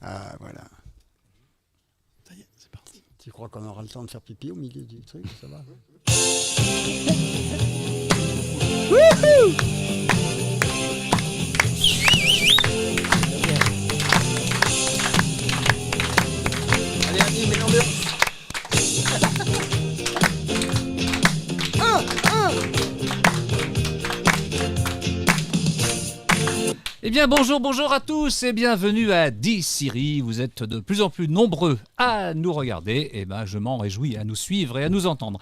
Ah, voilà. Ça y est, c'est parti. Tu crois qu'on aura le temps de faire pipi au milieu du truc? Ça va? Allez, Annie, mets l'ambiance. Eh bien bonjour à tous et bienvenue à 10 Siri. Vous êtes de plus en plus nombreux à nous regarder. Et ben je m'en réjouis, à nous suivre et à nous entendre.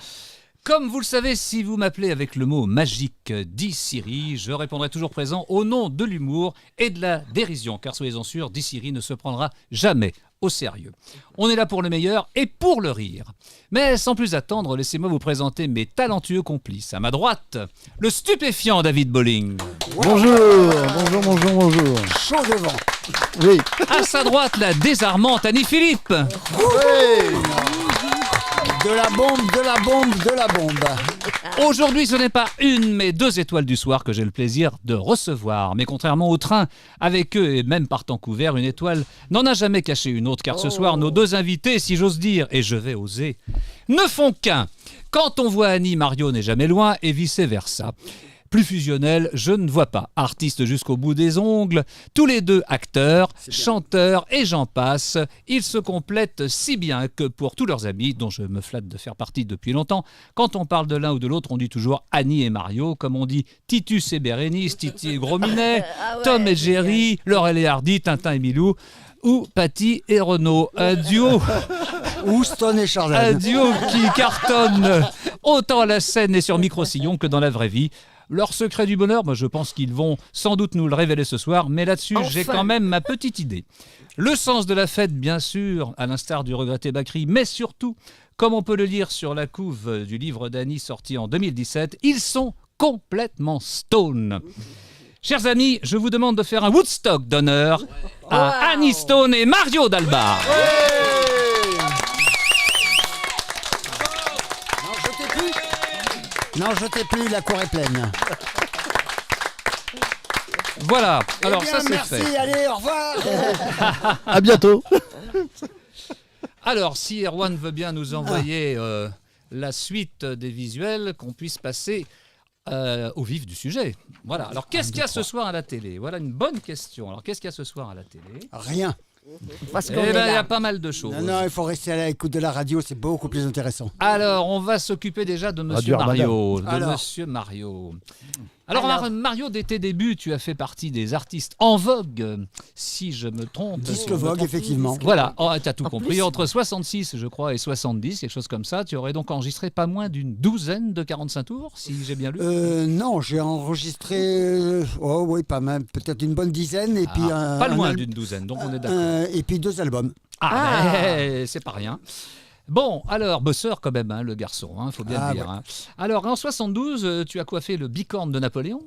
Comme vous le savez, si vous m'appelez avec le mot magique 10 Siri, je répondrai toujours présent au nom de l'humour et de la dérision. Car soyez-en sûrs, 10 Siri ne se prendra jamais au sérieux. On est là pour le meilleur et pour le rire. Mais sans plus attendre, laissez-moi vous présenter mes talentueux complices. À ma droite, le stupéfiant David Bolling. Bonjour. Chaud devant. Oui. À sa droite, la désarmante Annie Philippe. De la bombe, de la bombe, de la bombe. Aujourd'hui, ce n'est pas une, mais 2 étoiles du soir que j'ai le plaisir de recevoir. Mais contrairement au train, avec eux et même par temps couvert, une étoile n'en a jamais caché une autre. Car ce soir, nos 2 invités, si j'ose dire, et je vais oser, ne font qu'un. Quand on voit Annie, Mario n'est jamais loin et vice-versa. Plus fusionnel, je ne vois pas. Artistes jusqu'au bout des ongles, tous les 2 acteurs, chanteurs et j'en passe. Ils se complètent si bien que pour tous leurs amis, dont je me flatte de faire partie depuis longtemps, quand on parle de l'un ou de l'autre, on dit toujours Annie et Mario, comme on dit Titus et Bérénice, Titi et Gros Minet, Tom et Jerry, Laurel et Hardy, Tintin et Milou, ou Patty et Renaud. Un duo... Houston et Un Charlène. duo qui cartonne autant à la scène et sur micro-sillon que dans la vraie vie. Leur secret du bonheur, moi je pense qu'ils vont sans doute nous le révéler ce soir, mais là-dessus j'ai quand même ma petite idée. Le sens de la fête, bien sûr, à l'instar du regretté Bacri, mais surtout, comme on peut le lire sur la couve du livre d'Annie sorti en 2017, ils sont complètement stone. Chers amis, je vous demande de faire un Woodstock d'honneur à Annie Stone et Mario Dalbar. Non, je t'ai plus, la cour est pleine. Voilà, alors Eh bien, ça c'est merci, fait. allez, au revoir. À bientôt. Alors, si Erwan veut bien nous envoyer la suite des visuels, qu'on puisse passer au vif du sujet. Voilà. Alors, qu'est-ce qu'il y a ce soir à la télé? Voilà une bonne question. Alors, qu'est-ce qu'il y a ce soir à la télé? Rien. Eh bien, il y a pas mal de choses. Non, il faut rester à l'écoute de la radio, c'est beaucoup plus intéressant. Alors, on va s'occuper déjà de Monsieur Radio Mario. Alors. Monsieur Mario. Alors, Mario, dès tes débuts, tu as fait partie des artistes en vogue, si je me trompe. Disque Vogue, effectivement. Voilà, tu as tout compris. Entre 66, je crois, et 70, quelque chose comme ça, tu aurais donc enregistré pas moins d'une douzaine de 45 tours, si j'ai bien lu. Non, j'ai enregistré, oh oui, pas mal, peut-être une bonne dizaine, et puis Pas loin d'une douzaine, donc on est d'accord. et puis 2 albums. C'est pas rien. Bon, alors, bosseur quand même, hein, le garçon, faut bien le dire. Ouais. Hein. Alors, en 72, tu as coiffé le bicorne de Napoléon.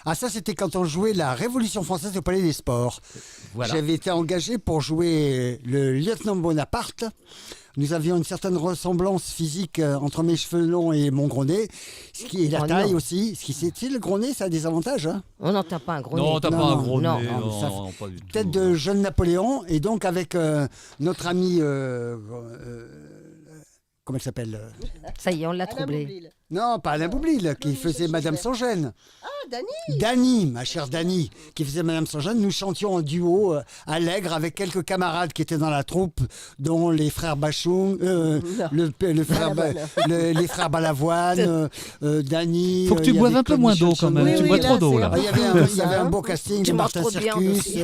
Ah, ça, c'était quand on jouait la Révolution française au Palais des Sports. Voilà. J'avais été engagé pour jouer le lieutenant Bonaparte. Nous avions une certaine ressemblance physique entre mes cheveux longs et mon gros nez, ce qui est la taille aussi. Ce qui, c'est le gros nez, ça a des avantages. Hein. On n'entend pas un gros nez. Non, t'as Non, pas un non, gros non, nez. non, ça Non, pas du tout. Tête de jeune Napoléon, et donc avec notre ami, comment elle s'appelle Ça y est, on l'a troublé. Non, pas Alain Boublil, qui faisait Madame Sans-Gêne. Ah, Dany. Dany, ma chère Dany, qui faisait Madame Sans-Gêne. Nous chantions en duo allègre avec quelques camarades qui étaient dans la troupe, dont les frères Bachung, les frères Balavoine, Dany. Faut que tu il y boives avait un peu Claude moins d'eau Michel quand même. Chenet. Tu bois trop d'eau là. Il y avait un beau casting de Tu Martin manges trop de viande Circus aussi.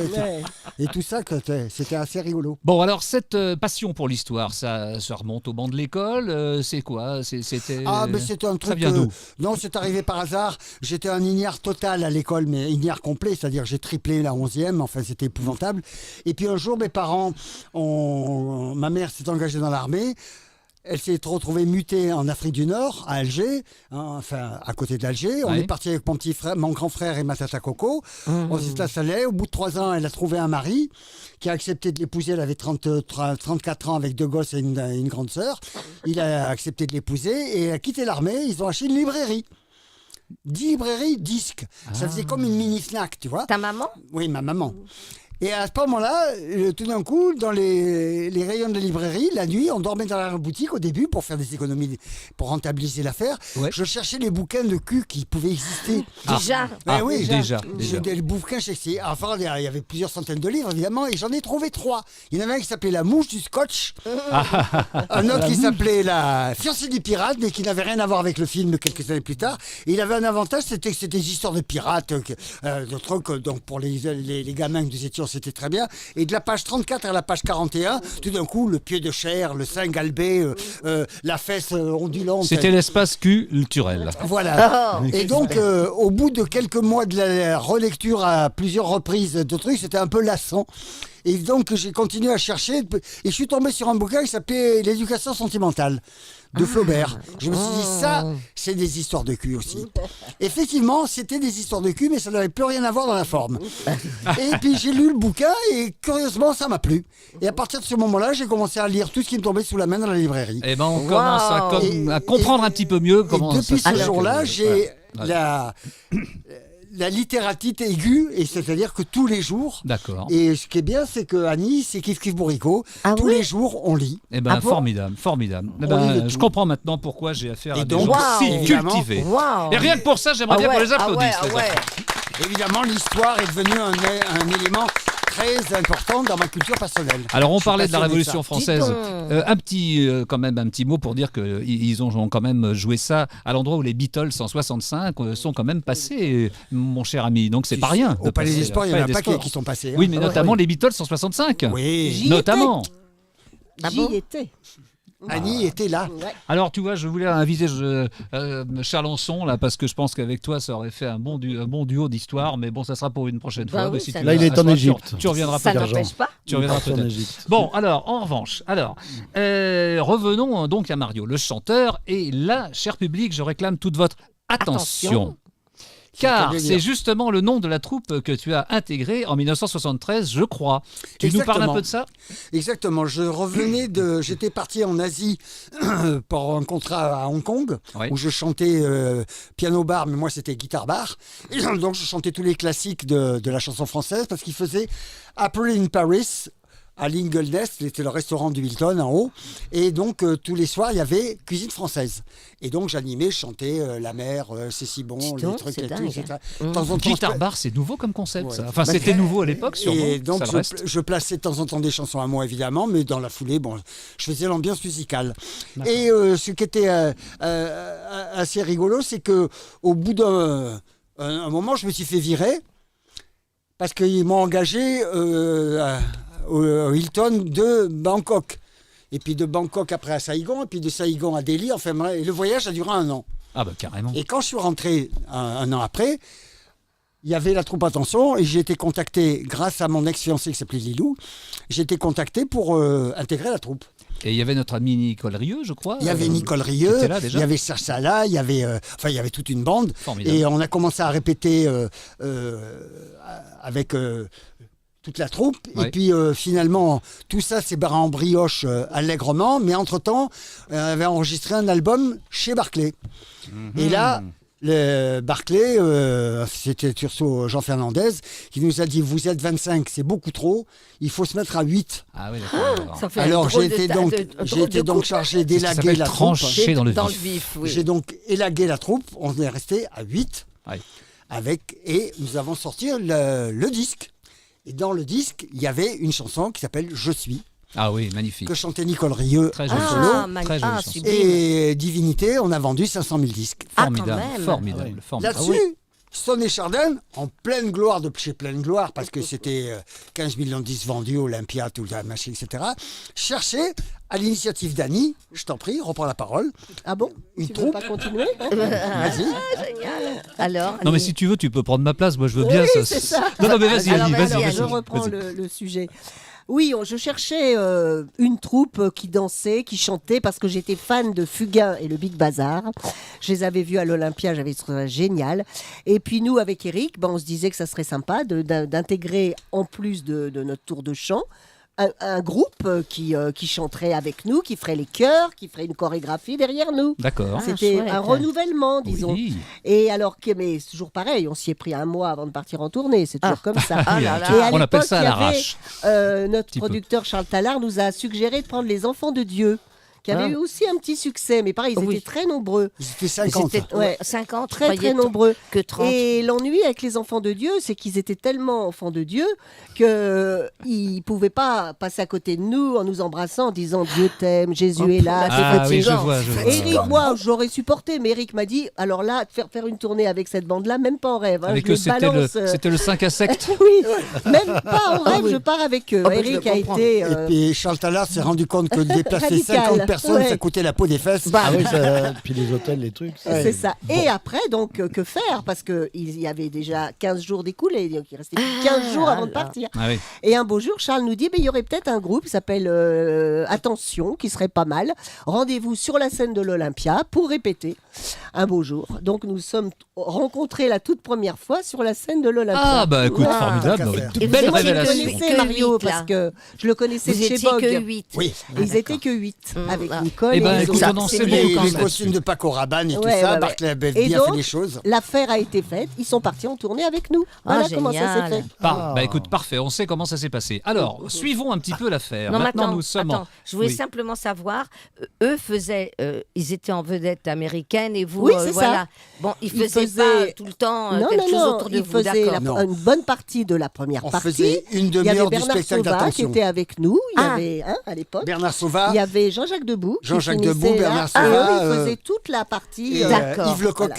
et tout ça, c'était assez rigolo. Bon, alors, cette passion pour l'histoire, ça remonte au banc de l'école. C'est quoi? C'était. Ah, mais c'était un Ça truc. vient d'où? Non, c'est arrivé par hasard. J'étais un ignare total à l'école, mais ignare complet, c'est-à-dire j'ai triplé la 11e, enfin c'était épouvantable. Et puis un jour, mes parents, ma mère s'est engagée dans l'armée. Elle s'est retrouvée mutée en Afrique du Nord, à Alger, enfin à côté d'Alger. On Ouais. est parti avec mon petit frère, mon grand frère et ma tata Coco. On s'est installé. Au bout de 3 ans, elle a trouvé un mari qui a accepté de l'épouser. Elle avait 34 ans avec 2 gosses et une grande sœur. Il a accepté de l'épouser et a quitté l'armée. Ils ont acheté une librairie. 10 librairies, disques. Ça faisait comme une mini-snack, tu vois. Ta maman? Oui, ma maman. Et à ce moment-là, tout d'un coup, dans les rayons de la librairie, la nuit, on dormait dans la boutique au début pour faire des économies, pour rentabiliser l'affaire. Ouais. Je cherchais les bouquins de cul qui pouvaient exister. Déjà. Oui, déjà. J'ai des bouquins chez Enfin, il y avait plusieurs centaines de livres, évidemment, et j'en ai trouvé 3. Il y en avait un qui s'appelait La mouche du scotch, un autre qui s'appelait La fiancée du pirate, mais qui n'avait rien à voir avec le film quelques années plus tard. Et il avait un avantage, c'était que c'était des histoires de pirates, de trucs, donc pour les gamins que nous étions, c'était très bien. Et de la page 34 à la page 41, tout d'un coup, le pied de chair, le sein galbé, la fesse ondulante. C'était l'espace culturel. Voilà. Oh. Et donc, au bout de quelques mois de la relecture à plusieurs reprises de trucs, c'était un peu lassant. Et donc, j'ai continué à chercher. Et je suis tombé sur un bouquin qui s'appelait L'éducation sentimentale de Flaubert. Je me suis dit, ça, c'est des histoires de cul aussi. Effectivement, c'était des histoires de cul, mais ça n'avait plus rien à voir dans la forme. Et puis, j'ai lu le bouquin et curieusement, ça m'a plu. Et à partir de ce moment-là, j'ai commencé à lire tout ce qui me tombait sous la main dans la librairie. Eh ben, on commence à Et- comprendre un petit peu mieux comment et depuis ça se ce fait jour-là, que- j'ai Voilà. la littératite aiguë, et c'est-à-dire que tous les jours. D'accord. Et ce qui est bien, c'est que Annie, c'est Kiff Bourricot. Ah tous oui les jours, on lit. Eh ben, Ah bon formidable, formidable. Eh On ben, lit de je tout. comprends maintenant pourquoi j'ai affaire Et à des donc, gens si évidemment, cultivés. Waouh. Et rien que pour ça, j'aimerais bien qu'on les applaudisse. les ouais. Évidemment, l'histoire est devenue un élément très important dans ma culture personnelle. Alors on Je suis parlait de la passionné Révolution ça. française. Dis-donc. Quand même un petit mot pour dire qu'ils ont quand même joué ça à l'endroit où les Beatles en 65 sont quand même passés, mon cher ami. Donc c'est pas rien. Au Palais des Sports, il y en a Palais pas des Sports. qui sont passés. hein. Oui, mais notamment les Beatles en 65. Oui. J'y Notamment. Ah J'y bon étais. Annie était là. Ouais. Alors tu vois, je voulais inviter Chalençon là parce que je pense qu'avec toi ça aurait fait un bon duo d'histoire, mais bon ça sera pour une prochaine Bah fois. oui, Mais si ça tu Là, veux, il est à ce en moment, Égypte. Tu reviendras Ça peut-être. n'empêche pas. Tu reviendras Parti en peut-être. Égypte. Bon, alors, en revanche, revenons donc à Mario, le chanteur. Et là, cher public, je réclame toute votre attention. Car C'est-à-dire c'est justement le nom de la troupe que tu as intégrée en 1973, je crois. Tu nous parles un Exactement. peu de ça ? Exactement. J'étais parti en Asie pour un contrat à Hong Kong, Oui. où je chantais piano bar, mais moi c'était guitare bar. Et donc je chantais tous les classiques de la chanson française parce qu'il faisait April in Paris à l'Ingle Nest, c'était le restaurant du Hilton en haut. Et donc tous les soirs il y avait cuisine française. Et donc j'animais, je chantais La Mer, C'est si bon, Dis les donc, trucs c'est et tout, dingue. etc. De temps en temps, Guitar bar, c'est nouveau comme concept, Ouais. ça. Enfin, c'était nouveau à l'époque, sûrement. Et donc, ça le reste. je plaçais de temps en temps des chansons à moi, évidemment, mais dans la foulée, bon, je faisais l'ambiance musicale. Et ce qui était assez rigolo, c'est que au bout un moment, je me suis fait virer parce qu'ils m'ont engagé au Hilton de Bangkok. Et puis de Bangkok après à Saïgon, et puis de Saïgon à Delhi. Enfin, et le voyage a duré 1 an. Ah bah carrément. Et quand je suis rentré un an après, il y avait la troupe Attention et j'ai été contacté grâce à mon ex-fiancé qui s'appelait Lilou. J'ai été contacté pour intégrer la troupe. Et il y avait notre ami Nicole Rieu, je crois. Il y avait Nicole qui Rieu, était là déjà. il y avait Serge Salah, il y avait toute une bande. Formidable. Et on a commencé à répéter avec toute la troupe. Ouais. Et puis finalement, tout ça s'est barré en brioche allègrement. Mais entre-temps, on avait enregistré un album chez Barclay. Et là, le Barclay, c'était surtout Jean Fernandez, qui nous a dit, vous êtes 25, c'est beaucoup trop, il faut se mettre à 8. Ah oui, d'accord. Ça fait Alors un drôle j'ai été de- donc, de- j'ai drôle été de donc couple. chargé C'est ce qui d'élaguer s'appelle la troupe. trancher dans le Dans le vif. vif, oui. J'ai donc élagué la troupe, on est resté à 8, Ouais. et nous avons sorti le disque. Et dans le disque, il y avait une chanson qui s'appelle Je suis, Ah oui, magnifique. que chantait Nicole Rieu Très jolie Ah, chanson. Très jolie chanson. sublime. et Divinité, on a vendu 500 000 disques. Ah, quand Formidable, même. formidable, formidable. Là-dessus, Sonny Chardin, en pleine gloire de chez Pleine Gloire, parce que c'était 15 millions de disques vendus, Olympia, tout le machin, etc., cherchait, à l'initiative d'Annie, je t'en prie, reprends la parole, Ah bon Une Tu veux troupe. pas continuer vas-y. Alors, Non mais allez. si tu veux, tu peux prendre ma place. Moi, je veux bien. Oui, c'est ça. Non, non, mais vas-y, Alors, vas-y, vas-y, vas-y. Je reprends vas-y. le sujet. Oui, je cherchais une troupe qui dansait, qui chantait, parce que j'étais fan de Fugain et le Big Bazar. Je les avais vus à l'Olympia, j'avais trouvé ça génial. Et puis nous, avec Eric, on se disait que ça serait sympa d'intégrer, en plus de notre tour de chant, un groupe qui chanterait avec nous, qui ferait les chœurs, qui ferait une chorégraphie derrière nous. D'accord. C'était chouette. un renouvellement, disons. Oui. Et alors mais c'est toujours pareil, on s'y est pris un mois avant de partir en tournée, c'est toujours comme ça. Ah là là. Et à On appelle l'époque, ça à il y avait, l'arrache. notre Petit peu. producteur Charles Tallard nous a suggéré de prendre les Enfants de Dieu, qui avaient eu aussi un petit succès, mais pareil, ils Oui. étaient très nombreux. Ils étaient 50. C'était Ouais. 50, je Très croyais très nombreux. que 30. Et l'ennui avec les Enfants de Dieu, c'est qu'ils étaient tellement enfants de Dieu qu'ils ne pouvaient pas passer à côté de nous en nous embrassant, en disant Dieu t'aime, Jésus est là. c'est Ah oui, je fatigant. vois, je vois. Eric, moi, j'aurais supporté, mais Eric m'a dit, alors là, faire une tournée avec cette bande-là, même pas en rêve. hein, Avec je eux, le balance, c'était le 5 à 7. oui, même pas en rêve, oui. je pars avec eux. Ah, bah, je Eric le a comprends. été... Et puis Charles Tallard s'est rendu compte que déplacer Radical. 50 personnes, Ouais. ça coûtait la peau des fesses. Bah, Ah oui, puis les hôtels, les trucs. C'est ça. Et après, donc, que faire? Parce qu'il y avait déjà 15 jours d'écoulés, donc il restait plus 15 jours avant de partir. Ah oui. Et un beau jour, Charles nous dit, il y aurait peut-être un groupe qui s'appelle Attention, qui serait pas mal. Rendez-vous sur la scène de l'Olympia pour répéter un beau jour. Donc nous sommes rencontrés la toute première fois sur la scène de l'Olympia. Ah bah écoute, Ouais. formidable. Tant qu'à faire. Et vous Belle étiez Je révélation. que- connaissais Mario huit, là. parce que je le connaissais vous de chez étiez Bogue. que 8. Oui. Ils étaient que 8 avec Ah. Nicole Eh et ben, les écoute, autres. on en C'est sait bien beaucoup Les, quand les même. costumes de Paco Rabanne et tout Ouais, ça, ouais, Barclay avait Et bien donc, fait les choses. L'affaire a été faite, ils sont partis en tournée avec nous. Voilà comment ça s'est génial. fait. Bah écoute, parfait, on sait comment ça s'est passé. Alors, suivons un petit peu l'affaire. Non, mais Maintenant, attends, nous sommes en... attends, je voulais Oui. simplement savoir, eux faisaient, ils étaient en vedette américaine et vous, Oui, c'est ça. voilà. Bon, ils Ils faisaient faisaient- pas tout le temps Non, quelque chose autour de ils vous, faisaient d'accord. Non. une bonne partie de la première On partie. faisait une Il y avait demi-heure du Bernard spectacle Sauva qui d'attention. était avec nous. Il y Ah. avait à l'époque. Bernard Sauva, Il y avait Jean-Jacques Debout. qui Jean-Jacques finissait Debout, là. Bernard Et eux, Sauva, ils faisaient toute la partie. et D'accord. Yves Lecoq. Voilà.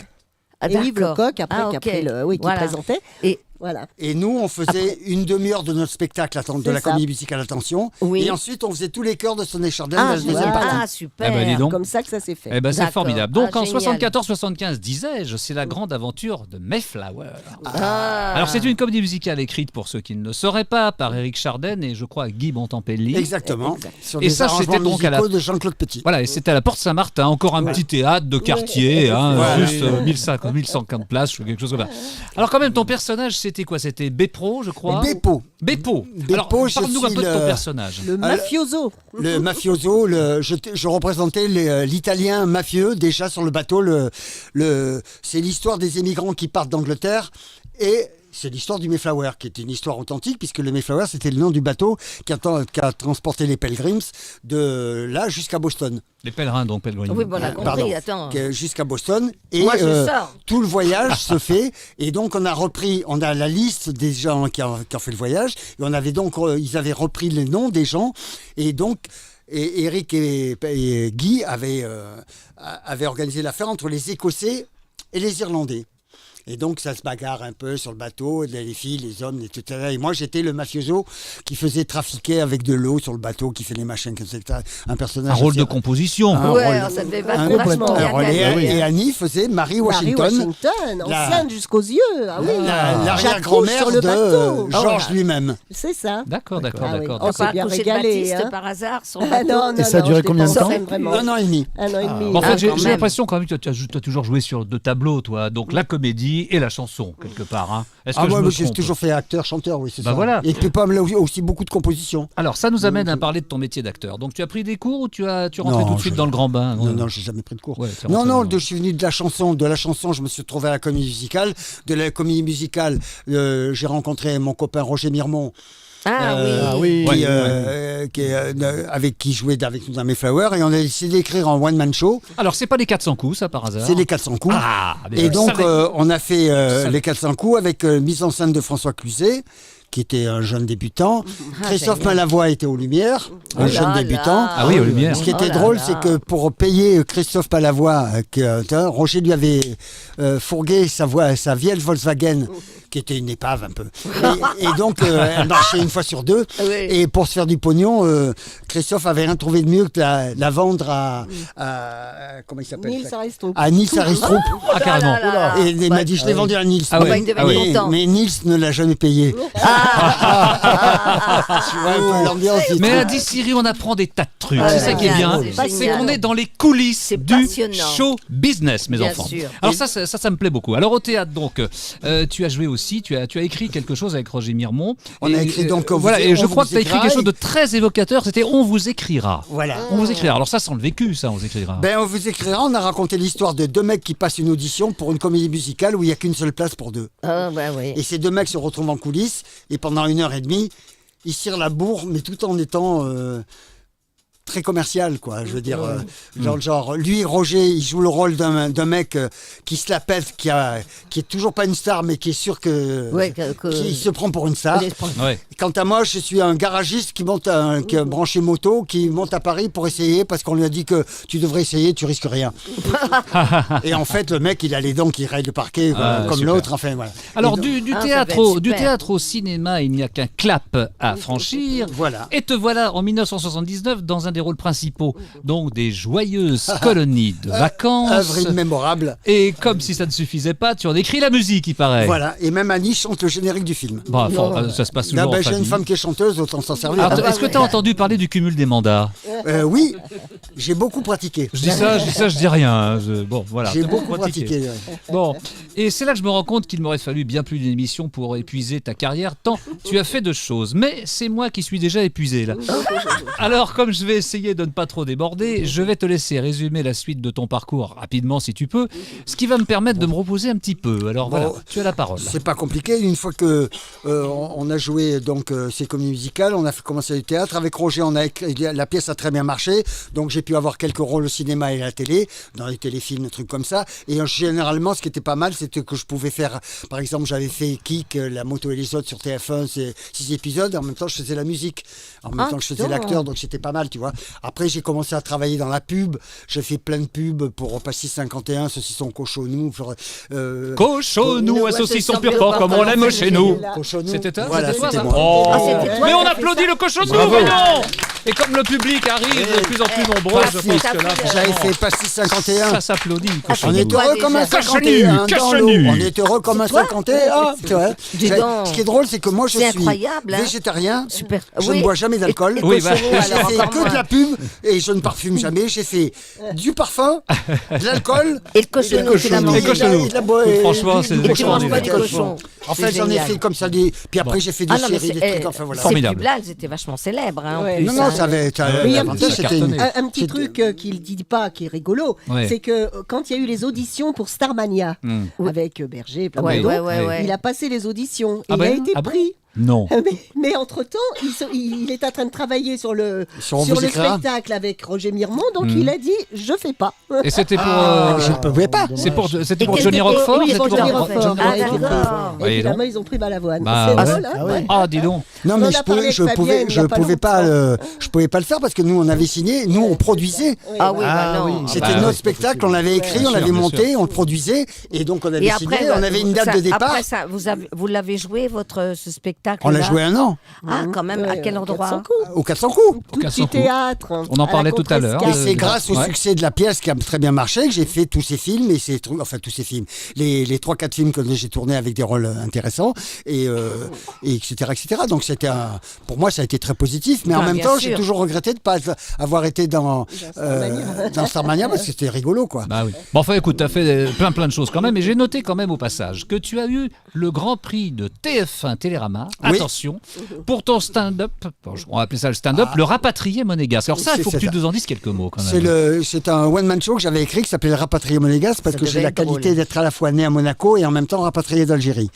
Ah, Et Yves d'accord. Lecoq, après, Ah, qui, a ok. pris qui Voilà. présentait. Et Voilà. Et nous, on faisait une demi-heure de notre spectacle de C'est la ça. comédie musicale Attention. Oui. Et ensuite, on faisait tous les chœurs de Sonnet Chardin ah, dans la deuxième voilà. partie. ah, super. Eh ben, dis donc. Comme ça que ça s'est fait. Eh ben, c'est D'accord. formidable. Donc Ah, en génial. 74-75, disais-je, c'est la grande aventure de Mayflower. Ah. Alors c'est une comédie musicale écrite, pour ceux qui ne le sauraient pas, par Éric Chardin et je crois Guy Montempelli. Exactement. Sur Et des ça, c'était arrangements donc à la- musicaux de Jean-Claude Petit. Voilà, et c'était à la Porte Saint-Martin, encore un petit théâtre de quartier, hein, Ouais. juste 1150 places, ou quelque chose comme ça. Alors quand même, ton personnage, c'était quoi? C'était Bepro, je crois? Beppo, Beppo. Alors, Beppo, je parle-nous un suis peu de ton le- personnage. Le mafioso. le mafioso, je représentais l'italien mafieux déjà sur le bateau. C'est l'histoire des émigrants qui partent d'Angleterre et c'est l'histoire du Mayflower, qui est une histoire authentique, puisque le Mayflower, c'était le nom du bateau qui a transporté les Pilgrims de là jusqu'à Boston. Les pèlerins, donc, pèlerins. Oui, bon, on a compris, Pardon. attends. Jusqu'à Boston. Et Moi, je sors. tout le voyage se fait. Et donc, on a la liste des gens qui ont fait le voyage. Et on avait donc, ils avaient repris les noms des gens. Et donc, Eric et Guy avaient organisé l'affaire entre les Écossais et les Irlandais. Et donc, ça se bagarre un peu sur le bateau, les filles, les hommes, et tout ça. Et moi, j'étais le mafioso qui faisait trafiquer avec de l'eau sur le bateau, qui fait les machins comme ça. Un personnage. Un rôle assez- de composition. Un Ouais, rôle- alors ça devait un vachement rôle- bien un rôle- caler. et Annie faisait Marie Washington, Washington, La- ancienne jusqu'aux yeux. Ah oui. l'arrière-grand-mère J'accouche sur le de bateau. Georges lui-même. C'est ça. D'accord, d'accord, Ah oui. d'accord. Oh, T'as c'est pas bien accouché de régalé, Baptiste hein. par hasard sur le Ah bateau non, non, Et ça a non, duré je l'ai combien pas de temps enceinte, vraiment. Un an et demi. Un an et demi. En fait, Ah, j'ai quand j'ai même. l'impression quand même que tu as toujours joué sur deux tableaux, toi. Donc la comédie et la chanson, quelque part. Hein. Est-ce que Ah, je moi, me j'ai trompe toujours fait acteur, chanteur, oui, c'est Bah ça. voilà. Et puis pas mal aussi beaucoup de compositions. Alors, ça nous amène à parler de ton métier d'acteur. Donc, tu as pris des cours ou tu rentré Non, tout de suite je- dans le grand bain Non, non, j'ai jamais pris de cours. Ouais, t'es non, rentré non, dans- je suis venu de la chanson. De la chanson, je me suis retrouvé à la comédie musicale. De la comédie musicale, j'ai rencontré mon copain Roger Mirmont. Ah oui. Ah oui. Avec qui jouait avec nous dans Mayflower. Et on a décidé d'écrire en one-man show. Alors, c'est pas les 400 coups, ça, par hasard C'est les 400 coups. Ah, mais Et je donc, savais. on a fait savais. les 400 coups avec mise en scène de François Cluzet, qui était un jeune débutant. Christophe génial. Malavoie était aux Lumières, un Oh jeune là débutant. là. Ah oui, aux Lumières. Ce qui était Oh là drôle, là. c'est que pour payer Christophe Malavoie, Roger lui avait fourgué sa vieille Volkswagen, qui était une épave un peu. Et donc, elle marchait une fois sur deux. Oui. Et pour se faire du pognon, Christophe avait rien trouvé de mieux que la vendre à comment il s'appelle Nils ça Aristote. À Nils Aristrup. Ah, carrément. Oh là là. Et il m'a dit, je l'ai vendu à Nils. Ah ouais. Bah, il devait Ah être ouais. content. Mais Nils ne l'a jamais payé. Tu vois un peu l'ambiance du Mais truc. à Dissiri, on apprend des tas de trucs. Ah, c'est ça qui est génial, bien. c'est C'est génial. qu'on est dans les coulisses C'est du passionnant. show business, mes Bien enfants. sûr. Alors ça me plaît beaucoup. Alors au théâtre, donc, tu as joué aussi aussi, tu as écrit quelque chose avec Roger Mirmont. On a écrit donc, voilà, vous- et je on crois vous que tu as écrit écrira quelque chose et- de très évocateur, c'était On vous écrira. Voilà. On vous écrira. Alors ça sent le vécu, ça, On vous écrira. Ben, on vous écrira, on a raconté l'histoire de deux mecs qui passent une audition pour une comédie musicale où il n'y a qu'une seule place pour deux. Ah, bah oui. Et ces deux mecs se retrouvent en coulisses et pendant 1h30, ils se tirent la bourre, mais tout en étant très commercial, quoi. Je veux dire, genre, lui, Roger, il joue le rôle d'un mec qui se la pète, qui est toujours pas une star, mais qui est sûr que Ouais, qui se prend pour une star. Ouais. Quant à moi, je suis un garagiste qui qui est branché moto, qui monte à Paris pour essayer parce qu'on lui a dit que tu devrais essayer, tu risques rien. Et en fait, le mec, il a les dents qui rayent le parquet comme super. l'autre. Enfin voilà. Alors Et donc, du ça théâtre va être du super. théâtre au cinéma, il n'y a qu'un clap à franchir. Voilà. Et te voilà en 1979 dans un des rôles principaux, donc des joyeuses colonies de vacances. Œuvre immémorable. Et comme si ça ne suffisait pas, tu en écris la musique, il paraît. Voilà. Et même Annie chante le générique du film. Bon, ça se passe Là, toujours en j'ai une famille. femme qui est chanteuse, autant s'en servir. Alors, est-ce que tu as entendu parler du cumul des mandats? Oui, j'ai beaucoup pratiqué. Je dis ça, je dis rien. hein. Bon, voilà. J'ai t'as beaucoup pratiqué. ouais. Bon, et c'est là que je me rends compte qu'il m'aurait fallu bien plus d'une émission pour épuiser ta carrière, tant tu as fait de choses. Mais c'est moi qui suis déjà épuisé là. Alors, comme je vais essayer de ne pas trop déborder, je vais te laisser résumer la suite de ton parcours rapidement si tu peux, ce qui va me permettre de me reposer un petit peu. Alors voilà, tu as la parole. C'est pas compliqué. Une fois que on a joué donc ces comédies musicales, on a commencé le théâtre avec Roger. La pièce a très bien marché, donc j'ai pu avoir quelques rôles au cinéma et à la télé, dans les téléfilms, des trucs comme ça. Et généralement, ce qui était pas mal, c'était que je pouvais faire, par exemple, j'avais fait Kik, La moto et les autres sur TF1, c'est 6 épisodes. En même temps, je faisais la musique. En même temps que je faisais l'acteur, donc c'était pas mal, tu vois. Après, j'ai commencé à travailler dans la pub. J'ai fait plein de pubs pour Pastis 51, Saucisson Cochonou. Cochonou à saucisson pur porc comme on l'aime chez nous. Cochonou. C'était toi? Voilà, C'était toi, c'était ça moi. Oh. Ah, c'était toi Mais qui on as fait applaudit ça. le cochonou, Bravo. voyons. Et comme le public arrive de plus en plus nombreux, je pense que là, J'avais franchement, fait Pastis 51. ça s'applaudit. On Cochonou. est heureux comme un déjà. 51 dans Cochonou. l'eau. On est heureux comme un 51. Tu vois. Dis donc. Ce qui est drôle, c'est que moi, je C'est suis incroyable, hein. végétarien. Super. Je Oui. ne bois jamais d'alcool. Et Oui, bah, cochonou, J'ai alors fait encore que de moins. la pub et je ne parfume jamais. J'ai fait du parfum, de l'alcool. Et le cochonou, tu l'as Et mangé. cochonou. Franchement, c'est Et tu manges pas extraordinaire. du cochon. En fait, C'est j'en ai génial. fait comme ça. Puis après, j'ai fait des Ah non, mais séries, des c'est trucs. Enfin voilà. ces Formidable. pubs-là, elles étaient vachement célèbres. Hein, en Ouais. plus, Non, non, hein. ça avait. Mais il y a un l'avantage, petit- c'était une. Un petit C'est- truc qu'il dit pas, qui est rigolo, Ouais. c'est que quand il y a eu les auditions pour Starmania, Hmm. avec Berger, plein Ouais, d'autres, ouais, ouais, ouais. il a passé les auditions et Ah il ben a été Ah bon pris. Non. Mais entre-temps, il est en train de travailler sur le Sur On vous écrira. spectacle avec Roger Mirmont, donc il a dit je fais pas. Et c'était pour. Je ne pouvais pas. C'était pour Et Johnny qu'est-ce que- Roquefort. Oui, c'était pour Johnny pour- Roquefort. Ah, Ouais, d'accord. Et Ouais, finalement, donc. ils ont pris Balavoine. Bah, C'est ouais. drôle, hein. Ah ouais. Ah, dis donc. Non, On mais en je a parlé avec Fabienne il y a pas je pouvais pas le faire parce que nous, on avait signé, nous, on produisait. Ah oui, Ah bah non. oui. C'était bah notre oui, spectacle, on l'avait écrit, Bien on sûr, l'avait bien monté, sûr. on le produisait, et donc on avait Et signé, après, on avait une date ça- de départ. Après ça, vous l'avez joué, ce spectacle. On l'a joué un an, Ah, quand même. À Ouais, quel endroit 400 coups. au 400 coups. Tout 400 petit coups. théâtre. On en à la parlait tout à l'heure. Et Contrescarpe. c'est grâce au Ouais. succès de la pièce qui a très bien marché que j'ai fait tous ces films et ces trucs, enfin tous ces films, les 3-4 films que j'ai tournés avec des rôles intéressants et etc., etc. Donc pour moi ça a été très positif, mais en Ah, même bien temps sûr. j'ai toujours regretté de ne pas avoir été dans Starmania parce que c'était rigolo quoi. Bah oui. Bon, enfin, écoute, tu as fait plein de choses quand même, et j'ai noté quand même au passage que tu as eu le Grand Prix de TF1 Télérama, Oui. attention, pour ton stand-up, on va appeler ça le stand-up, le rapatrié monégasque. Alors ça, il faut que C'est tu ça. nous en dises quelques mots quand même. C'est un one-man show que j'avais écrit qui s'appelait Rapatrié Monégasque parce Ça que devait j'ai la être qualité drôle. d'être à la fois né à Monaco et en même temps rapatrié d'Algérie.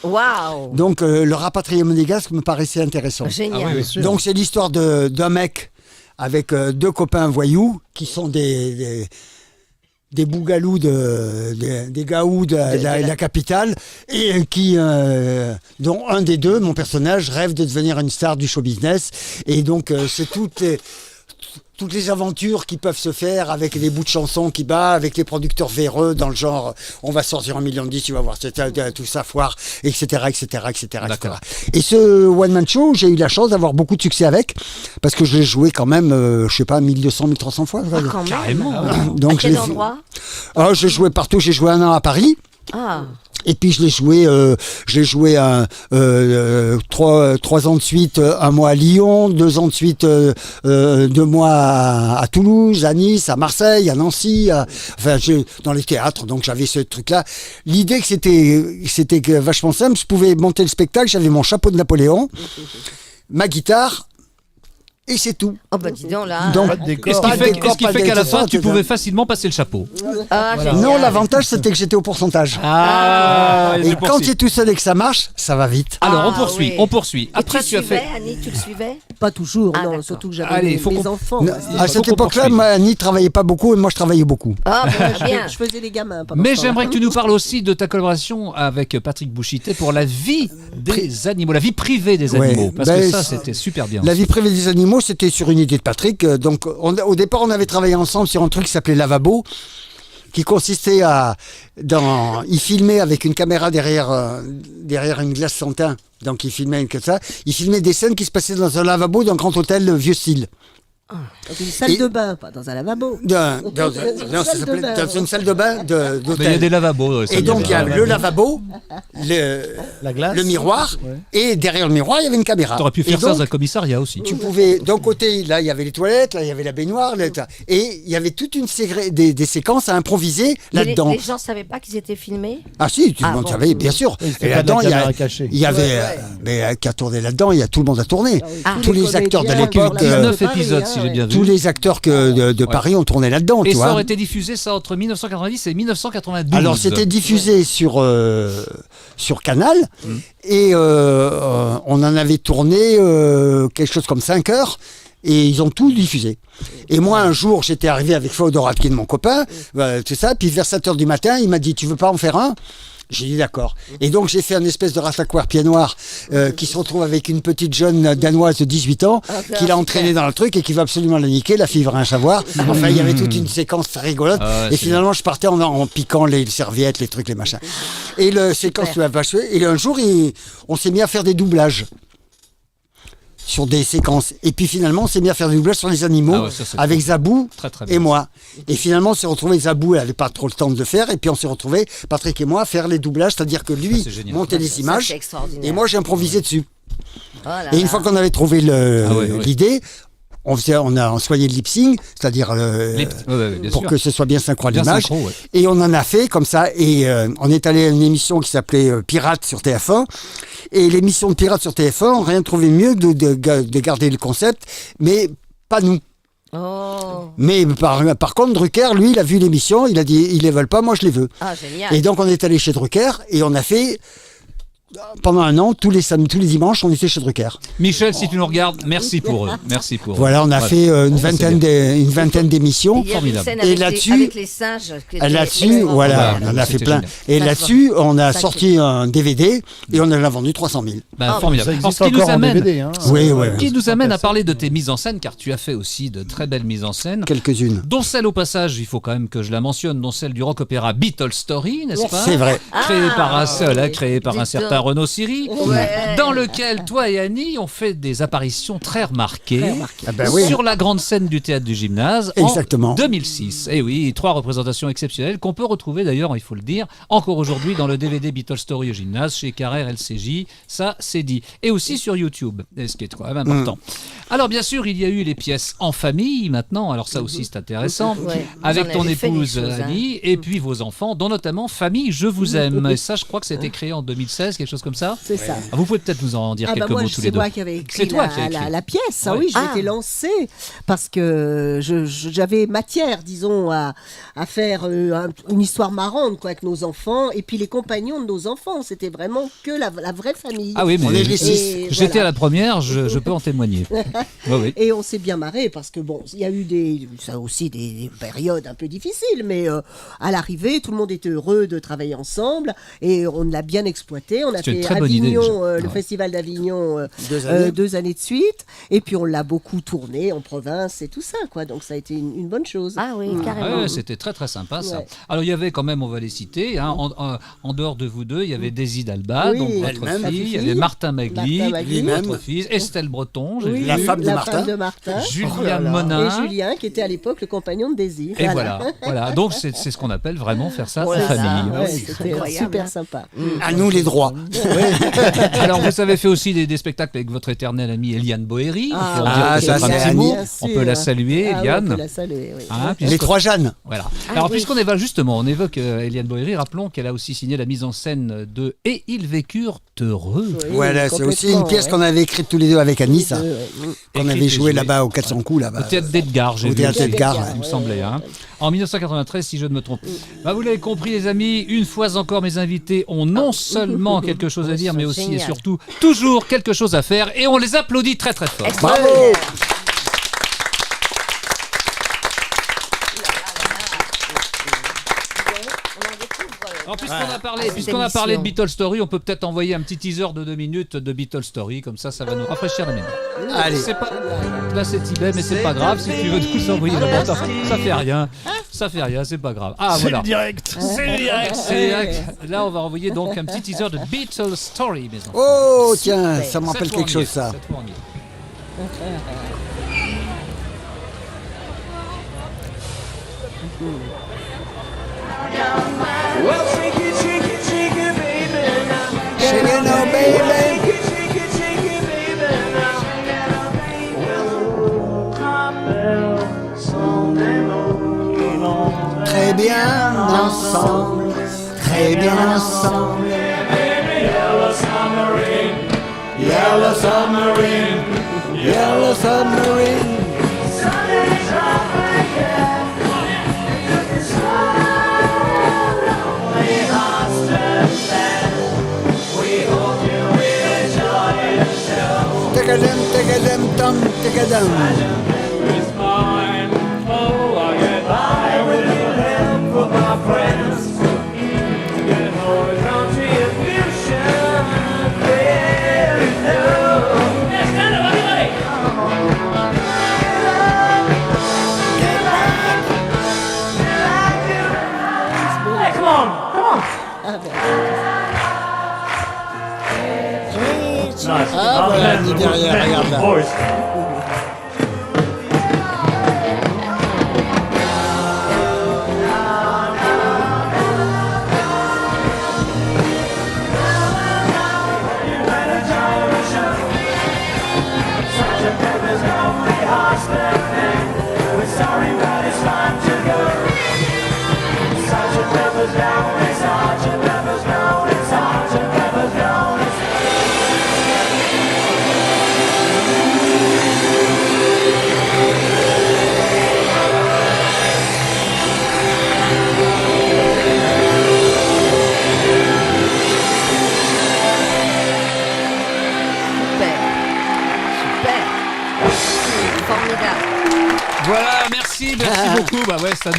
Waouh. Donc le Rapatrié Monégasque me paraissait intéressant. Génial. Donc c'est l'histoire d'un mec avec deux copains voyous qui sont des bougalous des gaous de la capitale et dont un des deux, mon personnage, rêve de devenir une star du show business et donc c'est toutes les aventures qui peuvent se faire avec les bouts de chansons qui bat, avec les producteurs véreux dans le genre on va sortir 1 million de 10, tu vas voir tout ça foire, etc. D'accord. Et ce one man show, j'ai eu la chance d'avoir beaucoup de succès avec parce que je l'ai joué quand même, je sais pas, 1200, 1300 fois. je vais dire. Quand même. Carrément. Donc À je l'ai quel fait. endroit? Je jouais partout, j'ai joué 1 an à Paris. Ah, Et puis je l'ai joué 3 ans de suite, un mois à Lyon, 2 ans de suite, 2 mois à Toulouse, à Nice, à Marseille, à Nancy, dans les théâtres. Donc j'avais ce truc-là. L'idée que c'était vachement simple. Je pouvais monter le spectacle. J'avais mon chapeau de Napoléon, ma guitare. Et c'est tout. oh bah dis donc là. Donc, Pas de décor. Est-ce Pas qui de fait, décor, est-ce qui pas fait qu'à la d'électricité, fin, tu c'est ça. pouvais facilement passer le chapeau? Ah, génial. Non, l'avantage c'était que j'étais au pourcentage. Et quand tu es tout seul et que ça marche, ça va vite. Alors, on Ah, poursuit, oui. on poursuit. Et Après, tu as suivais, fait... Annie, tu le suivais? Pas toujours, Ah, non, d'accord. surtout que j'avais Allez, faut mes qu'on- enfants. Non, moi, c'était à pas- cette qu'on époque-là, poursuive. moi, Annie travaillait pas beaucoup et moi je travaillais beaucoup. Ah, bah, bien. Je faisais les gamins pendant Mais ce temps-là. j'aimerais que tu nous parles aussi de ta collaboration avec Patrick Bouchité pour la vie des animaux, la vie privée des Ouais, animaux. Parce que ben, ça, c'était super bien. La vie privée des animaux, c'était sur une idée de Patrick. Donc, au départ, on avait travaillé ensemble sur un truc qui s'appelait Lavabo, qui consistait il filmait avec une caméra derrière une glace sans teint. Donc, il filmait que ça. Il filmait des scènes qui se passaient dans un lavabo d'un grand hôtel vieux style. Dans une salle Et- de bain, pas dans un lavabo. Non, ça s'appelait dans une salle de bain Mais il y a d'hôtel. des lavabos. Et donc, il y a le lavabo, La glace. le miroir, Ouais. et derrière le miroir, il y avait une caméra. T'aurais pu Et faire ça donc, dans un commissariat aussi. tu pouvais, d'un côté, là, il y avait les toilettes, là, il y avait la baignoire, et il y avait toute une des séquences à improviser Mais là-dedans. les gens savaient pas qu'ils étaient filmés? Ah si, tout Ah le monde bon. savait, bien sûr. Oui, c'était Et pas de la là-dedans, caméra cachée. il y avait, qu'à tourner là-dedans, il y a tout le monde a tourné. Ah. Tous les acteurs de comédiens, l'époque, pour la 19 de Paris, épisodes, hein, si j'ai bien vu. tous les acteurs de Paris ont tourné là-dedans, Et tu ça vois. aurait été diffusé ça entre 1990 et 1992. Alors c'était diffusé sur Canal et on en avait tourné quelque chose comme 5 heures et ils ont tout diffusé. Et moi un jour j'étais arrivé avec Féodor Atkin, mon copain, tout ça, puis vers 7 heures du matin il m'a dit tu veux pas en faire un ? J'ai dit d'accord. Et donc j'ai fait un espèce de rattaquoir pied noir qui se retrouve avec une petite jeune danoise de 18 ans qui l'a entraîné dans le truc et qui va absolument la niquer. La fille veut rien savoir. Enfin, il y avait toute une séquence très rigolote. Ah ouais, Et c'est finalement, je partais en piquant les serviettes, les trucs, les machins. Et le séquence tu vas pas jouer. Et un jour, on s'est mis à faire des doublages sur des séquences. Et puis finalement, on s'est mis à faire des doublages sur les animaux Ah ouais, ça, c'est avec cool. Zabou Très, très bien. et moi. Et finalement, on s'est retrouvé, Zabou, elle n'avait pas trop le temps de le faire. Et puis on s'est retrouvé, Patrick et moi, à faire les doublages. C'est-à-dire que lui Ah, c'est génial. montait Ça, les c'est images extraordinaire. et moi, j'ai improvisé dessus. Oh là Et une là. fois qu'on avait trouvé Ah ouais, ouais. l'idée, on a soigné le lip sync, c'est-à-dire Bien pour sûr. que ce soit bien synchro à Bien l'image. synchro, ouais. Et on en a fait comme ça. Et on est allé à une émission qui s'appelait Pirates sur TF1. Et l'émission de Pirates sur TF1, on n'a rien trouvé mieux que de garder le concept, mais pas nous. Oh, Mais par contre, Drucker, lui, il a vu l'émission, il a dit, ils les veulent pas, moi je les veux. ah, génial. Et donc on est allé chez Drucker et on a fait, pendant un an, tous les dimanches, on était chez Drucker. Michel, si tu nous regardes, merci pour eux. Merci pour eux. Voilà, on a fait une Ça, c'est vingtaine d'émissions. Il y avait une formidable. scène Et avec, là-dessus- avec les singes. qui était Là-dessus, extraordinaire. voilà, Ouais, on en a fait c'était plein. génial. Et Ça, là-dessus, on a ça, sorti un DVD et on en a vendu 300 000. Ben, Ah, formidable. Ça Alors, existe ce qui nous encore en amène, DVD. Hein. Oui, oui. qui nous amène à parler de tes mises en scène, car tu as fait aussi de très belles mises en scène. Quelques-unes. Dont celle au passage, il faut quand même que je la mentionne, dont celle du rock opéra Beatles Story, n'est-ce pas? C'est vrai. Créé par un Ah, seul, hein, oui. créé par un Dites certain donc. Renaud Siri, Ouais. dans lequel toi et Annie ont fait des apparitions très remarquées, Ah ben oui. sur la grande scène du théâtre du Gymnase Exactement. en 2006. Et oui, 3 représentations exceptionnelles qu'on peut retrouver d'ailleurs, il faut le dire, encore aujourd'hui dans le DVD Beatles Story au Gymnase chez Carrère LCJ, ça c'est dit. Et aussi sur YouTube, et ce qui est quand même important. Alors bien sûr, il y a eu les pièces en famille maintenant, alors ça aussi c'est intéressant, Ouais. avec Vous en ton avez fait des épouse choses, hein. Annie, et puis vos enfants, dont notamment Famille, je vous aime. Et ça, je crois que ça a été créé en 2016, quelque chose comme ça. C'est ça. Ah, vous pouvez peut-être nous en dire Ah bah quelques moi, mots tous c'est les deux. moi qui avais écrit, C'est toi qui as écrit. la pièce. Ah Ouais. oui, je Ah. m'étais lancée parce que j'avais matière, disons, à faire une histoire marrante quoi, avec nos enfants et puis les compagnons de nos enfants. C'était vraiment que la vraie famille. Ah oui, On mais est les six. Et j'étais voilà. à la première, je peux en témoigner. Oui, oui. Et on s'est bien marré parce que bon, il y a eu ça aussi des périodes un peu difficiles, mais à l'arrivée, tout le monde était heureux de travailler ensemble et on l'a bien exploité. On a C'est une fait très bonne idée, Avignon, déjà. le Ouais. festival d'Avignon 2 2 années de suite. Et puis on l'a beaucoup tourné en province et tout ça, quoi. Donc ça a été une bonne chose. Ah oui, Mm. carrément. Ouais, c'était très très sympa ça. Ouais. Alors il y avait quand même, on va les citer, hein, en dehors de vous deux, il y avait Daisy Dalba, Oui, donc votre elle-même, fille, il y fille. avait Martin Magli, Martin Magli. votre fils, Estelle Breton, j'ai Oui, vu, La femme de la Martin. femme de Martin. Julien Monin. Et Julien, qui était à l'époque le compagnon de Daisy. Et voilà. Donc c'est ce qu'on appelle vraiment faire ça Oh en là là. famille. Ouais, Oui, c'était incroyable, super hein. sympa. À nous les droits. Alors vous avez fait aussi des spectacles avec votre éternelle amie Eliane Bohéry. Ah, On peut en dire ah, peut-être ça, un c'est petit mot. Annie. On peut la saluer, Ah oui, Eliane. on peut la saluer, oui. Hein, Les puisque- 3 Jeanne. Voilà. Ah Alors, oui. puisqu'on évoque justement, on évoque Eliane Bohéry, rappelons qu'elle a aussi signé la mise en scène de Et ils vécurent heureux. Oui, Voilà, c'est aussi une complètement, pièce ouais. qu'on avait écrite tous les deux avec Annie, ça. Ouais. Qu'on Écrite avait et joué jouée. là-bas au 400 coups, là-bas. Au théâtre d'Edgar, j'ai Au vu. théâtre aussi, d'Edgar, il me ouais. semblait. Hein. En 1993, si je ne me trompe. Bah, vous l'avez compris, les amis, une fois encore, mes invités ont non seulement quelque chose à dire, mais aussi et Génial. surtout toujours quelque chose à faire. Et on les applaudit très très fort. Bravo. Alors, puisqu'on a parlé de Beatles Story, on peut peut-être envoyer un petit teaser de 2 minutes de Beatles Story, comme ça va nous rafraîchir la mémoire. Allez. C'est pas... Là, c'est Tibet, mais c'est pas grave. Si tu veux nous envoyer la bande, ça fait rien. Ça fait rien, c'est pas grave. Ah, C'est voilà. le direct. C'est le direct, c'est le direct. Là, on va envoyer donc un petit teaser de Beatles Story, mes enfants. Oh, tiens, ça me rappelle Cette fois, quelque on y chose, est. ça. Cette fois, on y est. Shake it now, baby. Très bien ensemble, très bien ensemble. Yellow submarine, yellow submarine. Take a them, Tom, take a them. Ah, voilà, Annie derrière, regarde là. Super. Formidable. Voilà, merci beaucoup. Bah ouais, ça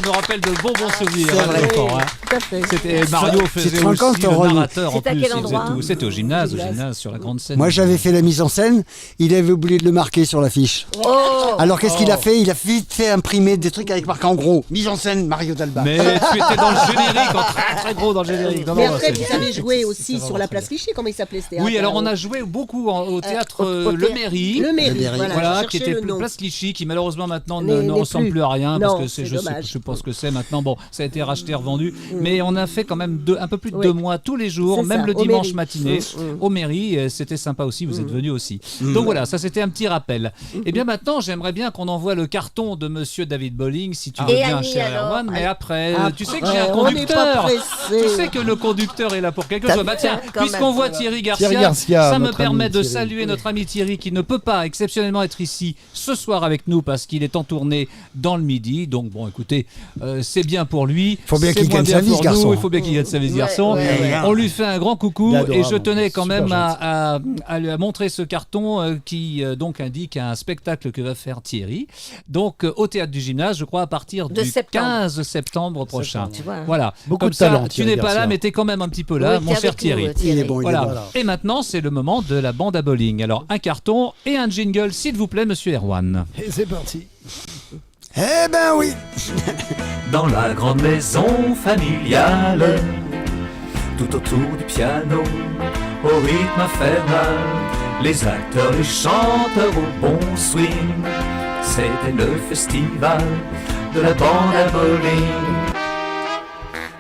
nous rappelle de bons souvenirs. C'est hein, vrai. les enfants, hein. Tout à fait. C'était Mario Tu faisait te rends aussi compte, le Ron narrateur en C'était à plus. quel il faisait endroit tout. C'était au gymnase, sur la grande scène. Moi, j'avais fait la mise en scène, il avait oublié de le marquer sur l'affiche. Oh, Alors, qu'est-ce qu'il a fait? Il a vite fait imprimer des trucs avec marqué en gros. Mise en scène, Mario Dalba. Mais tu étais dans le générique, en très très gros dans le générique. Non, Mais non, après, c'est- vous avez joué aussi c'est sur vraiment la très place Clichy, comment il s'appelait ce théâtre? Oui, alors on a joué beaucoup au théâtre au Le thé- Mairie. Le Mairie, Le Mairie. voilà, Voilà, je qui cherchais était le nom. place Clichy, qui malheureusement maintenant N'est ne ressemble plus. plus à rien, parce Non, que c'est je dommage. sais pas ce que c'est maintenant. Bon, ça a été racheté, revendu, mais on a fait quand même un peu plus de Oui. 2 mois tous les jours, C'est même ça, le au dimanche Mairie. matinée, au Mairie. C'était sympa aussi, vous êtes venus aussi. Donc voilà, ça c'était un petit rappel. Et bien maintenant, j'aimerais bien qu'on envoie le carton de Monsieur David Bolling, si tu veux Et bien, Annie, cher alors Erwan, mais après, tu sais que j'ai Après, un on n'est pas conducteur. pressé. Tu sais que le conducteur est là pour quelque chose. Bah tiens, Quand puisqu'on même. voit Thierry Garcia, Thierry Garcia, ça me notre permet ami de Thierry. saluer notre ami Thierry qui ne peut pas exceptionnellement être ici ce soir avec nous parce qu'il est en tournée dans le Midi. Donc bon, écoutez, c'est bien pour lui. Faut bien c'est qu'il moins gagne bien sa vie, pour ce garçon. nous. Il faut bien qu'il gagne sa vie, ce garçon. ouais. On lui fait un grand coucou Il est adorable, et je tenais quand super même gentil. à lui montrer ce carton qui donc indique un spectacle que va faire Thierry. Donc au Théâtre du Gymnase, je crois à partir De du septembre. 15 septembre prochain. Tu vois, hein. Voilà. Beaucoup Comme de ça, talent, tu Thierry n'es pas là, Garcia. mais tu es quand même un petit peu là, Oui, mon t'es cher avec Thierry. nous, Thierry. Il est bon, il est Voilà. bon. Voilà. Et maintenant, c'est le moment de la bande à bowling. Alors, un carton et un jingle, s'il vous plaît, monsieur Erwan. Et c'est parti. Eh ben oui. Dans la grande maison familiale, tout autour du piano, au rythme infernal, les acteurs, les chanteurs au bon swing, c'était le festival de la bande à bowling.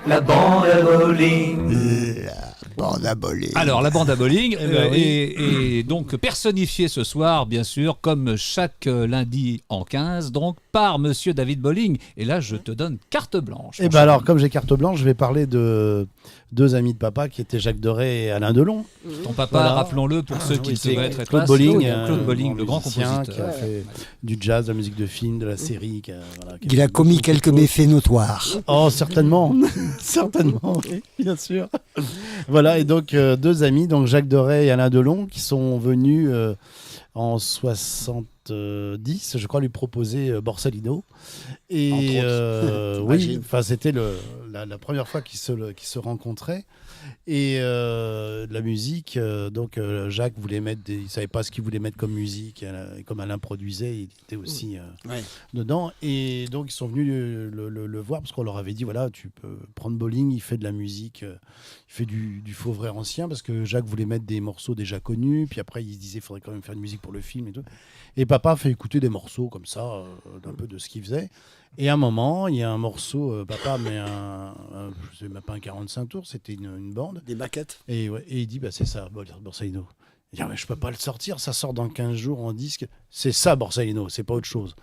La bande à bowling. Bande à bowling. Alors, la bande à bowling ben oui. est donc personnifiée ce soir, bien sûr, comme chaque lundi en 15, donc par monsieur David Bowling. Et là, je te donne carte blanche. Et ben alors, comme j'ai carte blanche, je vais parler de deux amis de papa qui étaient Jacques Doré et Alain Delon. Ton papa, Voilà. rappelons-le pour ceux qui Oui, ne c'est devraient être Claude Bolling, Claude Bolling, le grand musicien compositeur. qui a fait du jazz, de la musique de film, de la série. Voilà, qui Il a commis quelques méfaits notoires. Oh, certainement, certainement, oui, bien sûr. Voilà, et donc deux amis, donc Jacques Doré et Alain Delon, qui sont venus en 70, je crois, lui proposer Borsalino. Et Entre oui, Imagine. enfin, c'était la première fois qu'ils se rencontraient. Et la musique, donc Jacques voulait mettre, il savait pas ce qu'il voulait mettre comme musique, et comme Alain produisait, il était aussi Ouais. dedans. Et donc ils sont venus le voir parce qu'on leur avait dit voilà, tu peux prendre Bowling, il fait de la musique, il fait du faux vrai ancien, parce que Jacques voulait mettre des morceaux déjà connus, puis après il se disait il faudrait quand même faire une musique pour le film et tout. Et papa fait écouter des morceaux comme ça, d'un peu de ce qu'il faisait. Et à un moment, il y a un morceau, papa met je sais même pas un 45 tours, c'était une bande. Des maquettes. Et il dit, bah, c'est ça, Borsalino. Il dit, ah, mais je peux pas le sortir, ça sort dans 15 jours en disque. C'est ça, Borsalino, c'est pas autre chose.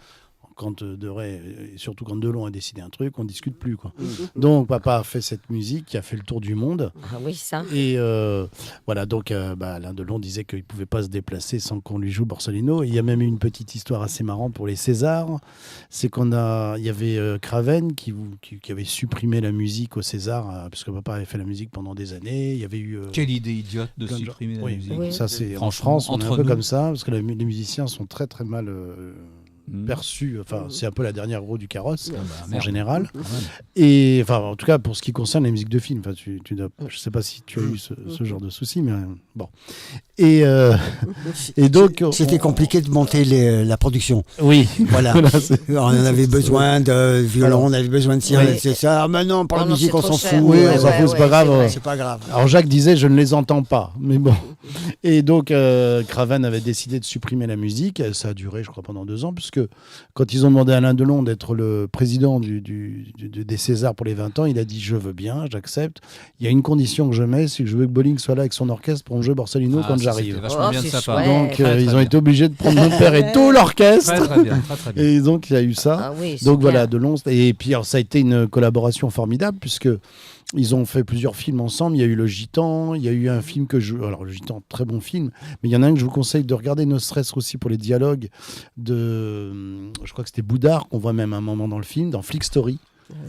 Quand Doré, et surtout quand Delon a décidé un truc, on discute plus, quoi. Donc papa a fait cette musique qui a fait le tour du monde. Ah oui, ça. Et voilà, donc Alain Delon disait qu'il ne pouvait pas se déplacer sans qu'on lui joue Borsalino. Et il y a même eu une petite histoire assez marrante pour les Césars. C'est il y avait Craven qui avait supprimé la musique au César, parce que papa avait fait la musique pendant des années. Il y avait eu... Quelle idée idiote de plein de supprimer la oui, musique. Oui. ça c'est en Franchement, France, on est un entre peu nous. comme ça, parce que les musiciens sont très très mal Mhm. perçus. Enfin, c'est un peu la dernière roue du carrosse, Ah bah, en merde. général. Ouais. Et enfin, en tout cas, pour ce qui concerne les musiques de film, enfin, je sais pas si tu as eu ce genre de souci, mais bon. Et donc, C'était compliqué de monter la production. oui, Voilà. Voilà, c'est- On en avait besoin de violon, Alors, on avait besoin de cire, ouais. c'est ça. Ah, maintenant, pour la Oh non, musique, c'est on trop s'en cher. fout. Oui, Ouais, on s'en ouais, fout, c'est ouais, pas grave. c'est vrai. C'est pas grave. Alors Jacques disait, je ne les entends pas, mais bon. Et donc, Craven avait décidé de supprimer la musique. Ça a duré, je crois, pendant 2 ans, puisque quand ils ont demandé à Alain Delon d'être le président des Césars pour les 20 ans, il a dit, je veux bien, j'accepte. Il y a une condition que je mets, c'est que je veux que Bowling soit là avec son orchestre pour me jouer Borsalino Ah, quand ça, j'arrive. c'était vachement Oh, bien de c'est sa part. chouette. Donc, Très, très ils ont bien. été obligés de prendre mon père et tout l'orchestre. Très très bien, très très bien. Et donc, il y a eu ça. Ah oui, c'est Donc bien. voilà, Delon. Et puis alors, ça a été une collaboration formidable puisque ils ont fait plusieurs films ensemble. Il y a eu Le Gitan, il y a eu un film alors Le Gitan, très bon film, mais il y en a un que je vous conseille de regarder, ne serait-ce aussi pour les dialogues je crois que c'était Boudard qu'on voit même à un moment dans le film, dans Flick Story.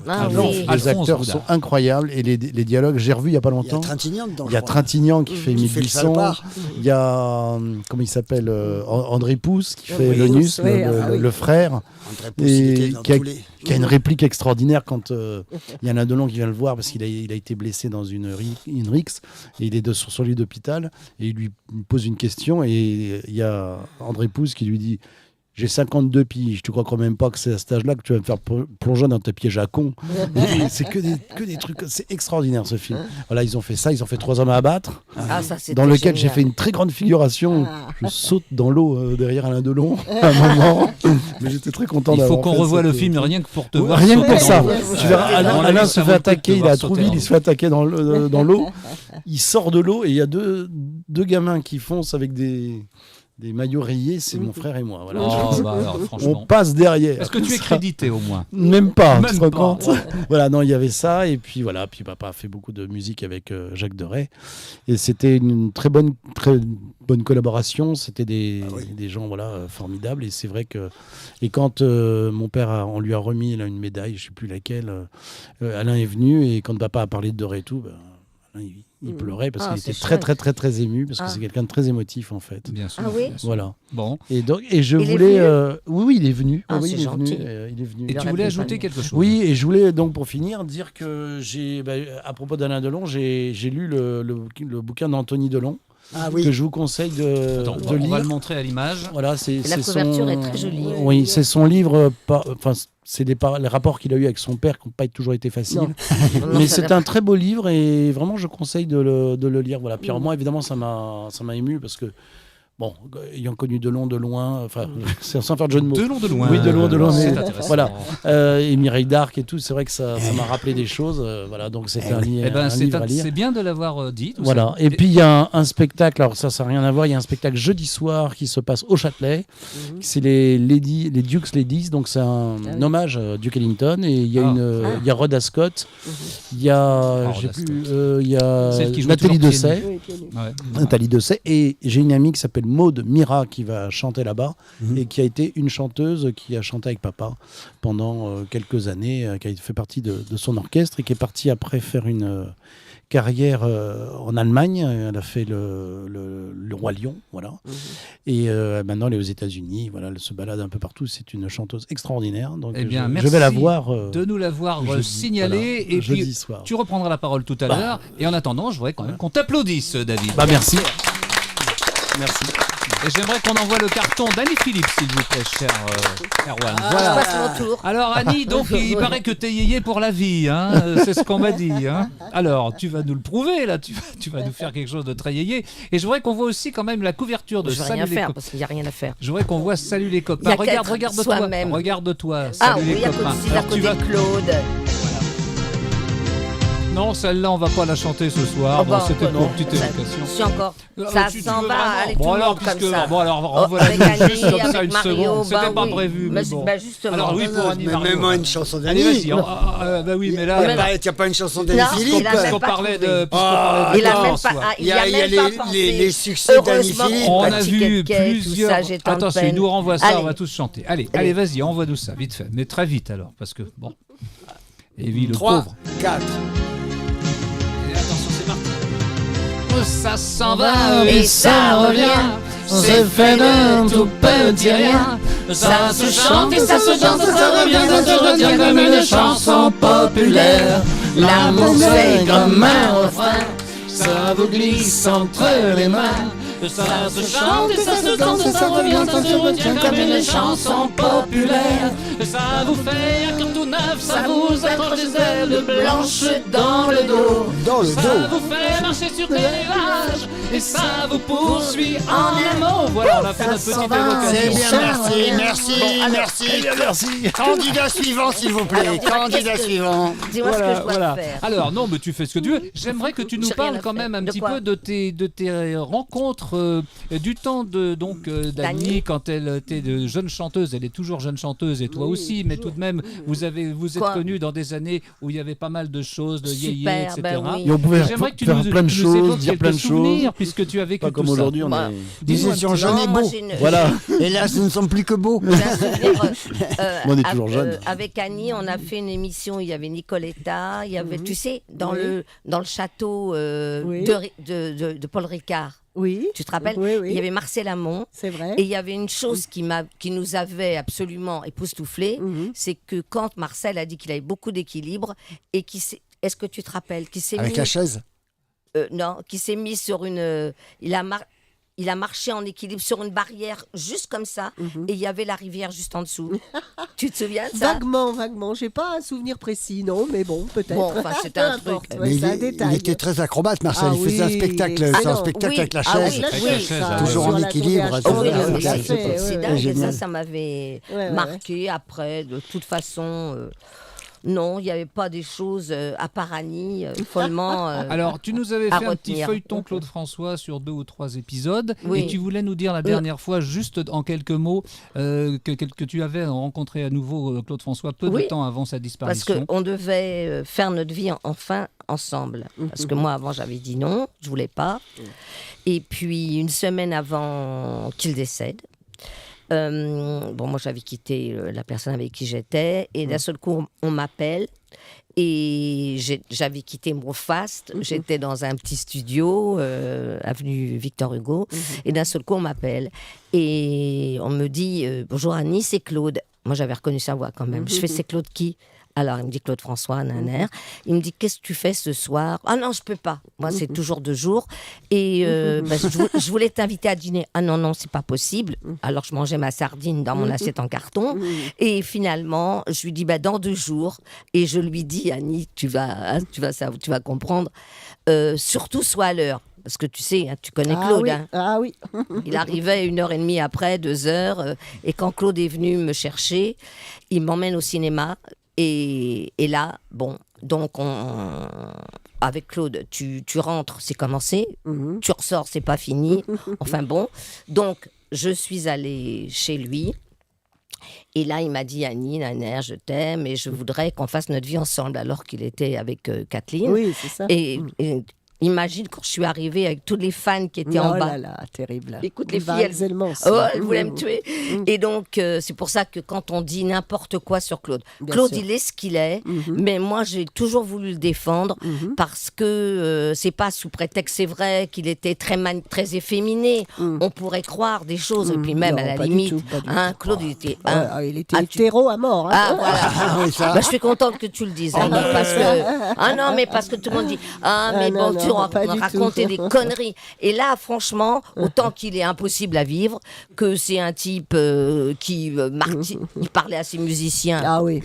Ah non, oui. Les Alphonse acteurs Boudard. sont incroyables et les dialogues, j'ai revu il y a pas Il y a longtemps. Trintignant dedans. Il y a je crois. Trintignant qui fait Qui Émile fait le Buisson. salopard. Il y a, comment il s'appelle, André Pousse qui fait Oui, Lenus, oui, ah oui. le frère. André Pousse, il était dans tous les- Qui a une réplique extraordinaire quand il y a un Delon qui vient le voir parce qu'il a été blessé dans une rixe et il est sur son lit d'hôpital et il lui pose une question et il y a André Pousse qui lui dit j'ai 52 piges, tu crois quand même pas que c'est à cet âge-là que tu vas me faire plonger dans tes pièges à con. Et c'est que des trucs, c'est extraordinaire ce film. Voilà, ils ont fait ça, ils ont fait 3 hommes à abattre, Ah, ça, c'était dans lequel j'ai génial. fait une très grande figuration. Ah. Je saute dans l'eau derrière Alain Delon à un moment, mais j'étais très content Il faut d'avoir qu'on fait revoie le cette- film rien que pour te Ouais, voir. rien que sauter pour ça. dans l'eau. Tu verras, Alain, mon Alain avis, se ça fait vaut le coup de attaquer, te il est voir à sauter Trouville, dans il se fait attaquer dans l'eau. Il sort de l'eau et il y a deux gamins qui foncent avec des des maillots rayés, c'est mon frère et moi. Voilà. Oh, bah, alors, On franchement. passe derrière. Est-ce que tu es Ça. crédité au moins? Même pas, Même tu te rends pas. compte. Voilà, non, il y avait ça. Et puis voilà, puis papa a fait beaucoup de musique avec Jacques Deray. Et c'était une très bonne collaboration. C'était des gens formidables. Et c'est vrai que. Et quand mon père, on lui a remis là, une médaille, je ne sais plus laquelle, Alain est venu. Et quand papa a parlé de Deray et tout, Alain, il pleurait parce qu'il c'est était très, chouette. très, très, très ému. Parce que Ah. c'est quelqu'un de très émotif, en fait. Bien sûr. Ah oui bien sûr. Voilà. Bon. Et je Il est voulais. venu Oui, il est venu. Ah, oui, c'est il est venu. gentil. Il est venu. Et tu aurait voulais pu ajouter venir. quelque chose? Oui, et je voulais donc pour finir dire que à propos d'Alain Delon, j'ai lu le bouquin d'Anthony Delon Ah que oui. je vous conseille de Attends, de on va lire. le montrer à l'image. Voilà, c'est La c'est couverture son... est très jolie. Oui, c'est son livre. Enfin, c'est les rapports qu'il a eu avec son père qui n'ont pas toujours été faciles. Non. Non, Mais ça c'est l'a- un très beau livre et vraiment je conseille de le lire. Voilà. Puis alors, moi évidemment ça m'a ému parce que bon, ayant connu Delon de loin, enfin sans faire de jeu de mots. De long de loin. Oui, de loin, C'est mais- intéressant. Voilà. Et Mireille d'Arc et tout, c'est vrai que ça m'a rappelé des choses. Voilà, donc c'était un Eh ben, livre à lire. c'est bien de l'avoir dit. tout Voilà. ça. Et puis il y a un spectacle, alors ça n'a rien à voir, il y a un spectacle jeudi soir qui se passe au Châtelet. C'est les Dukes Ladies, donc c'est un oui. hommage à Duke Ellington. Et il y a, Ah. il y a Rhoda Scott, il y a, Rhoda il y a Celle qui joue Nathalie toujours pieds Dessay. Oui, pieds nus. Ouais. Nathalie Dessay. Et j'ai une amie qui s'appelle Maude Mira qui va chanter là-bas Mhm. et qui a été une chanteuse qui a chanté avec papa pendant quelques années, qui a fait partie de son orchestre et qui est partie après faire une carrière en Allemagne. Elle a fait le Roi Lion, voilà. Et maintenant elle est aux États-Unis. Voilà, elle se balade un peu partout. C'est une chanteuse extraordinaire. Donc Eh bien, je merci vais la voir de nous l'avoir jeudi, signalé. voilà, Et jeudi puis, soir. tu reprendras la parole tout à l'heure. Et en attendant, je voudrais quand même qu'on t'applaudisse, David. Bah merci. Merci. Et j'aimerais qu'on envoie le carton d'Annie Philippe, s'il vous plaît, cher Erwan. Je passe mon tour. Alors Annie, donc il paraît que t'es yéyé pour la vie, hein, c'est ce qu'on m'a dit. Hein. Alors tu vas nous le prouver là, tu vas nous faire quelque chose de très yéyé. Et je voudrais qu'on voit aussi quand même la couverture de Je vais Salut rien les faire copains. parce qu'il n'y a rien à faire. Je voudrais qu'on voit Salut les Il y copains. a qu'à être Regarde-toi, soi-même. regarde-toi. Ah Salut oui, les à copains. côté, à Alors, tu côté vas... de Claude. Non, celle-là on va pas la chanter ce soir. Oh, Bon, bah, c'était non, pour petite ça- éducation. Je suis encore. Ah, Ça tu s'en veux va, vraiment allez, tout bon, le alors, monde comme ça. Bon, alors, Oh, renvoie-la avec nous Annie, juste comme ça avec une Mario, seconde. C'était bah pas oui. prévu, mais bon. Bah justement. Alors oui, pour Annie Mais Mario. même moi une chanson Allez, d'Annie. vas-y. Bah oui, mais là. Mais non. Tu n'as pas une chanson Non, d'Annie il Philippe a même Puisqu'on pas parlait trouvé. de. puisqu'on parlait de Il a Delon même ce pas. soir. Il y a même pas pensé. les succès d'Annie Heureusement Philippe. qu'on On pas a de vu ticket, tout plusieurs. ça, j'étais en Attention, il peine. nous renvoie ça, Allez. on va tous chanter. Allez, Allez. vas-y, envoie-nous ça, vite fait. Mais très vite alors, parce que bon. Evie le 3, pauvre. 4. Et attention, c'est parti. Ça s'en va et ça revient. C'est fait d'un tout petit rien. Ça se chante et ça se danse, ça revient comme une chanson populaire. L'amour c'est comme un refrain, ça vous glisse entre les mains. Ça se chante et ça se danse, ça revient comme une chanson populaire. Ça vous fait un cœur tout neuf, ça vous accroche des ailes blanches dans le dos. Dans le Ça dos. vous fait marcher sur des nuages et ça vous poursuit en amour. Voilà, on a fait notre petite C'est évocation. bien, merci, merci. Candidat suivant, s'il vous plaît. Candidat suivant. Dis-moi ce que je dois faire. Alors non, mais tu fais ce que tu veux. J'aimerais que tu nous J'ai rien parles à quand faire. même un De petit quoi peu de tes rencontres du temps de d'Annie D'Annie. quand elle était de jeune chanteuse. Elle est toujours jeune chanteuse et toi aussi, mais tout de même vous êtes Quoi connus dans des années où il y avait pas mal de choses, de yéyé, Super, etc. ben oui. Et on pouvait J'aimerais que tu faire nous, plein de tu nous choses, évoques dire quelques plein de souvenirs, choses. puisque tu as vécu Pas tout comme ça. aujourd'hui, on Bah, est. Nous étions jeunes et Non, moi, beaux. j'ai une- Voilà. Et là, ce ne sont plus que beaux. j'ai un souvenir, On est toujours jeunes. Avec Annie, on a fait une émission. Il y avait Nicoletta, il y avait, tu sais, dans Oui. le château Oui. de Paul Ricard. Oui. Tu te rappelles? Oui, oui. Il y avait Marcel Amont. C'est vrai. Et il y avait une chose qui nous avait absolument époustouflés, Mhm. c'est que quand Marcel a dit qu'il avait beaucoup d'équilibre et est-ce que tu te rappelles, qu'il s'est Avec mis, la chaise. non, qu'il s'est mis sur une, il a marché en équilibre sur une barrière juste comme ça, Mhm. et il y avait la rivière juste en dessous. Tu te souviens de ça? Vaguement, vaguement. J'ai pas un souvenir précis, non, mais bon, peut-être. Bon, enfin, c'était un Peu importe, truc. ouais, Mais c'est un il détail. était très acrobate, Marcel. Ah Il faisait un oui, spectacle, il est c'est un excellent. spectacle Oui. avec la Ah chaise. oui, La Avec la chaise, chaise, ça, toujours sur en la équilibre, tournée à à Ah oui, cheval, non, mais tout à ça, fait, c'est ouais, dingue, ouais. et génial. ça m'avait Ouais, ouais. marqué après, de toute façon. Non, il n'y avait pas des choses, à part Annie, follement. Alors, tu nous avais à fait un petit retenir. feuilleton Claude François sur 2 ou 3 épisodes, Oui. et tu voulais nous dire la dernière fois, juste en quelques mots, que tu avais rencontré à nouveau Claude François peu de Oui. temps avant sa Parce disparition. qu'on devait faire notre vie enfin ensemble. Parce que moi, avant, j'avais dit non, je voulais pas. Et puis, une semaine avant qu'il décède, moi, j'avais quitté la personne avec qui j'étais. Et d'un seul coup, on m'appelle. Et j'avais quitté mon fast. J'étais dans un petit studio, avenue Victor Hugo. Et d'un seul coup, on m'appelle. Et on me dit bonjour Annie, c'est Claude. Moi, j'avais reconnu sa voix quand même. Je fais c'est Claude qui? Alors, il me dit Claude François, naner. Il me dit qu'est-ce que tu fais ce soir? Ah non, je peux pas. Moi, c'est toujours 2 jours. Et je voulais t'inviter à dîner. Ah non, c'est pas possible. Alors, je mangeais ma sardine dans mon assiette en carton. Et finalement, je lui dis dans 2 jours. Et je lui dis Annie, tu vas comprendre. Surtout, sois à l'heure. Parce que tu sais, tu connais Claude. Ah oui. Il arrivait 1h30 après, 2h. Et quand Claude est venu me chercher, il m'emmène au cinéma. Et là, donc avec Claude, tu rentres, c'est commencé. Tu ressors, c'est pas fini. Enfin bon. Donc, je suis allée chez lui. Et là, il m'a dit Annie, naner, je t'aime et je voudrais qu'on fasse notre vie ensemble. Alors qu'il était avec Kathleen. Oui, c'est ça. Et imagine quand je suis arrivée avec tous les fans qui étaient en bas. Oh là là, terrible. Écoute, les filles, elles voulaient me tuer. Et donc, c'est pour ça que quand on dit n'importe quoi sur Claude, Claude, il est ce qu'il est, mais moi, j'ai toujours voulu le défendre parce que c'est pas sous prétexte, c'est vrai qu'il était très efféminé. On pourrait croire des choses, et puis même, à la limite, Claude, il était... il était hétéro à mort. Ah, voilà. Oui, ça. Je suis contente que tu le dises, Annie, parce que... parce que tout le monde dit, mais bon, tu racontais des conneries. Et là, franchement, autant qu'il est impossible à vivre, que c'est un type qui il parlait à ses musiciens. Ah oui,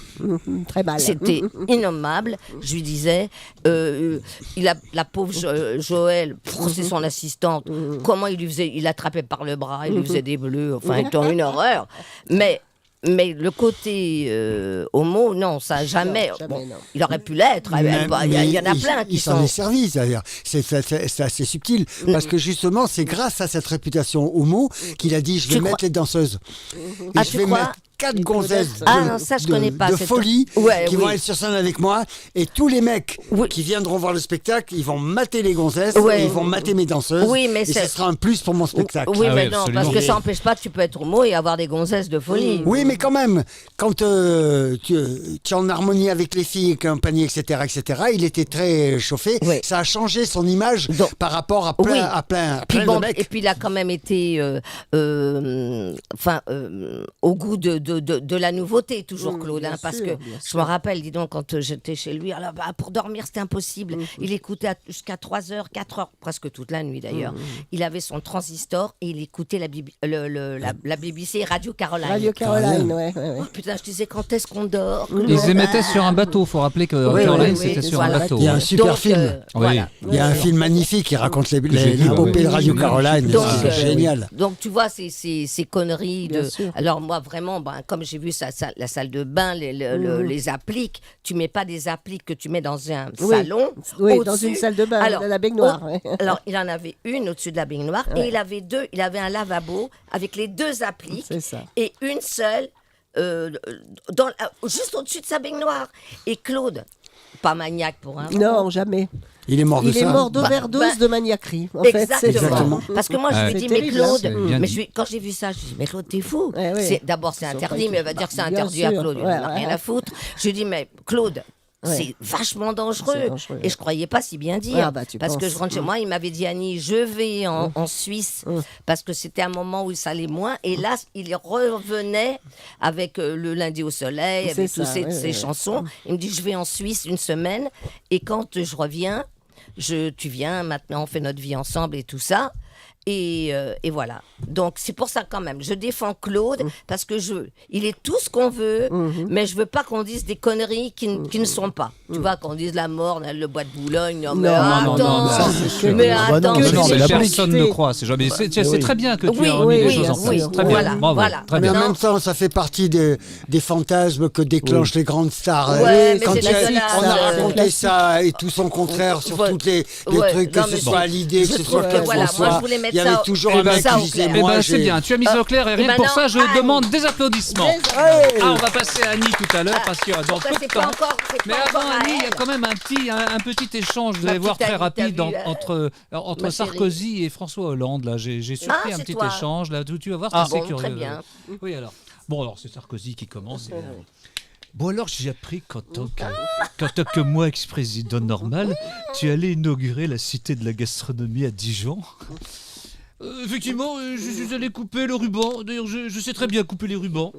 très mal. C'était innommable. Je lui disais, la pauvre Joël, c'est son assistante. Comment il lui faisait? Il l'attrapait par le bras, il lui faisait des bleus. Enfin, étant une horreur. Mais le côté homo, non, ça jamais. Jamais, non. Il aurait pu l'être. Il y en a plein qui il s'en sont. est servi, c'est-à-dire, c'est assez subtil, parce que justement, c'est grâce à cette réputation homo qu'il a dit je vais Tu mettre crois- les danseuses. Et Ah, je tu vais crois mettre 4 Les gonzesses gonzesses. Ah non, ça, je connais pas, de cette- folie Ouais, qui oui. vont être sur scène avec moi, et tous les mecs Oui. qui viendront voir le spectacle, ils vont mater les gonzesses, Ouais. et ils vont mater mes danseuses, Oui, mais et c'est- ce sera un plus pour mon spectacle. Oui, Ah mais oui, non, absolument. parce que ça n'empêche pas que tu peux être homo et avoir des gonzesses de folie. Oui, mais quand même, quand tu es en harmonie avec les filles, compagnie, etc., il était très chauffé. Oui. Ça a changé son image Donc- par rapport à plein, Oui. à plein, Puis plein bon, de mecs. et puis il a quand même été au goût de la nouveauté, toujours Claude. bien Parce sûr, que bien je sûr. me rappelle, dis donc, quand j'étais chez lui, alors, pour dormir c'était impossible. Il écoutait jusqu'à 3h, 4h, presque toute la nuit d'ailleurs. Il avait son transistor et il écoutait la BBC Radio Caroline. Radio Caroline, ouais. Oh, putain, je disais quand est-ce qu'on dort Ils émettaient sur un bateau. Il faut rappeler que Oui, Caroline, oui, oui, c'était sur voilà. un bateau. Il y a un super Donc, film. voilà. Il y a un film magnifique qui raconte j'ai vu, l'épopée de ouais. Radio Caroline. Donc, C'est génial. Donc tu vois, ces conneries Bien de. sûr. Alors moi vraiment, comme j'ai vu la salle de bain, les appliques, tu mets pas des appliques que tu mets dans un Oui. salon. Oui, au-dessus. dans une salle de bain, Alors, dans la baignoire. ouais. Alors il en avait une au-dessus de la baignoire et il avait deux. Il avait un lavabo avec les 2 appliques C'est ça. et une seule juste au-dessus de sa baignoire. Et Claude, pas maniaque pour un. Non, jamais. Il est mort de Il est ça. mort d'overdose bah, de maniaquerie. En fait, c'est Exactement. Parce que moi, je Ah, lui c'est dis, mais terrible, hein. Claude, C'est bien mais dit. quand j'ai vu ça, je dis, mais Claude, t'es fou. Ouais, ouais. D'abord, c'est Ils sont interdit, pas mais elle va dire que c'est Bien interdit à sûr. Claude. Il Ouais, n'en a rien ouais. à foutre. Je lui dis, mais Claude, Ouais. c'est vachement dangereux. C'est dangereux, Et je croyais pas si bien dire. Ah, bah, tu parce que penses. je rentre chez moi, il m'avait dit, Annie, je vais en Suisse. Parce que c'était un moment où ça allait moins. Et là, il revenait avec le lundi au soleil, C'est avec toutes ça, ces, ouais, ces ouais. chansons. Il me dit, je vais en Suisse une semaine. Et quand je reviens, tu viens, maintenant on fait notre vie ensemble et tout ça. Et voilà. Donc c'est pour ça quand même, je défends Claude parce que il est tout ce qu'on veut, mais je veux pas qu'on dise des conneries qui ne sont pas. Tu vois, qu'on dise la mort, le bois de Boulogne. Non, mais attends, ça, c'est sûr. mais Bah non, attends, mais non, c'est mais la personne ne croit. C'est jamais. C'est très bien que tu aies remis les choses en place. Très bien. voilà, Bravo. voilà. Très Mais bien. en même temps, ça fait partie des fantasmes que déclenchent les grandes stars. Ouais, mais Quand c'est il y a- dégueulasse. on a C'est raconté ça et tout son contraire sur Ouais. toutes les Ouais. trucs, que Non, ce mais soit à l'idée, que je ce trouve soit que Claude voilà, moi, François. je voulais mettre Il y avait ça- toujours Eh un ben, mec ça qui au disait clair. Eh moi, ben, c'est bien, tu as mis au clair et rien que pour ça, je demande des applaudissements. Ah, on va passer à Annie tout à l'heure parce que dans Pourquoi peu de c'est pas temps. encore Mais avant Annie, il y a quand même un petit échange, vous Ma allez voir petite très Annie, rapide t'as vu, entre ma Sarkozy et François Hollande. Là, j'ai surpris Ah, un c'est petit toi. échange là. Tu vas voir, c'est Ah, assez bon, curieux. très bien. Oui, alors. Bon, alors c'est Sarkozy qui commence. Bon, alors j'ai appris qu'en tant que moi, ex-président normal, tu allais inaugurer la cité de la gastronomie à Dijon. Effectivement, je suis allé couper le ruban. D'ailleurs, je sais très bien couper les rubans.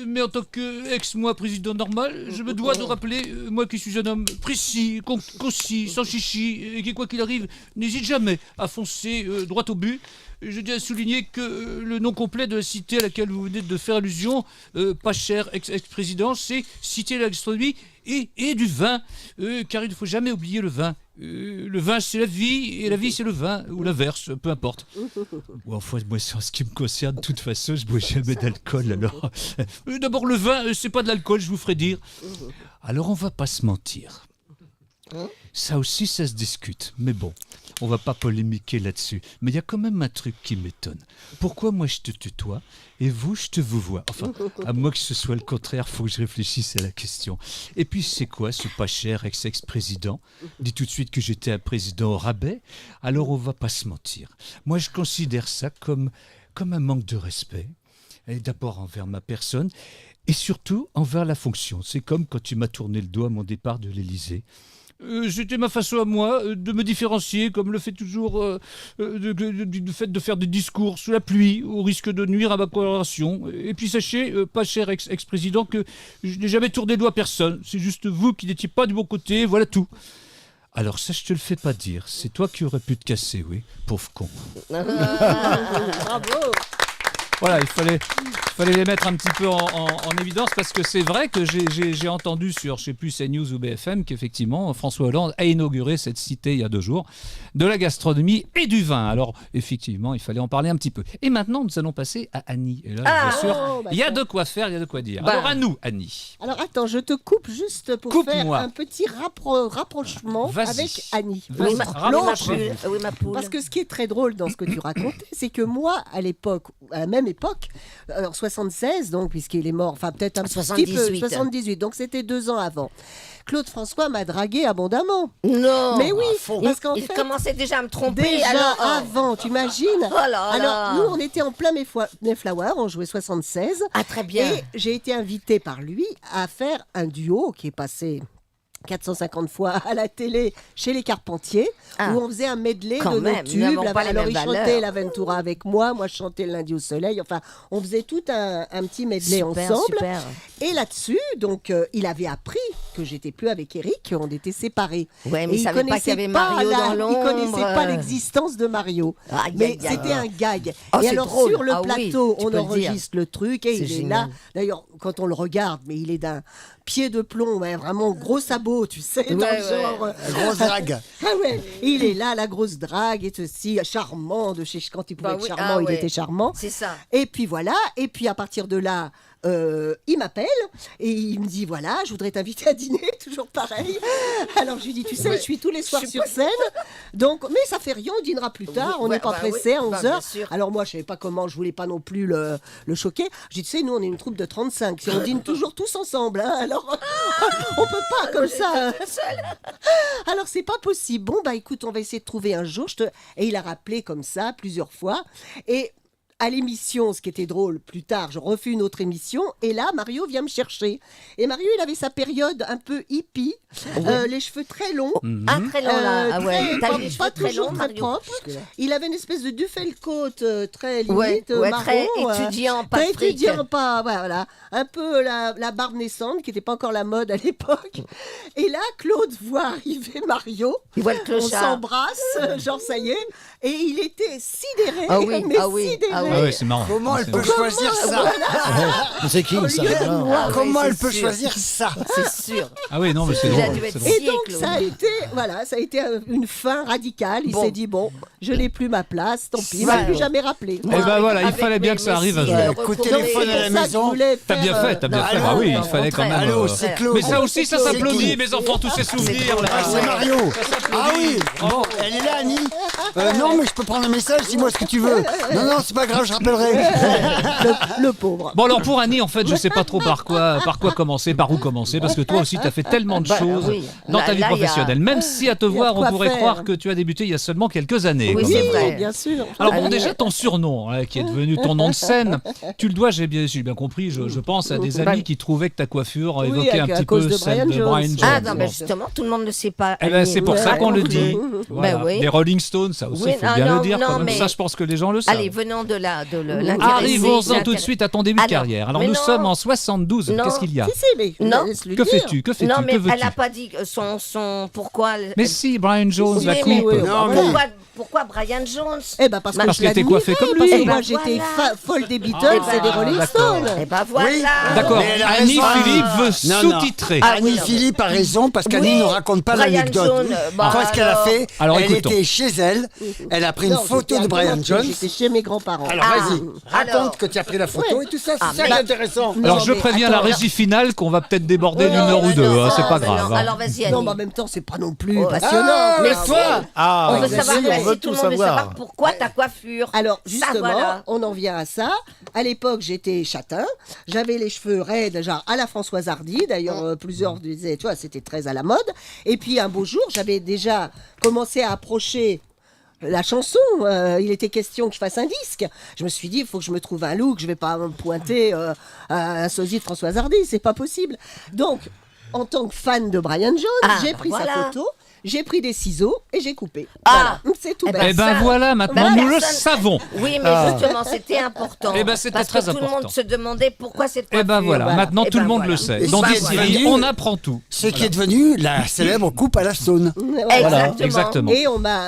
Mais en tant qu'ex-moi président normal, je me dois de rappeler, moi qui suis un homme précis, concis, sans chichi, et qui, quoi qu'il arrive, n'hésite jamais à foncer droit au but. Je tiens à souligner que le nom complet de la cité à laquelle vous venez de faire allusion, pas cher ex-président, c'est Cité de la gastronomie et du vin, car il ne faut jamais oublier le vin. Le vin, c'est la vie, et la vie, c'est le vin, ou l'inverse, peu importe. Bon, enfin, moi, en ce qui me concerne, de toute façon, je ne bois jamais d'alcool, alors. D'abord, le vin, c'est pas de l'alcool, je vous ferai dire. Alors, on va pas se mentir. Ça aussi, ça se discute. Mais bon, on va pas polémiquer là-dessus. Mais il y a quand même un truc qui m'étonne. Pourquoi moi je te tutoie et vous je te vous vois? Enfin, à moins que ce soit le contraire, faut que je réfléchisse à la question. Et puis c'est quoi ce pas cher ex-président? Dis tout de suite que j'étais un président au rabais. Alors on va pas se mentir. Moi je considère ça comme un manque de respect. Et d'abord envers ma personne et surtout envers la fonction. C'est comme quand tu m'as tourné le dos à mon départ de l'Élysée. C'était ma façon à moi de me différencier, comme le fait toujours du fait de faire des discours sous la pluie, au risque de nuire à ma coloration. Et puis sachez, pas cher ex-président, que je n'ai jamais tourné le dos à personne. C'est juste vous qui n'étiez pas de mon côté, voilà tout. Alors ça, je te le fais pas dire. C'est toi qui aurais pu te casser, oui, pauvre con. Bravo. Voilà, il fallait les mettre un petit peu en évidence parce que c'est vrai que j'ai entendu sur, je sais plus, CNews ou BFM qu'effectivement François Hollande a inauguré cette cité il y a 2 jours de la gastronomie et du vin. Alors effectivement, il fallait en parler un petit peu. Et maintenant, nous allons passer à Annie. Et là, bien sûr, il y a de quoi faire, il y a de quoi dire. Alors à nous, Annie. Alors attends, je te coupe juste pour Coupe-moi. faire un petit rapprochement Vas-y. avec Annie. Vas-y, rapproche-toi. Oui, ma poule. Parce que ce qui est très drôle dans ce que tu racontais, c'est que moi, à l'époque, à la même époque, en 76, donc, puisqu'il est mort, enfin peut-être un petit peu, 78. 78, donc c'était 2 ans avant. Claude François m'a dragué abondamment. Non. Mais oui, parce qu'en Il fait, commençait déjà à me tromper. déjà alors, avant, tu imagines Oh là là. Alors, nous, on était en plein Mayflower, on jouait 76. Ah, très bien. Et j'ai été invitée par lui à faire un duo qui est passé 450 fois à la télé chez les Carpentiers, Ah. où on faisait un medley Quand de même, nos nous tubes. n'avons pas les Alors, mêmes il chantait valeurs. la Ventura avec moi, moi je chantais le Lundi au Soleil. Enfin, on faisait tout un petit medley Super, ensemble. super. Et là-dessus, donc, il avait appris que j'étais plus avec Eric, on était séparés. Ouais, mais Et il savait pas qu'il y avait connaissait pas Mario dans l'ombre. Il connaissait pas l'existence de Mario. Aïe, Mais aïe, aïe. c'était un gag. Oh, et c'est alors drôle. sur le Ah oui, plateau, tu on peux le dire. enregistre le truc et C'est il est génial. là. D'ailleurs, quand on le regarde, mais il est d'un pied de plomb, ouais, vraiment gros sabot, tu sais, dans Ouais, le ouais. genre. Grosse drague. Ah ouais, il est là, la grosse drague et ceci, charmant de chez quand il pouvait Bah être oui, charmant, ah il ouais. était charmant. C'est ça. Et puis voilà, et puis à partir de là, il m'appelle et il me dit voilà, je voudrais t'inviter à dîner, toujours pareil. Alors je lui dis tu sais, je suis tous les soirs sur scène, donc mais ça fait rien, on dînera plus tard, on Ouais, n'est pas bah pressé à oui, bah, 11h. bien sûr. Alors moi je savais pas comment, je voulais pas non plus le choquer. Je dis tu sais, nous on est une troupe de 35, si on dîne toujours tous ensemble, hein, alors on peut pas comme ça. Alors c'est pas possible. Bon bah écoute, on va essayer de trouver un jour. Et il a rappelé comme ça plusieurs fois. Et à l'émission, ce qui était drôle, plus tard, je refais une autre émission, et là, Mario vient me chercher. Et Mario, il avait sa période un peu hippie, les cheveux très longs. Ah, très long là. Ah ouais. très- T'as pas- les cheveux pas très toujours longs, très Mario. propre. Il avait une espèce de Duffelcoat très limite, Ouais, marron. très étudiant, pas très fric. étudiant, pas, voilà. Un peu la barbe naissante, qui n'était pas encore la mode à l'époque. Et là, Claude voit arriver Mario. Il voit le On clochard. s'embrasse, genre ça y est. Et il était sidéré, Ah oui, mais ah oui, sidéré. ah oui. Ah ouais, c'est marrant. Comment elle C'est- peut choisir ça Mais c'est qui, ça lieu de alors moi. Comment oui, elle c'est peut sûr. choisir ça C'est sûr. Ah oui, non, mais c'est Il a drôle. dû être c'est drôle. Et donc Claude. ça a été une fin radicale. Il Bon. s'est dit bon, je n'ai plus ma place, tant pis, il Ouais. m'a plus jamais rappelé. Eh ben voilà, il Avec fallait bien mes- que ça mes arrive un cils, jour. Coup de téléphone à la C'est ça que je maison. voulais T'as faire, bien fait, t'as bien non, fait. non, Ah oui, non, il fallait au quand même. contraire. Allô, c'est Claude. Mais ça aussi, ça C'est s'applaudit, qui mes enfants, tous ces souvenirs Ah, là. c'est Mario. Ah oui. Bon, elle est là, Annie. Non, mais je peux prendre un message. Dis-moi ce que tu veux. Non, non, c'est pas grave, je rappellerai. le pauvre. Bon alors pour Annie, en fait, je sais pas trop par quoi commencer, par où commencer, parce que toi aussi, tu as fait tellement de Bah, choses oui. dans Là- ta vie là, il y a- professionnelle. Même si à te voir, on quoi pourrait faire. croire que tu as débuté il y a seulement quelques années. Oui, quand c'est même. vrai. Bien sûr. Alors bon, Allez. déjà ton surnom, hein, qui est devenu ton nom de scène, tu le dois, j'ai bien compris, je pense à des Bah, amis qui trouvaient que ta coiffure Oui, évoquait un à petit cause peu de celle Brian de Jones. Brian Jones. Ah non, mais Bon. justement, tout le monde ne sait pas. Eh ben, c'est pour ça qu'on le dit. Voilà. Ben oui. Les Rolling Stones, ça aussi, il Oui, faut non, bien non, le dire. non, quand même. mais- Ça, je pense que les gens le savent. Allez, venons de l'intéressé. Arrivons-en tout de suite à ton début de Alors, carrière. Alors mais nous non. sommes en 72. Non. Qu'est-ce qu'il y a Si, mais Non. laisse-lui Que dire. fais-tu Que fais-tu Non, mais Que veux-tu elle n'a pas dit son pourquoi. Mais si, Brian Jones, Oui, la mais coupe. oui, Non, mais- pourquoi Brian Jones Eh ben parce que Parce je qu'elle était l'admirais, coiffée comme lui. parce que Eh moi ben j'étais voilà. folle des Beatles Ah, et des Rolling d'accord. Stones. Eh ben voilà. D'accord, Mais elle a Annie raison. Philippe veut Non, non. sous-titrer. Ah, oui, Annie non, Philippe a raison parce qu'Annie Oui, ne raconte pas Brian l'anecdote. Jones, bah Qu'est-ce qu'elle a alors. fait Alors, Elle écoutons. était chez elle, elle a pris une Non, photo j'étais de Brian à Jones. J'étais chez mes grands-parents. Alors Ah, vas-y, alors. raconte que tu as pris la photo et tout ça, c'est Ah, ça mais- qui est intéressant. Alors Non, je mais préviens attends, la régie finale qu'on va peut-être déborder d'une Non, heure ou mais deux, non, hein, c'est pas mais grave. non. hein. Alors vas-y, Non, Annie. mais en même temps, c'est pas non plus Oh. passionnant. Ah, Mais mais si. toi Ah, On veut bien savoir, sûr, mais on veut si tout tout le monde veut savoir savoir. pourquoi ta coiffure. Alors, Ça, justement, voilà. on en vient à ça. À l'époque, j'étais châtain. J'avais les cheveux raides, genre à la Françoise Hardy. D'ailleurs, plusieurs disaient, tu vois, c'était très à la mode. Et puis, un beau jour, j'avais déjà commencé à approcher la chanson. Il était question que je fasse un disque. Je me suis dit, il faut que je me trouve un look. Je vais pas me pointer à un sosie de Françoise Hardy. C'est pas possible. Donc, en tant que fan de Brian Jones, Ah, j'ai pris voilà. sa photo. J'ai pris des ciseaux et j'ai coupé. Ah. Voilà, c'est tout Eh bête. Eh ben ça- voilà, maintenant Voilà, nous le personne- savons. Oui, mais justement, c'était important. Eh ben, c'était parce très que tout le important. monde se demandait pourquoi cette Eh coiffure. ben voilà, maintenant Eh tout le ben monde voilà. le sait. Et Dans c'est des séries, devenu- on apprend tout. Ce qui est devenu la célèbre coupe à la Stone. Voilà. Exactement. Et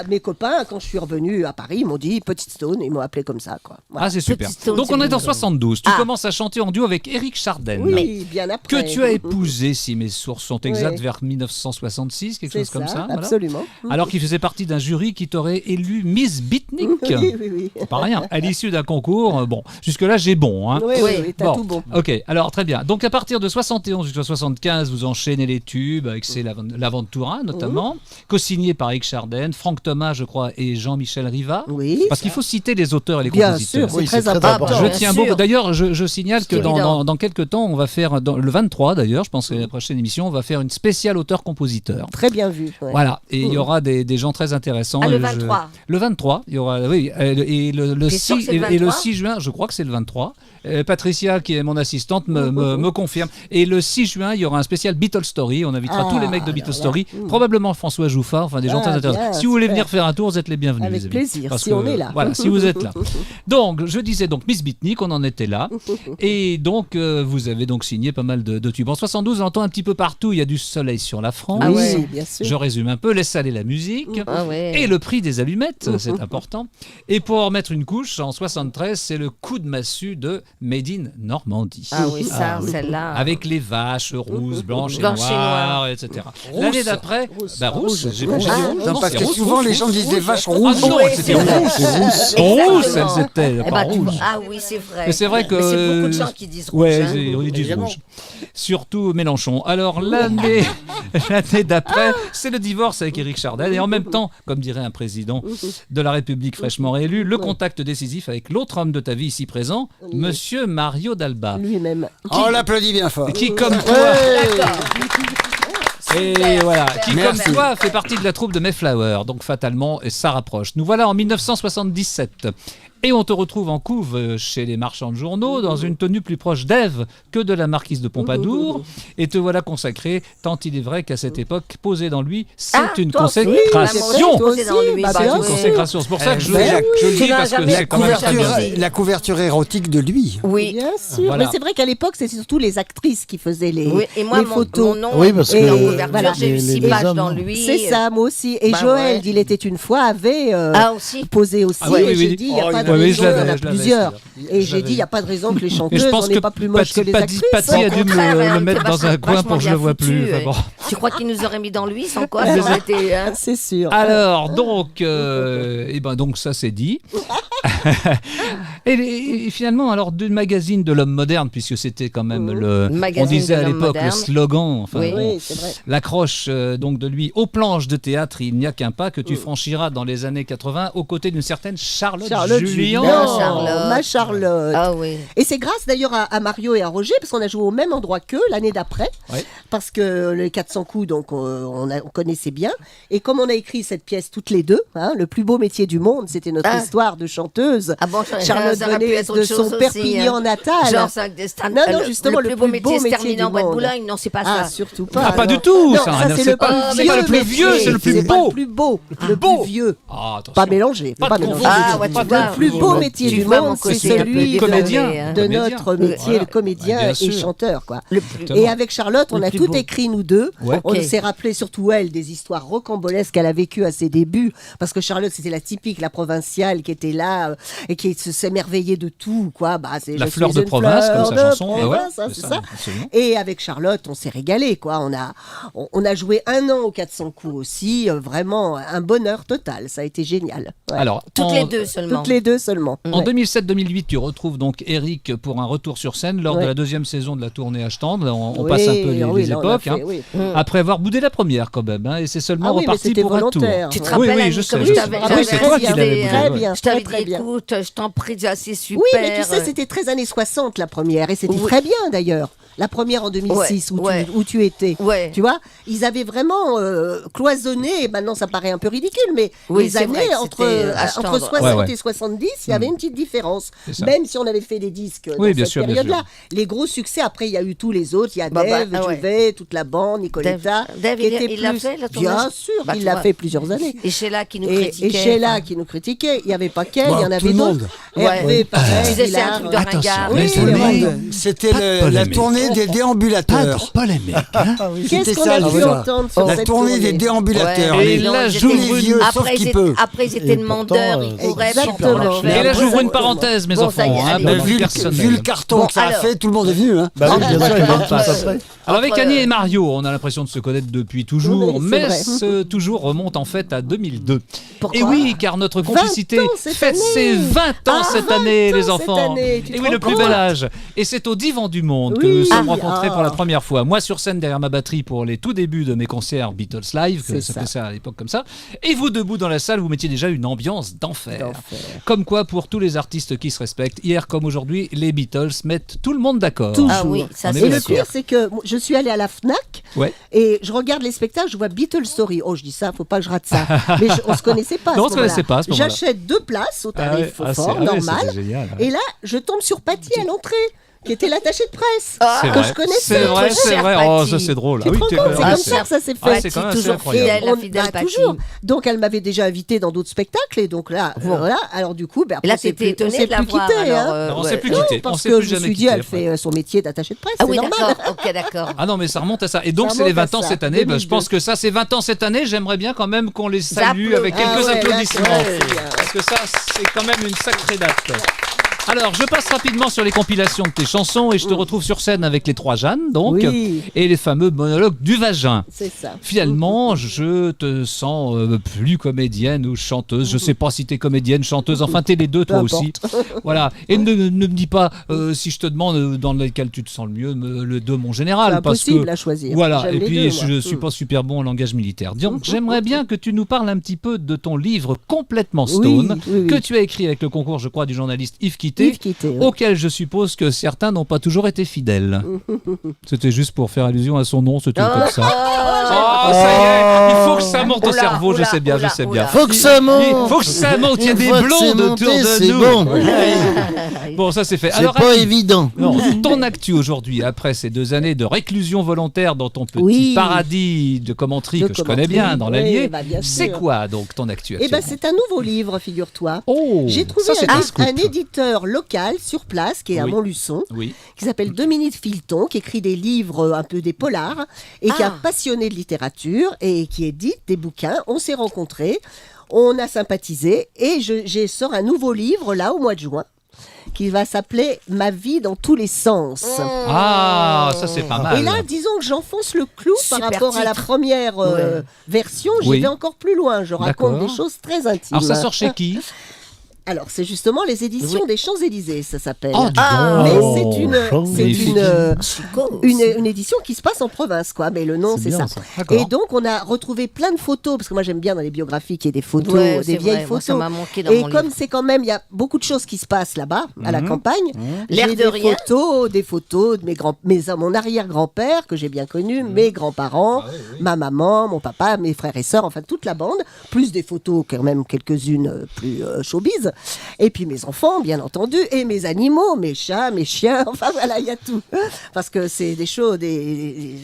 mes copains, quand je suis revenue à Paris, ils m'ont dit Petite Stone, ils m'ont appelé comme ça. Quoi. Voilà. Ah, c'est super. Petite Stone, Donc c'est on est bien. en 72. Tu Ah. commences à chanter en duo avec Éric Chardin. Oui, bien après. Que tu as épousé, si mes sources sont exactes, Oui. vers 1966, quelque C'est chose comme ça. Voilà. absolument. Alors qu'il faisait partie d'un jury qui t'aurait élu Miss Beatnik. Oui, oui, oui. C'est pas rien. À l'issue d'un concours, bon, jusque-là j'ai bon. Hein. Oui, oui, oui, t'as tout bon. Ok, alors très bien. Donc à partir de 71 jusqu'à 75, vous enchaînez les tubes avec C'est l'Aventura notamment, co-signé par Éric Chardin, Franck Thomas, je crois, et Jean-Michel Riva. Oui. Parce qu'il faut citer les auteurs et les Bien compositeurs. sûr, Oui, c'est c'est très très important. Je bien tiens sûr. beaucoup. D'ailleurs, je signale que C'est évident. dans quelques temps, on va faire, le 23 d'ailleurs, je pense que c'est la prochaine émission, on va faire une spéciale auteur-compositeur. Très bien vu. ouais. Voilà, et il y aura des gens très intéressants. Ah, le Et 23. Le 23, il y aura, oui, et le T'es sûr 6, que c'est le et le 23? 6 juin, je crois que c'est le 23. Patricia, qui est mon assistante, me confirme. Et le 6 juin, il y aura un spécial Beatles Story. On invitera Ah, tous les mecs de alors Beatles là, Story, probablement François Jouffard, enfin des gens Ah, très intéressants. bien, Si vous voulez super. venir faire un tour, vous êtes les bienvenus. Avec les amis. plaisir, Parce si que, on est là. Voilà, si vous êtes là. Donc, je disais donc Miss Beatnik, on en était là. Et donc, vous avez donc signé pas mal de tubes. En 72, on entend un petit peu partout, il y a du soleil sur la France. Ah oui, ouais. bien sûr. Je résume un peu, laisse aller la musique. Ah ouais. Et le prix des allumettes, c'est important. Et pour en remettre une couche, en 73, c'est le coup de massue de Made in Normandie. Ah oui, ça, Ah oui. celle-là. Avec les vaches rouges, blanches et Blanches et noires, noires. etc. L'année d'après, Rousse. rousse, j'ai Rouge. j'ai dit Ah, rouge. Non, Non, parce c'est que rousse, souvent rousse, les gens rousse. disent des vaches Ah rouges. non, Oui, c'était c'est vrai. rousse. Exactement. Rousse, elles étaient, Eh pas ben, tu vois- rouges. Ah oui, c'est vrai. Mais c'est vrai que- Mais c'est beaucoup de gens qui disent rouge. Ouais, hein. on dit Évidemment. rouge. Surtout Mélenchon. Alors l'année d'après, c'est le divorce avec Éric Chardin. Et en même temps, comme dirait un président de la République fraîchement réélu, le contact décisif avec l'autre homme de ta vie ici présent, Monsieur Mario Dalba. Lui-même. On l'applaudit bien fort. Qui, comme toi, D'accord. et voilà, qui Merci. comme toi fait partie de la troupe de Mayflower, donc fatalement, ça rapproche. Nous voilà en 1977. Et on te retrouve en couve chez les marchands de journaux, dans une tenue plus proche d'Ève que de la marquise de Pompadour. Et te voilà consacré, tant il est vrai qu'à cette époque, poser dans lui, c'est une toi aussi. consécration. Toi Posé dans aussi, lui, bah, bah bien C'est une sûr. consécration. C'est pour ça que je le dis parce que jamais c'est quand même très bien. La couverture érotique de lui. Oui. Bien sûr. Voilà. Mais c'est vrai qu'à l'époque, c'est surtout les actrices qui faisaient les, Oui, et moi, les mon photos. nom Oui, parce est en que couverture. voilà. J'ai eu 6 les pages hommes, dans non. lui. C'est ça, moi aussi. Et Bah Joël, ouais. d'Il était une fois, avait Ah, aussi. posé aussi. Ah oui, et oui, j'ai oui. dit, il n'y a Oh, pas de oui, raison, je il y l'avais, en a je l'avais, plusieurs. celui-là. Et Je j'ai l'avais. dit, il n'y a pas de raison que les Mais je chanteuses, pense on n'est que pas plus moches que les Patty actrices. a dû Au contraire, me le elle mettre était dans un coin vachement pour que je le vois bien plus. foutue, Enfin, bon. Tu crois qu'il nous aurait mis dans lui sans quoi ça aurait été, hein. C'est sûr. Alors, donc, donc ça c'est dit. et finalement, alors, du magazine de l'homme moderne, puisque c'était quand même on Magazine disait de à l'homme l'époque le moderne. slogan, enfin, Oui. bon, Oui, c'est vrai. l'accroche donc de lui aux planches de théâtre, il n'y a qu'un pas que tu franchiras dans les années 80 aux côtés d'une certaine Charlotte Julien. Julien, Charlotte. ma Charlotte. Ah oui. Et c'est grâce d'ailleurs à Mario et à Roger, parce qu'on a joué au même endroit qu'eux l'année d'après, Ouais. parce que les 400 coups, donc on connaissait bien. Et comme on a écrit cette pièce toutes les deux, hein, le plus beau métier du monde, c'était notre Ah. histoire de chanteuse. Ah bon, Charlotte ça aurait pu venait être autre de son chose aussi, Perpignan hein. natal. Genre ça, destin. Non, non, justement, le plus beau métier se métier termine du en bois de monde. Boulogne. Non, c'est pas Ah, ça. surtout pas. Ah, pas non. du tout, Non, ça, ça, non, c'est c'est le pas- plus c'est pas le vieux plus vieux, métier. c'est le plus C'est pas beau. le plus beau, le beau. plus vieux. Ah, attention. Pas mélanger, Pas pas de mélanger. confondre. Ah, ouais, tu vois. Le plus beau métier Tu du vois monde, mon c'est côté un peu celui comédien. de Comédien. notre métier, Voilà. le comédien Bien et sûr. chanteur, quoi. Le plus. Exactement. Et avec Charlotte, on Le a plus tout beau. écrit nous deux. Ouais. On Ok. s'est rappelé surtout elle des histoires rocambolesques qu'elle a vécues à ses débuts, parce que Charlotte c'était la typique, la provinciale qui était là et qui s'émerveillait de tout, quoi. Bah, c'est La je fleur suis de une province, fleur comme sa de chanson. Ouais, province, hein, c'est c'est ça. absolument. Et avec Charlotte, on s'est régalé, quoi. On a joué 1 an aux 400 coups aussi, vraiment un bonheur total. Ça a été génial. Ouais. Alors, Toutes en- les deux seulement. Toutes les deux seulement. En Ouais. 2007-2008, tu retrouves donc Eric pour un retour sur scène lors de Ouais. la 2e saison de la tournée Ashstand. On Oui, passe un peu les, oui, les là, on a époques. fait, hein. oui. Après avoir boudé la première quand même. Hein, et c'est seulement Ah oui, mais reparti c'était pour un tour. volontaire. Tu te Oui, rappelles, oui, Annie, je sais, comme je je sais. t'avais Ah oui, c'est toi qui dit, l'avais très voulu, bien. Je t'avais très dit, bien. écoute, je t'en prie, c'est super. Oui, mais tu sais, c'était très années 60 la première, et c'était Oui. très bien d'ailleurs. La première en 2006 Ouais, où tu étais. Ouais. Tu vois, ils avaient vraiment cloisonné, et maintenant ça paraît un peu ridicule, mais Oui, les c'est vrai années que entre, c'était Ashstand. entre 60 Ouais, ouais. et 70, il y avait une petite différence. C'est ça. Même si on avait fait des disques dans Oui, bien cette sûr, bien période-là. sûr. Les gros succès, après, il y a eu tous les autres. Il y a Bah, Dave, ouais. Juvet, toute la bande, Nicoletta. Dave, qui était il l'a plus- fait, le Bien tournage sûr Bah, qu'il tu l'a vois. fait plusieurs années. Et Sheila qui nous Et critiquait. Sheila enfin. qui nous critiquait, il n'y avait pas qu'elle, il y en Bon, avait tout le d'autres. monde. Hervé, Ouais. pareil, Tu disais, c'est Hilar. un truc de ringard. Oui, tout le oui. monde. C'était Pas de la polémique. tournée des déambulateurs. polémique. Qu'est-ce C'était qu'on ça, a le pu jeu. entendre sur La cette tournée des déambulateurs. Ouais. Et Les- là, ils tous j'ouvre les une- vieux, sauf Après, qui ils peut. étaient, après, ils étaient Et demandeurs, pourtant, ils couraient pour exactement. le faire. Et là, j'ouvre une Exactement. parenthèse, mes Bon, enfants. ça y est, hein, allez. dans Mais le vu, personnel. vu le carton Bon, que ça a alors. fait, tout le monde est venu. Hein. Bah oui, bien sûr, ils viennent tous après. Alors avec Entre- Annie et Mario, on a l'impression de se connaître depuis toujours, Oui, c'est mais vrai. ce toujours remonte en fait à 2002. Pourquoi Et oui, car notre 20 complicité ans cette fête année. ses 20 ans Ah, cette 20 année, ans les cette enfants. année, tu te Et oui, rends le plus compte bel âge. Et c'est au Divan du Monde que Oui. nous sommes Ah, rencontrés ah. pour la première fois. Moi sur scène derrière ma batterie pour les tout débuts de mes concerts Beatles Live, que C'est ça ça. s'appelait ça à l'époque comme ça. Et vous debout dans la salle, vous mettiez déjà une ambiance d'enfer. D'enfer. Comme quoi, pour tous les artistes qui se respectent, hier comme aujourd'hui, les Beatles mettent tout le monde d'accord. Toujours. Ah oui, ça On est Et c'est le d'accord. pire, c'est que je suis allée à la FNAC Ouais. et je regarde les spectacles, je vois Beatles Story. Oh, je dis ça, faut pas que je rate ça. Mais on se connaissait pas. à Non, ce on se moment-là. connaissait pas à ce moment-là. J'achète 2 places au tarif Ah ouais, fort, ah ouais, normal. c'était génial. Et là, je tombe sur Patty à l'entrée, qui était l'attachée de presse. C'est que vrai. je connaissais. C'est vrai, Très c'est cher, vrai. Oh, Patty. ça c'est drôle. Tu te rends compte, c'est ouais, comme c'est- ça que ça s'est Ouais, fait. c'est quand même assez toujours incroyable. fidèle, la fidèle Patty. toujours. Donc elle m'avait déjà invitée dans d'autres spectacles et donc là, voilà. Alors du coup, ben, Et là, après, t'étais on étonnée s'est de la plus voir. quitté, alors, hein. Non, on ouais. s'est plus Non, quitté. On parce s'est que plus je me jamais suis dit, quitté elle après. fait son métier d'attachée de presse, Ah c'est oui, normal. d'accord. Ok, d'accord. Ah non, mais ça remonte à ça. Et donc, Ça c'est les remonte 20 à ans ça, cette année. Bah, je 2002. pense que ça, c'est 20 ans cette année. J'aimerais bien quand même qu'on les salue Applaudissements. avec quelques Ah ouais, là, applaudissements. ouais, c'est bien. Parce que ça, c'est quand même une sacrée date. Alors, je passe rapidement sur les compilations de tes chansons et je te retrouve sur scène avec les 3 Jeannes, donc, Oui. et les fameux monologues du vagin. C'est ça. Finalement, je te sens plus comédienne ou chanteuse. Je sais pas si t'es comédienne, chanteuse. Enfin, t'es les deux, toi Peu aussi. Voilà. Et ne me dis pas si je te demande dans lequel tu te sens le mieux, le de mon général, C'est parce impossible que à choisir. voilà. J'aime Et les puis, deux, je moi. suis pas super bon en langage militaire. Donc, j'aimerais bien que tu nous parles un petit peu de ton livre complètement stone Oui, oui, oui. que tu as écrit avec le concours, je crois, du journaliste Yves Kitty. Kitté. Yves Kitté, ouais. Auquel je suppose que certains n'ont pas toujours été fidèles. C'était juste pour faire allusion à son nom, c'était comme ça. Oh, ça y est, il faut que ça monte au Oula, cerveau, je oula, sais bien, je oula, sais oula. bien. Faut que ça monte. Il faut que ça monte, il y a Une des fois que c'est blondes monté, autour de c'est nous. bon. Bon, ça c'est fait. C'est Alors, pas Annie, évident. non, ton actu aujourd'hui, après ces 2 années de réclusion volontaire dans ton petit Oui. paradis de commenterie que je connais bien dans l'Allier, Oui, bah, bien c'est sûr. quoi donc ton actu Eh ben, actuellement? c'est un nouveau livre, figure-toi. Oh, J'ai trouvé ça, c'est un scoop. un éditeur local sur place qui est à Oui. Montluçon, Oui. qui s'appelle Dominique Filton, qui écrit des livres un peu des polars et qui est un passionné de littérature et qui édite des bouquins. On s'est rencontrés, on a sympathisé et j'ai sort un nouveau livre là au mois de juin qui va s'appeler Ma vie dans tous les sens. Ah, ça c'est pas mal. Et là, disons que j'enfonce le clou par Super rapport à la titre. première version. J'y Oui. vais encore plus loin. Je raconte D'accord. des choses très intimes. Alors ça sort chez qui? Alors, c'est justement les éditions des Champs-Élysées, ça s'appelle. Oh, dis Mais donc. c'est magnifique. une édition qui se passe en province, quoi. Mais le nom, c'est ça. D'accord. Et donc, on a retrouvé plein de photos, parce que moi, j'aime bien dans les biographies qu'il y ait des photos, Ouais, des c'est vieilles vrai. Moi, ça photos. m'a manqué dans Et mon comme livre. c'est quand même, il y a beaucoup de choses qui se passent là-bas, à la campagne. L'air J'ai de rien. des photos de mon arrière-grand-père que j'ai bien connu, mes grands-parents, ma maman, mon papa, mes frères et sœurs, enfin toute la bande, plus des photos quand même quelques-unes plus showbiz. Et puis mes enfants, bien entendu, et mes animaux, mes chats, mes chiens, enfin voilà, il y a tout. Parce que c'est des choses,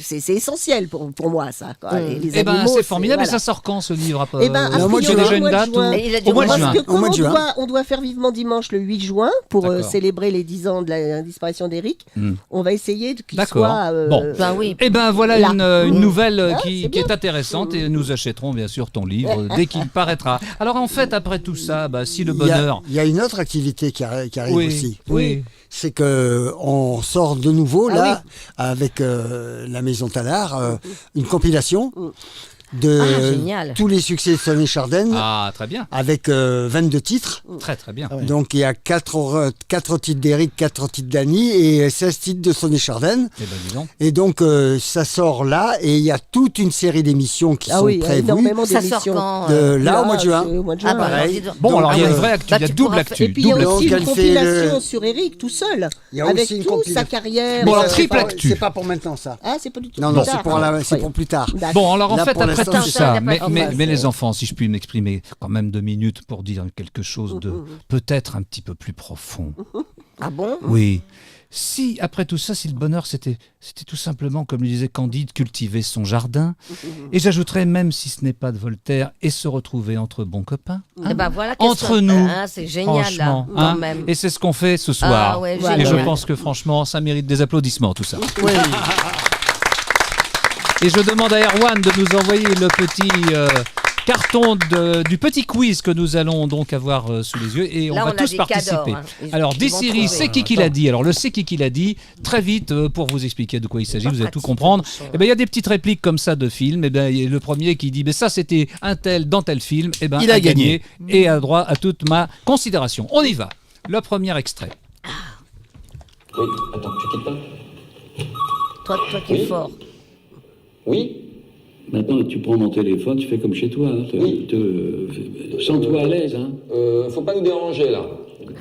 c'est essentiel pour moi ça. Quoi. Et les Eh ben animaux, c'est formidable. voilà. Et ça sort quand ce livre? Eh ben, a au mois de priori, juin. déjà au une mois de date juin. Et il a dit Au mois de Parce juin. que Au comme mois de juin. on doit faire vivement dimanche le 8 juin pour D'accord. célébrer les 10 ans de la disparition d'Éric, on va essayer qu'il D'accord. soit... Bon. Ben oui. Eh ben voilà Là. une nouvelle Ah, qui c'est bien. est intéressante et nous achèterons bien sûr ton livre dès qu'il paraîtra. Alors en fait après tout ça, bah, si le bonheur... Il y a une autre activité qui arrive Oui, aussi. oui. C'est que on sort de nouveau Ah là avec la Maison Tallard une compilation de génial. tous les succès de Sonny Chardin Ah très bien, avec 22 titres. très très bien. Ouais. Donc il y a 4 titres d'Éric, 4 titres d'Annie et 16 titres de Sonny Chardin. Eh ben dis donc. Et donc ça sort là et il y a toute une série d'émissions qui Ah sont oui, il y a prévues énormément Ça d'émissions. sort quand là au mois de juin. c'est au mois de Ah juin. bah, ouais. pareil. dis donc. Bon alors il y a une Donc, vraie actu, bah, il y a tu double pourras actu. Et puis il y a double Donc, aussi une elle fait compilation le- sur Éric tout seul, Il y a avec aussi une toute compilation. sa carrière. Bon, alors, euh, triple c'est pas- actu. C'est pas pour maintenant ça. Ah, c'est pas du tout. Non, plus non, tard. c'est pour plus tard. D'accord. Bon, alors en Là, fait, pour après l'instant, tout c'est ça, ça. mais, Enfin, mais c'est- les enfants, si je puis m'exprimer quand même 2 minutes pour dire quelque chose de peut-être un petit peu plus profond. Ah bon? Oui. Si, après tout ça, si le bonheur, c'était tout simplement, comme le disait Candide, cultiver son jardin, et j'ajouterais même, si ce n'est pas de Voltaire, et se retrouver entre bons copains. Eh ben voilà, qu'est-ce Entre que- nous, hein, c'est génial là, franchement, quand hein. même. Et c'est ce qu'on fait ce soir. Ah ouais, et Voilà. je génial. pense que franchement, ça mérite des applaudissements, tout ça. Et je demande à Erwan de nous envoyer le petit carton du petit quiz que nous allons donc avoir sous les yeux et Là, on va on a tous des participer. cadeaux, hein. Ils- Alors, ils vont Dessiri, trouver. c'est qui l'a dit. Alors, le c'est qui l'a dit, très vite, pour vous expliquer de quoi il s'agit, Pas vous allez tout pratique, comprendre. le bouchon. Eh ben, il y a des petites répliques comme ça de films. Eh ben, il y a le premier qui dit, ben, ça c'était un tel dans tel film. Eh ben, Il a gagné. et a droit à toute ma considération. On y va. Le premier extrait. Oui, attends, tu quittes pas. Toi qui es Oui. fort. Oui. Maintenant, tu prends mon téléphone, tu fais comme chez toi. Hein, Oui. Sens-toi à l'aise. Hein. Faut pas nous déranger là.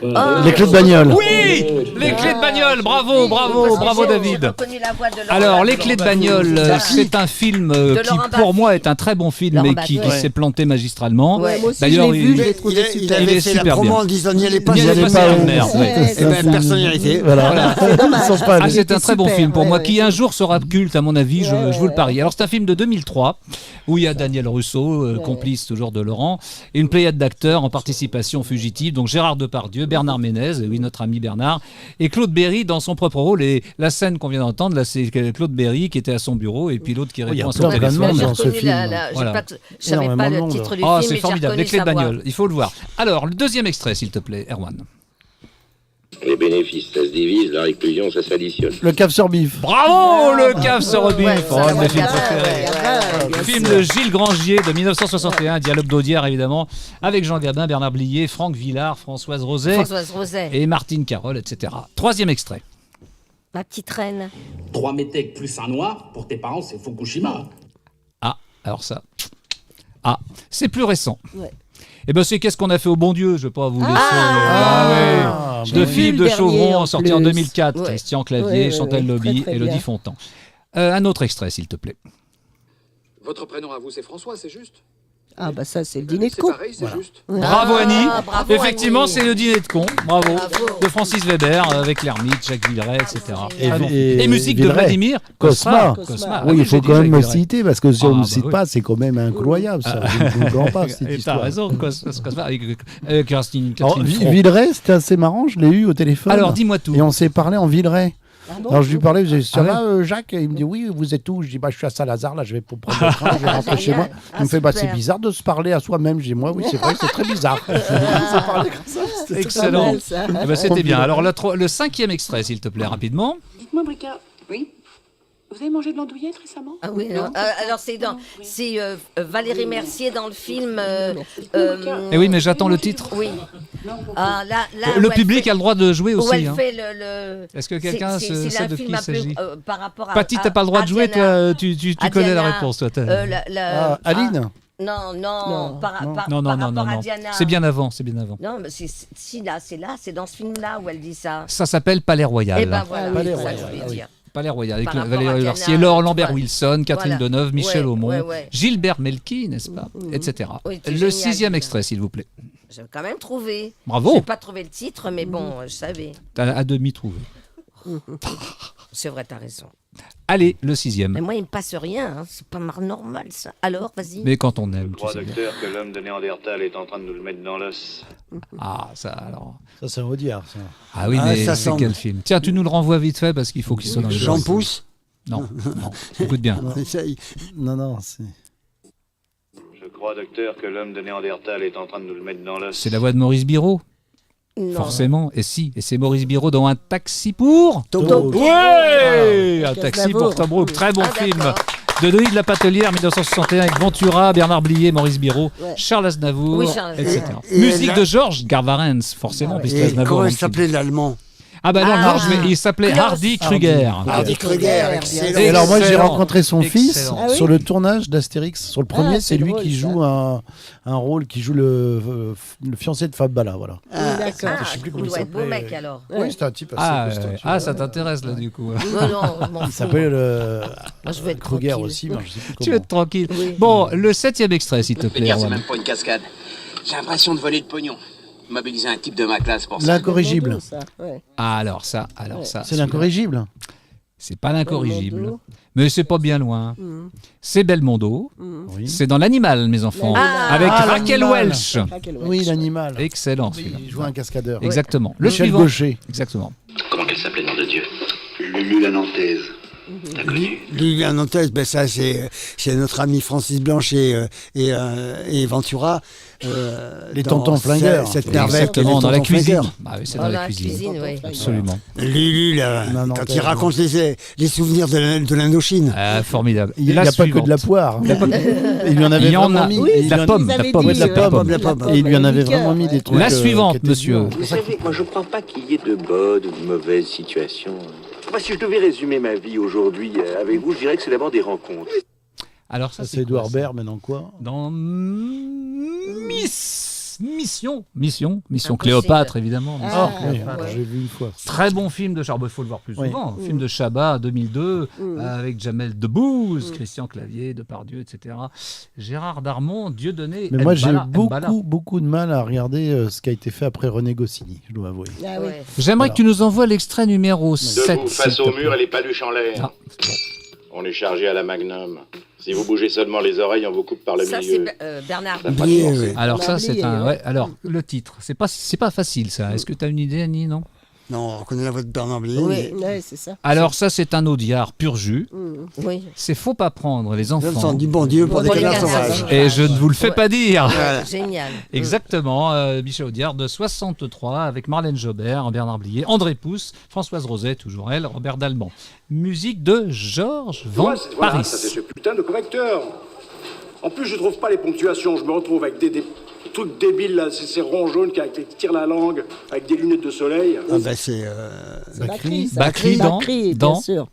Voilà. Les clés de bagnole. Oui, les clés de bagnole. Bravo, bravo David. J'ai reconnu la voix de Laurent Alors, Les Baffie. Clés de bagnole, c'est un film qui, Laurent pour Baffie. moi, est un très bon film, Laurent mais qui Baffie. s'est planté magistralement. Ouais. Moi aussi, D'ailleurs, je l'ai vu, je il- l'ai trouvé Il super. il avait est fait la super promo bien. en disant n'y allez pas. N'y allez allez pas, pas. c'est la merde. Ouais, ouais. Eh ben, personne n'y a été. Voilà. Ça se passe. Ah, c'est un était très bon super, film pour ouais, moi, ouais. qui un jour sera culte, à mon avis, je vous le ouais, parie. Alors, c'est un film de 2003, où il y a Daniel Russo, complice toujours de Laurent, et une pléiade d'acteurs en participation fugitive, donc Gérard Depardieu, Bernard Ménez, oui, notre ami Bernard, et Claude Berry dans son propre rôle. Et la scène qu'on vient d'entendre, là, c'est Claude Berry qui était à son bureau, et puis l'autre qui il y a répond à son plein de téléphone. monde J'ai dans ce reconnu film. j'ai Voilà. pas- je savais pas Énormément de le monde. titre du Ah, film, c'est mais j'ai formidable, reconnu les clés de sa voix. bagnole, il faut le voir. Alors, le deuxième extrait, s'il te plaît, Erwan. Les bénéfices, ça se divise, la réclusion, ça s'additionne. Le cave sur bif. Bravo, le cave sur Robin, Ouais, oh, ça, un de mes ouais, films ouais, préférés. bien Film sûr. de Gilles Grangier de 1961, dialogue d'Audière évidemment, avec Jean Gabin, Bernard Blier, Franck Villard, Françoise Roset Françoise Roset. et Martine Carole, etc. Troisième extrait. Ma petite reine. 3 métèques plus un noir, pour tes parents, c'est Fukushima. Ah, alors ça. Ah, c'est plus récent. Ouais. Eh ben c'est qu'est-ce qu'on a fait au bon Dieu, je vais pas vous laisser. Ah, ouais. de Vu Philippe le de dernier, Chauvron, en sorti en plus. 2004. Ouais. Christian Clavier, Ouais, Chantal ouais, Lobby, très, très Élodie bien. Fontan. Un autre extrait, s'il te plaît. Votre prénom à vous, c'est François, c'est juste? Ah bah ça c'est le dîner de C'est con. pareil, c'est juste. Bravo Annie. bravo, Effectivement, Annie. c'est le dîner de con. Bravo. Bravo. De Francis Weber avec l'ermite, Jacques Villeray, etc. Et- Très bon. et- Et musique de Villeray. Vladimir Cosma. Cosma. Oui, il faut quand même me citer parce que si on ne Ah, me bah cite oui. pas, c'est quand même incroyable ça. Je ne comprends pas cette Et t'as histoire. raison, Cosma avec Catherine Alors, Fro. Villeray, c'était assez marrant, je l'ai eu au téléphone. Alors, dis-moi tout. Et on s'est parlé en Villeray. Ah bon Alors je lui parlais, je dis, ça Ah va Jacques? Et il me dit oui, vous êtes où? Je dis bah je suis à Saint-Lazare, là je vais pour prendre le train, je vais rentrer chez moi. Il me fait bah c'est super. bizarre de se parler à soi-même. Je dis moi oui c'est vrai, c'est très bizarre. Ça parlait comme ça, c'était Excellent. Pas mal, ça. Eh ben, c'était bien. Alors, le cinquième extrait, s'il te plaît, rapidement. Dites-moi, Bricard. Oui. Vous avez mangé de l'andouillette récemment? Ah oui, Non. alors c'est dans, c'est Valérie Mercier dans le film. Eh oui, mais j'attends le titre. Oui. Ah, là, Le où elle public fait- a le droit de jouer Où aussi. elle hein. fait le. Est-ce que quelqu'un c'est sait un de film qui il un peu, s'agit par rapport à. Patti, t'as pas le droit de jouer, Diana. toi, tu À connais la Diana. réponse, toi. Ah, Aline. Non, Non, par Non, rapport non. à Diana. C'est bien avant, c'est bien avant. Non, mais c'est dans ce film-là où elle dit ça. Ça s'appelle Palais Royal. Eh ben voilà, Palais c'est ça que Royal, je voulais ah oui. dire. Palais Royal, avec Par rapport Valérie à Mercier, Diana, Laure Lambert voilà. Wilson, Catherine Voilà. Deneuve, Michel Ouais, Aumont, ouais. Gilbert Melki, n'est-ce pas, etc. Oui, c'est Le génial, sixième Gilbert. extrait, s'il vous plaît. J'ai quand même trouvé. Bravo. J'ai pas trouvé le titre, mais bon, je savais. T'as à demi trouvé. C'est vrai, t'as raison. Allez, le Mais sixième. moi, il me passe rien. Hein. C'est pas normal, ça. Alors, vas-y. Mais quand on aime, Je tu crois, sais bien. docteur, que l'homme de Néandertal est en train de nous le mettre dans l'os. Ah, ça alors. Ça c'est un Audiard ça. Ah oui, Ah, mais ça c'est semble. quel film? Tiens, tu nous le renvoies vite fait parce qu'il faut qu'il soit dans les Jean oreilles. Pousse. Non, écoute bien. Essaye. Non c'est. Je crois, docteur, que l'homme de Néandertal est en train de nous le mettre dans l'os. C'est la voix de Maurice Biraud, Non. forcément. Et si, et c'est Maurice Biraud dans Un taxi pour. Togo. Ouais, Un Qu'est-ce taxi que pour ça vaut Tobruk, très bon Ah, film. d'accord. De Denis de la Patelière, 1961, avec Ventura, Bernard Blier, Maurice Biraud, Ouais. Charles Aznavour, Oui, Charles etc. Aznavour. Et Musique là- de Georges Garvarens, forcément, puisque Et Aznavour. comment il donc, s'appelait l'allemand? Ah bah non, Ah. non, il s'appelait Klaus. Hardy Kruger. Hardy Kruger, bien excellent. Et alors moi j'ai Excellent. rencontré son fils Excellent. Ah oui sur le tournage d'Astérix. Sur le premier, Ah, c'est c'est lui drôle, qui ça. joue un rôle, qui joue le fiancé de Fab Bala, voilà. Ah, d'accord. Ah, je sais plus il comment il doit être beau s'appelait. mec alors. Oui, c'était un type assez Ah, costaud, tu ah, vois. ça t'intéresse là du coup. Non, non, je m'en Il fous. s'appelle Moi, je veux être Kruger tranquille. aussi, mais je sais plus Tu veux comment. être tranquille. Oui. Bon, le septième extrait, s'il te Je veux plaît. dire, c'est Erwan. même pas une cascade. J'ai l'impression de voler le pognon. Mobiliser un type de ma classe pour ça. L'incorrigible. Belmondo, ça, ouais. Ah, alors ça, C'est celui-là. l'incorrigible. C'est pas l'incorrigible, Belmondo. mais c'est pas bien loin. Mhm. C'est Belmondo. Oui. C'est dans l'animal, mes enfants, Ah, avec ah, Raquel l'animal. Welch. Ah, quel Oui, l'animal. Excellent Oui, celui-là. il joue un cascadeur. Exactement. Le Michel suivant. Gaucher. Exactement. Comment qu'elle s'appelait, nom de Dieu? Lulu la Nantaise. T'as connu? Lui, un Nantes, ben ça c'est notre ami Francis Blanche et Ventura. Les dans tontons flingueurs. Cette merveille. Exactement, les dans la tontons cuisine. flingueurs. Bah oui, c'est Dans dans la la cuisine. cuisine, oui. Absolument. Lulu, là, Non, non, quand t'as il raison. raconte les souvenirs de l'Indochine. Ah, formidable. Il n'y a pas que de la poire. Il lui en Il avait y en vraiment a. mis. Oui, il lui en- La pomme, ils la avaient pomme, dit, de la pomme. La pomme. Et il lui en avait liqueur, vraiment mis des ouais. trucs. La suivante, qui étaient monsieur. durs. Vous savez, moi je crois pas qu'il y ait de bonnes ou de mauvaises situations. Enfin, si je devais résumer ma vie aujourd'hui avec vous, je dirais que c'est d'abord des rencontres. Alors ça, Ça, c'est Edouard quoi, ça Baird, maintenant quoi? Dans Mission Impossible. Cléopâtre, évidemment. Ah, Oh, oui, ouais. j'ai vu une fois. Très bon film de Chabat, il faut le voir plus Oui. souvent. Film de Chabat, 2002, Mm. avec Jamel Debbouze, Christian Clavier, Depardieu, etc. Gérard Darmon, Dieudonné, Mais moi, j'ai Mbala. beaucoup de mal à regarder ce qui a été fait après René Goscinny, je dois avouer. Ah oui. Ouais. J'aimerais que tu nous envoies l'extrait numéro 7. Debout, face au mur et les paluches en l'air. Ah. On est chargé à la Magnum. Si vous bougez seulement les oreilles, on vous coupe par le Ça, milieu. c'est Bernard. Ça n'a pas de Blier, sens. oui. Alors On a ça, c'est oublié, un... ouais. Ouais, alors, le titre, c'est pas facile, ça. Est-ce que tu as une idée, Annie, non? Non, on connaît la voix de Bernard Blier. Oui. Ouais, c'est ça. Alors ça, c'est un audiard pur jus. Oui. C'est faut pas prendre les Nous enfants. sommes du bon Dieu pour des Pour les canards canards sauvages. sauvages. Et je ne vous le fais Ouais. pas dire. Voilà. Génial. Exactement, Michel Audiard de 63 avec Marlène Jobert, Bernard Blier, André Pousse, Françoise Roset, toujours elle, Robert Dalban. Musique de Georges Van Paris. ça c'est ce putain de correcteur. En plus, je trouve pas les ponctuations. Je me retrouve avec des trucs débiles, là, ces ronds jaunes qui tirent la langue, avec des lunettes de soleil. Ah ben c'est Bacri, ça. Bacri dans- Bacri, dans- bien sûr.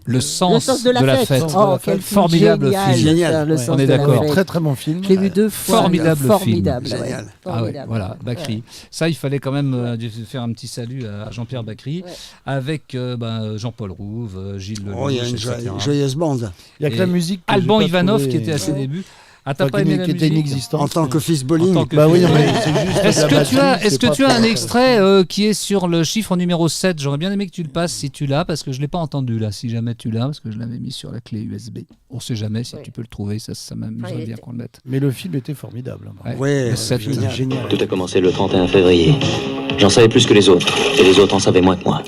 Le sens de la fête. Oh, quel film formidable génial, film. Génial. Le sens On est de la d'accord. fête. Très très bon film. Je l'ai vu 2 fois. Formidable Formidable. film. ouais. Génial. Ah ouais, Formidable. voilà, Bacri. Ça, il fallait quand même faire un petit salut à Jean-Pierre Bacri, Ouais. avec Jean-Paul Rouve, Gilles Lelouch, Oh, il y a une etc. joyeuse bande. Il y a que Et la musique. que Alban j'ai pas Ivanov trouvé, qui était à ses débuts. Ah, t'as enfin, pas aimé la qui était musique inexistante. En tant que fils bowling. En tant que Bah oui, fils non, mais bowling. c'est juste Est-ce de la que tu as, batterie, est-ce c'est que pas tu as un très- extrait qui est sur le chiffre numéro 7? J'aurais bien aimé que tu le passes si tu l'as, parce que je ne l'ai pas entendu là, si jamais tu l'as, parce que je l'avais mis sur la clé USB. On ne sait jamais si Oui. tu peux le trouver, ça m'amuserait il bien était- qu'on le mette. Mais le film était formidable. Ouais. Ouais, Le 7, génial. Génial. Tout a commencé le 31 février. J'en savais plus que les autres, et les autres en savaient moins que moi.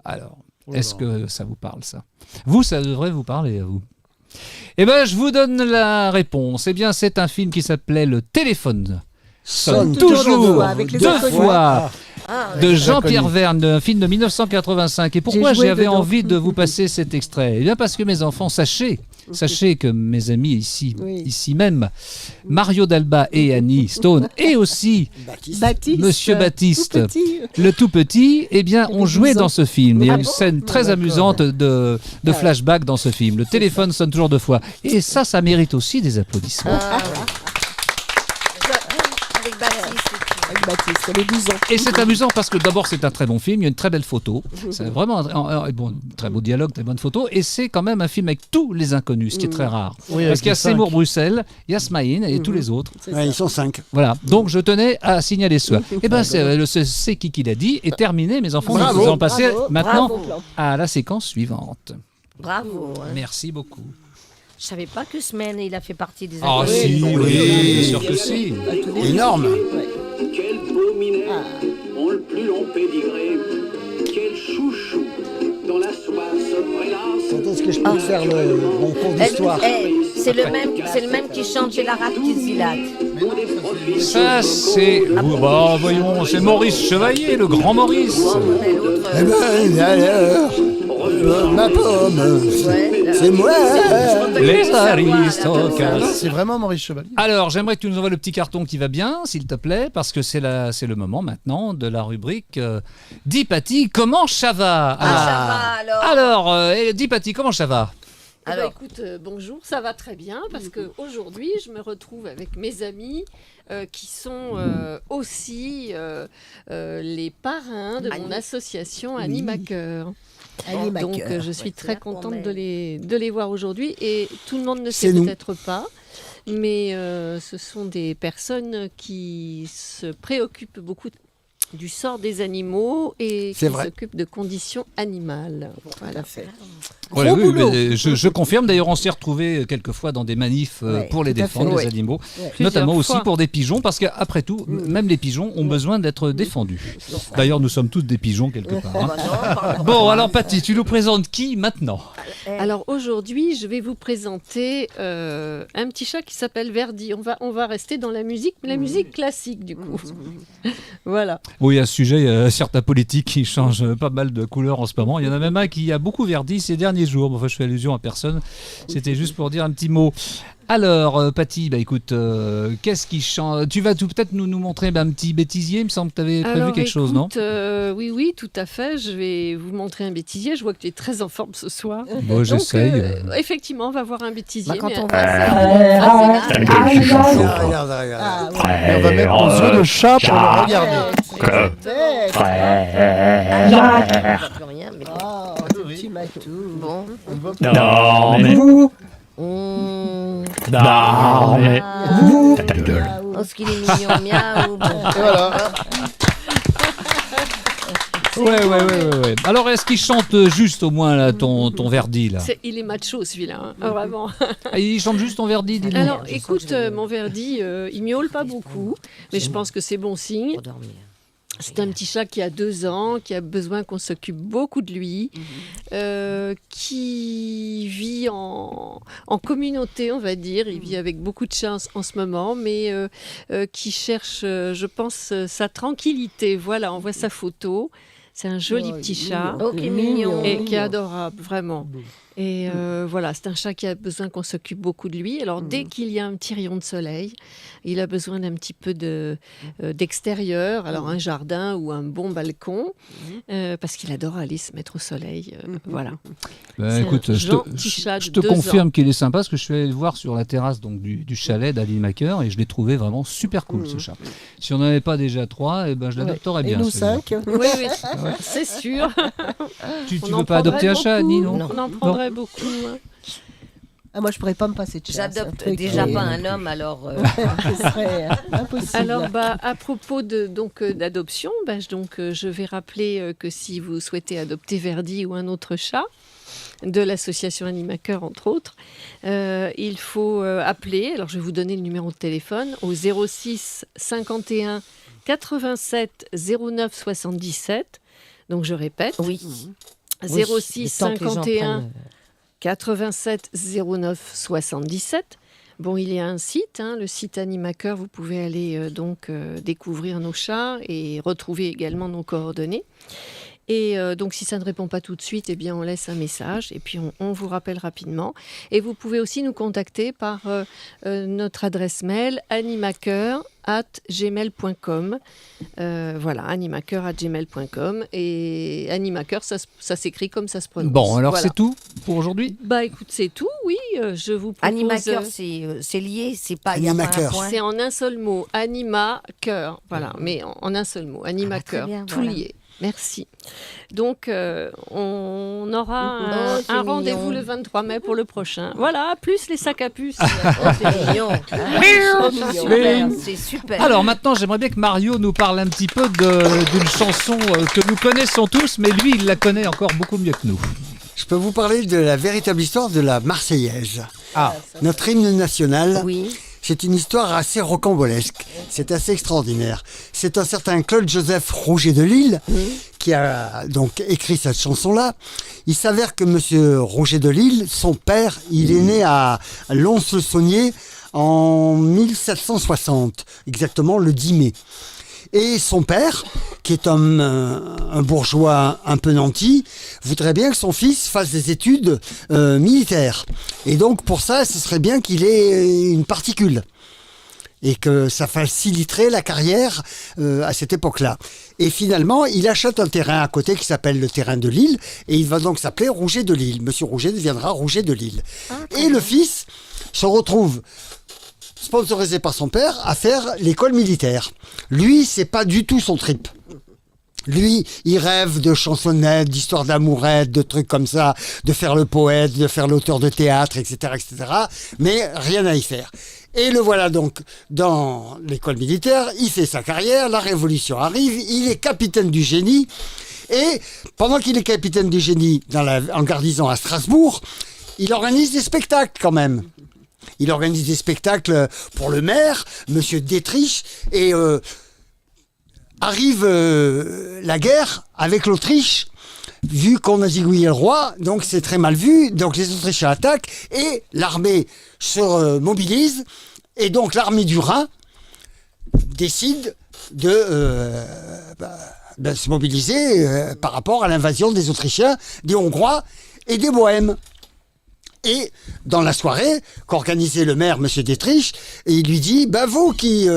Alors, Oh là est-ce là. que ça vous parle ça? Vous, ça devrait vous parler à vous. Eh bien, je vous donne la réponse. Eh bien, c'est un film qui s'appelait Le téléphone sonne toujours toujours avec les deux inconnus. fois. Ah, De ouais. Jean-Pierre Verne, un film de 1985. Et pourquoi J'ai joué j'avais dedans. envie de vous passer cet extrait? Eh bien parce que mes enfants, sachez que mes amis Oui. ici même, Mario Dalba et Annie Stone, et aussi Baptiste. Monsieur Baptiste, Tout petit. le tout petit, eh bien, ont avait joué 12 ans. dans ce film. Il y a Ah une bon scène très D'accord. amusante de flashback dans ce film. Le téléphone sonne toujours 2 fois. Et ça mérite aussi des applaudissements. Ah, avec Baptiste. Avec Baptiste, elle est 12 ans. Et c'est amusant parce que d'abord c'est un très bon film, il y a une très belle photo, c'est vraiment un très beau dialogue, très bonne photo, et c'est quand même un film avec tous les inconnus, ce qui est très rare. Oui, Parce avec qu'il y a les cinq. Seymour Bruxelles, il y a Smaïn et tous les autres. C'est Ouais, ça. ils sont 5. Voilà, donc je tenais à signaler cela. Et ben c'est qui l'a dit, est terminé mes enfants, Bravo, nous allons passer bravo, maintenant bravo. à la séquence suivante. Bravo. hein. Merci beaucoup. Je savais pas que Semaine, il a fait partie des Ah inconnus. si, oui, bien sûr que si. Énorme. Quel beau minet ont le plus long pédigré. Quel chouchou dans la soie se prélasse. Quand est-ce que je peux te faire mon cours d'histoire C'est le même qui chante J'ai la rate qui se dilate. Ça c'est... Bah, voyons, c'est Maurice Chevalier, le grand Maurice. Mais l'autre, Eh ben, alors, ma pomme, c'est moi. Les aristocrates. C'est vraiment Maurice Chevalier. Alors, j'aimerais que tu nous envoies le petit carton qui va bien, s'il te plaît, parce que c'est le moment maintenant de la rubrique Dis Paty, comment ça va? ça va alors. Alors, dis Paty, comment ça va? Alors. Écoute, bonjour, ça va très bien parce que aujourd'hui je me retrouve avec mes amis qui sont aussi les parrains de mon association Animaker. Animaker. Donc je suis Ouais, très c'est là qu'on contente est. de les voir aujourd'hui et tout le monde ne C'est sait nous. peut-être pas. Mais ce sont des personnes qui se préoccupent beaucoup du sort des animaux et C'est qui vrai. s'occupent de conditions animales. Voilà. Ouais, oui, mais je confirme. D'ailleurs, on s'est retrouvés quelquefois dans des manifs Ouais, pour les tout à défendre, fait. les Ouais. animaux, Ouais. notamment Plusieurs aussi fois. pour des pigeons, parce qu'après tout, même les pigeons ont besoin d'être défendus. D'ailleurs, nous sommes tous des pigeons quelque part. hein. Bon, alors Paty, tu nous présentes qui maintenant? Alors aujourd'hui, je vais vous présenter un petit chat qui s'appelle Verdi. On va rester dans la musique, mais la musique classique du coup. Voilà. Oui, à ce sujet, il y a certains politiques qui changent pas mal de couleurs en ce moment. Il y en a même un qui a beaucoup verdi ces derniers jours. Bon, enfin, je fais allusion à personne. C'était juste pour dire un petit mot. Alors, Paty, bah écoute, qu'est-ce qui change? Tu vas peut-être nous montrer un petit bêtisier. Il me semble que tu avais prévu Alors, quelque chose, non? Oui, tout à fait. Je vais vous montrer un bêtisier. Je vois que tu es très en forme ce soir. Bon, Donc, j'essaye. effectivement, on va voir un bêtisier. Bah, quand mais on un- Regarde, regarde. Ah, Et on va mettre nos yeux de chat pour le regarder. bête. Je vois plus rien, mais Oh, tu m'as tout. bon. Non, mais... Mmh. Non, mais... Oh, ce qu'il est mignon, miaou. Bon. Voilà. Ouais. Alors, est-ce qu'il chante juste au moins là, ton Verdi là? il est macho celui-là, hein, vraiment. Ah, il chante juste ton Verdi, dis-nous. Alors, écoute, mon Verdi, il miaule pas beaucoup, mais je pense que c'est bon signe. Pour dormir. C'est un petit chat qui a 2 ans, qui a besoin qu'on s'occupe beaucoup de lui, qui vit en communauté, on va dire. Il vit avec beaucoup de chats en ce moment, mais qui cherche, je pense, sa tranquillité. Voilà, on voit sa photo. C'est un joli petit chat. Oh, qui est mignon. Et qui est adorable, vraiment. Et voilà, c'est un chat qui a besoin qu'on s'occupe beaucoup de lui. Alors, dès qu'il y a un petit rayon de soleil, il a besoin d'un petit peu d'extérieur. Alors, un jardin ou un bon balcon, parce qu'il adore aller se mettre au soleil. Voilà. Bah, écoute, Gentil chat je de te 2 confirme ans. qu'il est sympa, parce que je suis allé le voir sur la terrasse donc, du chalet d'Animaker, et je l'ai trouvé vraiment super cool, ce chat. Si on n'en avait pas déjà 3, ben, je l'adopterais bien. Et nous celui-là. 5. Oui, c'est sûr. Tu On ne en veux pas adopter un prendrait chat, beaucoup. Annie, non? On en prendrait beaucoup. Hein. Ah, moi, je pourrais pas me passer de chat. J'adopte c'est un déjà truc, pas un homme, alors... Ce serait impossible. Alors, à propos d'adoption, je vais rappeler que si vous souhaitez adopter Verdi ou un autre chat, de l'association Animaker, entre autres, il faut appeler. Alors, je vais vous donner le numéro de téléphone au 06 51 87 09 77. Donc, je répète. Oui. 06 51 87 09 77. Bon, il y a un site, le site Animaker. Vous pouvez aller découvrir nos chats et retrouver également nos coordonnées. Et donc, si ça ne répond pas tout de suite, eh bien, on laisse un message et puis on vous rappelle rapidement. Et vous pouvez aussi nous contacter par notre adresse mail animaker@gmail.com. Voilà, animaker@gmail.com. Et Animaker, ça s'écrit comme ça se prononce. Bon, alors Voilà. c'est tout pour aujourd'hui? Bah, écoute, c'est tout, oui. Je vous propose... Animaker, c'est lié, c'est pas... Animaker. C'est en un seul mot. Animaker. Voilà, mais en un seul mot. Animaker. très bien, tout voilà. lié. Merci. Donc, on aura c'est un rendez-vous mignon. le 23 mai pour le prochain. Voilà, plus les sacs à puce. Oh, c'est mignon. Super, c'est super. Alors maintenant, j'aimerais bien que Mario nous parle un petit peu d'une chanson que nous connaissons tous, mais lui, il la connaît encore beaucoup mieux que nous. Je peux vous parler de la véritable histoire de la Marseillaise. Ah. Notre hymne national. Oui. C'est une histoire assez rocambolesque. C'est assez extraordinaire. C'est un certain Claude-Joseph Rouget de Lille qui a donc écrit cette chanson-là. Il s'avère que Monsieur Rouget de Lille, son père, il est né à Lons-le-Saunier en 1760, exactement le 10 mai. Et son père, qui est un bourgeois un peu nanti, voudrait bien que son fils fasse des études militaires. Et donc pour ça, ce serait bien qu'il ait une particule. Et que ça faciliterait la carrière à cette époque-là. Et finalement, il achète un terrain à côté qui s'appelle le terrain de Lille, et il va donc s'appeler Rouget de Lille. Monsieur Rouget deviendra Rouget de Lille. Et le fils se retrouve sponsorisé par son père à faire l'école militaire. Lui, c'est pas du tout son trip. Lui, il rêve de chansonnettes, d'histoires d'amourettes, de trucs comme ça, de faire le poète, de faire l'auteur de théâtre, etc., etc. Mais rien à y faire. Et le voilà donc dans l'école militaire, il fait sa carrière, la Révolution arrive, il est capitaine du génie, et pendant qu'il est capitaine du génie en garnison à Strasbourg, il organise des spectacles quand même. Il organise des spectacles pour le maire, Monsieur Dietrich, et arrive la guerre avec l'Autriche, vu qu'on a zigouillé le roi, donc c'est très mal vu, donc les Autrichiens attaquent, et l'armée se mobilise, et donc l'armée du Rhin décide de se mobiliser par rapport à l'invasion des Autrichiens, des Hongrois et des Bohèmes. Et dans la soirée qu'organisait le maire, M. Dietrich, et il lui dit, vous qui...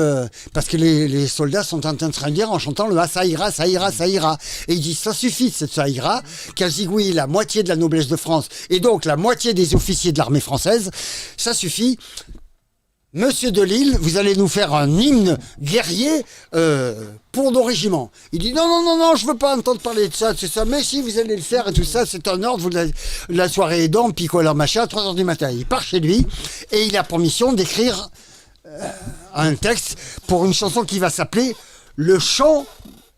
parce que les soldats sont en train de se rendir en chantant le « Ah, ça ira, ça ira, ça ira ». Et il dit, ça suffit, ça ira, qu'a zigouillé la moitié de la noblesse de France, et donc la moitié des officiers de l'armée française, ça suffit. Monsieur de Lille, vous allez nous faire un hymne guerrier pour nos régiments. Il dit non, je veux pas entendre parler de ça, c'est ça, mais si vous allez le faire et tout ça, c'est un ordre, la soirée est dans, picoleur machin, à 3h du matin. Il part chez lui et il a pour mission d'écrire un texte pour une chanson qui va s'appeler Le chant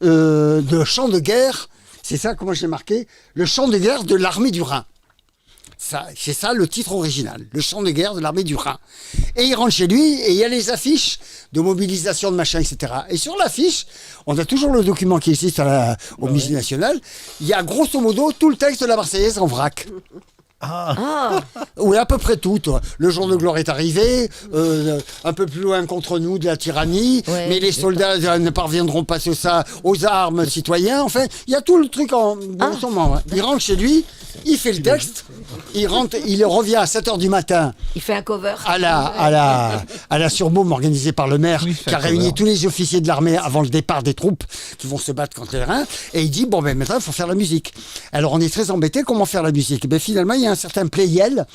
de guerre, c'est ça, comment je l'ai marqué, Le chant de guerre de l'armée du Rhin. C'est ça le titre original, le chant de guerre de l'armée du Rhin. Et il rentre chez lui et il y a les affiches de mobilisation de machin, etc. Et sur l'affiche, on a toujours le document qui existe au Musée National, il y a grosso modo tout le texte de la Marseillaise en vrac. Oui, à peu près toutes. Le jour de gloire est arrivé, un peu plus loin contre nous de la tyrannie, mais les soldats ne parviendront pas sur ça aux armes citoyens. Enfin, il y a tout le truc en ce moment. Il rentre chez lui, il fait le texte, il revient à 7h du matin. Il fait un cover. À la surbaume organisée par le maire qui a réuni tous les officiers de l'armée avant le départ des troupes qui vont se battre contre les Rhin. Et il dit, maintenant, il faut faire la musique. Alors, on est très embêtés, comment faire la musique? Finalement, il y a un certain Pleyel,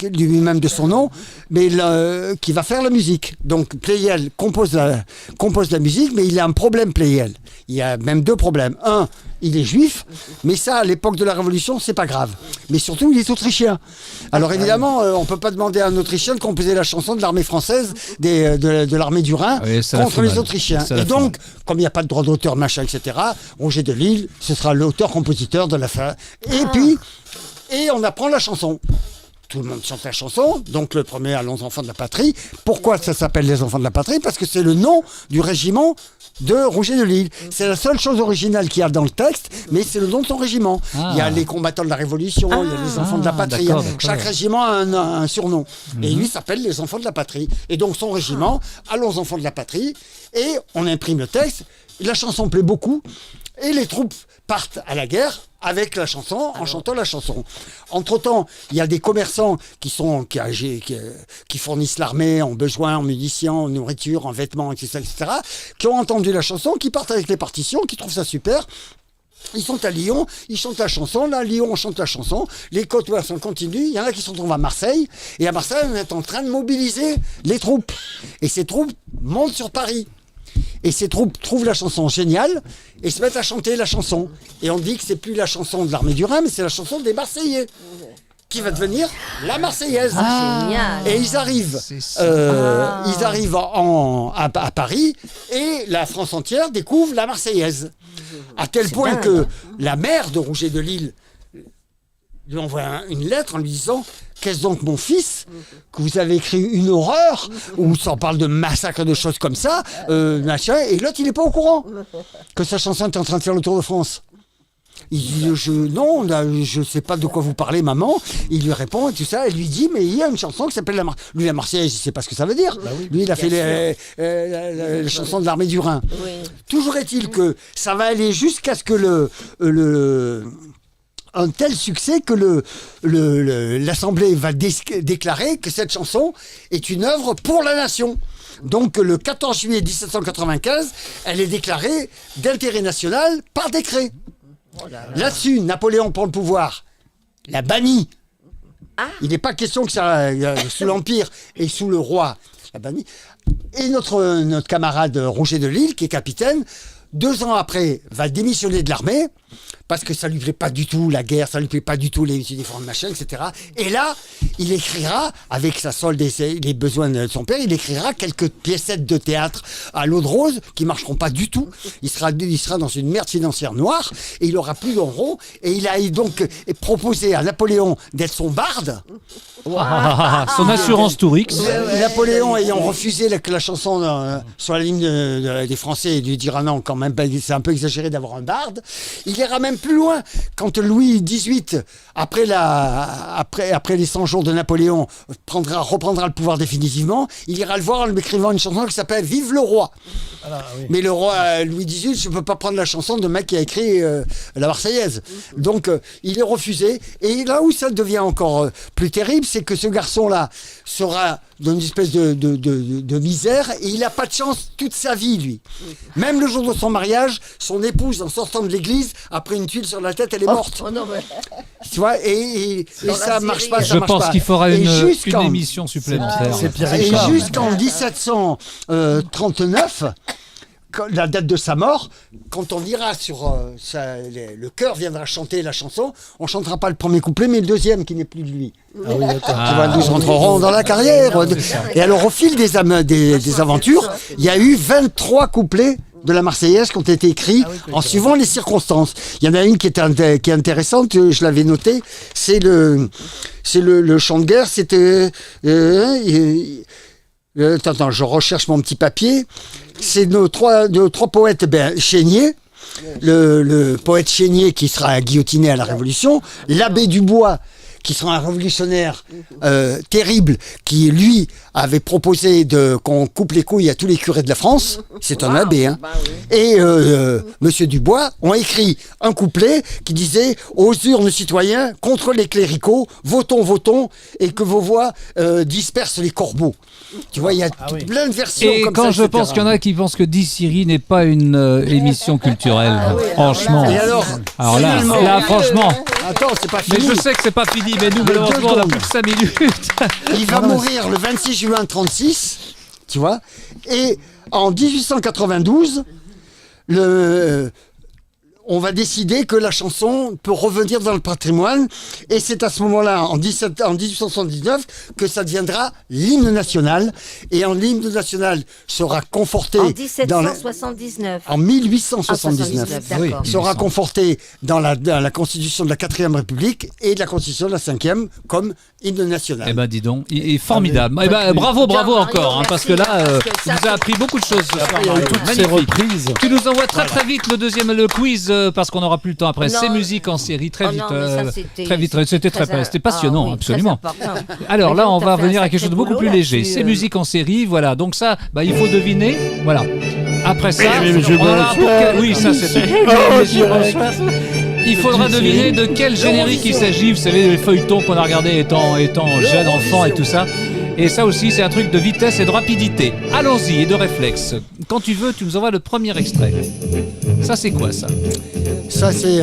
lui-même de son nom, mais qui va faire la musique. Donc Pleyel compose la musique, mais il a un problème, Pleyel. Il y a même 2 problèmes. Un, il est juif, mais ça, à l'époque de la Révolution, c'est pas grave. Mais surtout, il est autrichien. Alors évidemment, on peut pas demander à un Autrichien de composer la chanson de l'armée française, de l'armée du Rhin, contre les Autrichiens. Et donc, comme il n'y a pas de droit d'auteur, machin, etc., Roger de Lille, ce sera l'auteur-compositeur de la fin. Et on apprend la chanson. Tout le monde chante la chanson, donc le premier Allons enfants de la patrie. Pourquoi ça s'appelle les enfants de la patrie? Parce que c'est le nom du régiment de Roger de Lille. C'est la seule chose originale qu'il y a dans le texte, mais c'est le nom de son régiment. Il y a les combattants de la Révolution, il y a les enfants de la patrie. Chaque régiment a un surnom. Et lui s'appelle les enfants de la patrie. Et donc son régiment, Allons enfants de la patrie, et on imprime le texte. La chanson plaît beaucoup, et les troupes partent à la guerre avec la chanson, en chantant la chanson. Entre-temps, il y a des commerçants qui fournissent l'armée en besoins, en munitions, en nourriture, en vêtements, etc., qui ont entendu la chanson, qui partent avec les partitions, qui trouvent ça super. Ils sont à Lyon, ils chantent la chanson. Là, à Lyon, on chante la chanson. Les côtes ouest continuent. Il y en a qui se retrouvent à Marseille. Et à Marseille, on est en train de mobiliser les troupes. Et ces troupes montent sur Paris. Et ces troupes trouvent la chanson géniale et se mettent à chanter la chanson. Et on dit que c'est plus la chanson de l'armée du Rhin, mais c'est la chanson des Marseillais, qui va devenir la Marseillaise. Et ils arrivent, à Paris et la France entière découvre la Marseillaise. À tel point que la mère de Roger de Lille lui envoie une lettre en lui disant: qu'est-ce donc, mon fils, que vous avez écrit une horreur où ça parle de massacre, de choses comme ça, machin, et l'autre il n'est pas au courant que sa chanson est en train de faire le tour de France. Il dit non, je sais pas de quoi vous parlez, maman. Il lui répond et tout ça, elle lui dit mais il y a une chanson qui s'appelle la Marseillaise, il sait pas ce que ça veut dire. Lui il a fait les chansons de l'armée du Rhin. Toujours est-il que ça va aller jusqu'à ce que un tel succès que l'Assemblée va déclarer que cette chanson est une œuvre pour la nation. Donc le 14 juillet 1795, elle est déclarée d'intérêt national par décret. Là-dessus, Napoléon prend le pouvoir, la bannit. Il n'est pas question que ça, sous l'Empire et sous le roi, la bannit. Et notre camarade Roger de Lille, qui est capitaine, 2 ans après, va démissionner de l'armée parce que ça lui plaît pas du tout la guerre, ça lui plaît pas du tout les uniformes, machin, etc. Et là, il écrira, avec sa solde et les besoins de son père, il écrira quelques piécettes de théâtre à l'eau de rose qui marcheront pas du tout. Il sera dans une merde financière noire et il aura plus d'euros. Et il a donc proposé à Napoléon d'être son barde. Son assurance Tourix. Napoléon ayant refusé que la chanson sur la ligne des Français et lui dira non, quand même, c'est un peu exagéré d'avoir un barde. Il ira même plus loin. Quand Louis XVIII, après les 100 jours de Napoléon, reprendra le pouvoir définitivement, il ira le voir en lui écrivant une chanson qui s'appelle Vive le roi. Mais le roi Louis XVIII, je ne peux pas prendre la chanson de mec qui a écrit la Marseillaise. Donc il est refusé. Et là où ça devient encore plus terrible, c'est que ce garçon-là sera dans une espèce de misère et il n'a pas de chance toute sa vie, lui. Même le jour de son mariage, son épouse, en sortant de l'église, a pris une tuile sur la tête, elle est morte. Tu vois, et ça ne marche pas, ça marche pas. Je pense qu'il faudra une émission supplémentaire. Et jusqu'en 1739, la date de sa mort, quand on ira sur le chœur viendra chanter la chanson, on chantera pas le premier couplet mais le deuxième qui n'est plus de lui. Qui nous rentrerons dans la carrière. Et alors au fil des aventures, il y a eu 23 couplets de la Marseillaise qui ont été écrits en suivant les circonstances. Il y en a une qui est intéressante, je l'avais noté, c'est le chant de guerre, c'était attends, je recherche mon petit papier. C'est nos trois poètes, Chénier, le poète Chénier qui sera guillotiné à la Révolution, l'abbé Dubois qui sera un révolutionnaire terrible, qui lui avait proposé qu'on coupe les couilles à tous les curés de la France. C'est un abbé, hein. Et Monsieur Dubois ont écrit un couplet qui disait « Aux urnes citoyens, contre les cléricaux, votons, votons, et que vos voix dispersent les corbeaux. » Tu vois, il y a plein de versions et comme quand ça, je pense qu'il y en a qui pensent que Dissiri n'est pas une émission culturelle, franchement. Et alors là, franchement. Attends, c'est pas fini. Mais je sais que c'est pas fini, mais nous, malheureusement, on a plus que 5 minutes. Il va mourir le 26 juin 36, tu vois. Et en 1892, on va décider que la chanson peut revenir dans le patrimoine. Et c'est à ce moment-là, en 1879, que ça deviendra l'hymne national. Et l'hymne national sera conforté... En 1779. En 1879. D'accord. Il sera conforté dans la Constitution de la 4e République et de la Constitution de la 5e comme hymne national. Eh ben dis donc, il est formidable. Eh ben, bravo encore, hein, parce que là, il nous a appris beaucoup de choses ce soir. Toutes ces reprises. Tu nous envoies très vite le quiz parce qu'on n'aura plus le temps après. C'est musique en série, très vite. C'était passionnant, absolument. Alors là, on va revenir à quelque chose de beaucoup plus léger. C'est musique en série, voilà. Donc ça, il faut deviner, voilà. Après ça, on aura oui, ça c'était. Il faudra deviner de quel générique il s'agit. Vous savez, les feuilletons qu'on a regardés étant jeune enfant et tout ça. Et ça aussi, c'est un truc de vitesse et de rapidité. Allons-y, et de réflexe. Quand tu veux, tu nous envoies le premier extrait. Ça, c'est quoi, ça? Ça, c'est...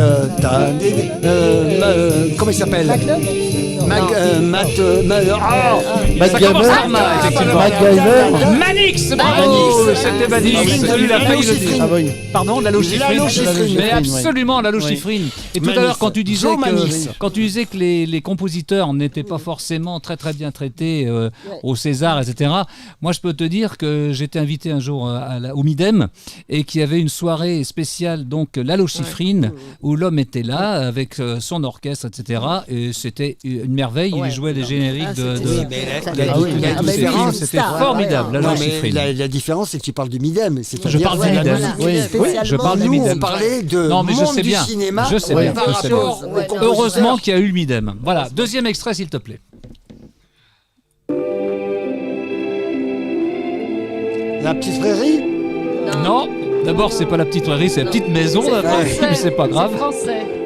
comment il s'appelle? Manix, bravo. C'était Manix. Il a failli le dire. Pardon, Lalo Schifrin. Mais absolument, Lalo Schifrin. Et tout à l'heure, quand tu disais que les compositeurs n'étaient pas forcément très bien traités au César, etc., moi, je peux te dire que j'étais invité un jour au Midem et qu'il y avait une soirée spéciale, donc Lalo Schifrin, où l'homme était là avec son orchestre, etc. Et c'était une merveille. Il jouait les génériques c'était formidable. La différence, c'est que tu parles du Midem. Je parle du Midem. Je parle du Midem. On parlait de monde du cinéma par rapport au compositeur. Heureusement qu'il y a eu le Midem. Voilà, deuxième extrait, s'il te plaît. La petite prairie? Non. D'abord, c'est pas la petite prairie, c'est la petite maison. Mais c'est pas grave.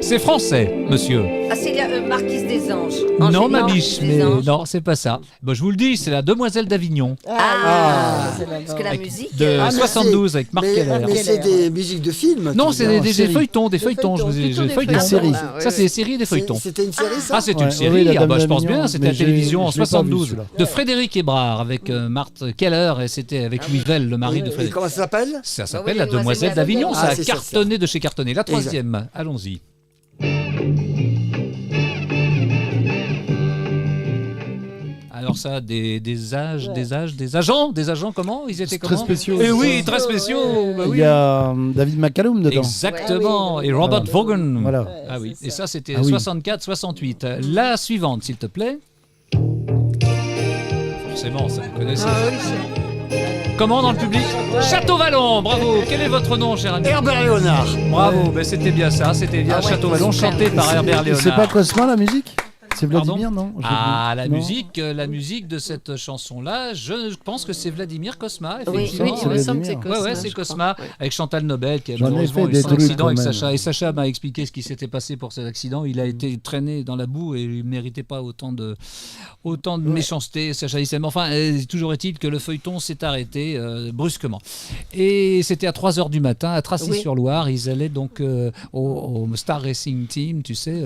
C'est français, monsieur. Ah, c'est la Marquise des Anges. Non, ma biche, mais non, c'est pas ça. Je vous le dis, c'est la Demoiselle d'Avignon. Parce que la musique... De 72 avec Marc Keller. Mais c'est des musiques de films? Non, c'est des feuilletons, des feuilletons. Je vous ai feuilletons. Séries. Ça, c'est des séries des feuilletons. C'était une série, ça? Ah, c'est une série. Je pense bien. C'était la télévision en 72 de Frédéric Hébrard avec Marthe Keller et c'était avec Louis Vell, le mari de Frédéric. Comment ça s'appelle? Ça s'appelle La Demoiselle d'Avignon. Ça a cartonné de chez cartonné. La troisième. Allons-y. Alors ça, des agents, comment ils étaient très spéciaux. Et oui, très spéciaux. Il y a David McCallum dedans. Exactement. Et Robert Vaughan. Voilà. Ah oui. Et ça, c'était 64-68. La suivante, s'il te plaît. Forcément, ça vous connaissez. Comment dans le public? Château Vallon, bravo. Quel est votre nom, cher ami? Herbert Léonard. Bravo, c'était bien ça, c'était bien Château Vallon chanté par Herbert Léonard. C'est pas Cosma la musique? C'est Vladimir, non? La musique de cette chanson-là, je pense que c'est Vladimir Cosma, effectivement. Oui, il me semble que c'est Cosma. Ouais, c'est Cosma, avec Chantal Nobel qui a malheureusement eu un accident avec Sacha. Et Sacha m'a expliqué ce qui s'était passé pour cet accident. Il a été traîné dans la boue et il ne méritait pas autant de méchanceté, Sacha Issem. Enfin, toujours est-il que le feuilleton s'est arrêté brusquement. Et c'était à 3h du matin, à Tracy-sur-Loire. Ils allaient donc au Star Racing Team, tu sais,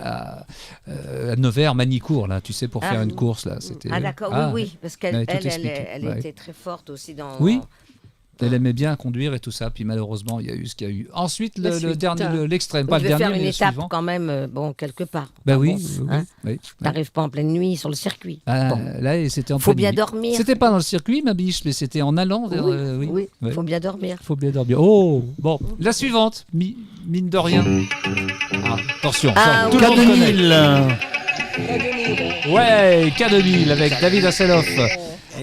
à Nevers, Manicourt, là, tu sais, pour faire une course. Là, d'accord, oui, parce qu'elle était très forte aussi dans... Oui, elle aimait bien conduire et tout ça, puis malheureusement, il y a eu ce qu'il y a eu. Ensuite, l'extrême, pas le dernier, faire une mais étape suivant. quand même, quelque part. Oui. T'arrives pas en pleine nuit sur le circuit. Là, c'était en faut pleine bien nuit. Dormir. C'était pas dans le circuit, ma biche, mais c'était en allant vers... Oui. Faut bien dormir. Faut bien dormir. Oh, bon, la suivante, mine de rien. Attention, tout le monde connaît. Ouais, K2000 avec David Hasselhoff.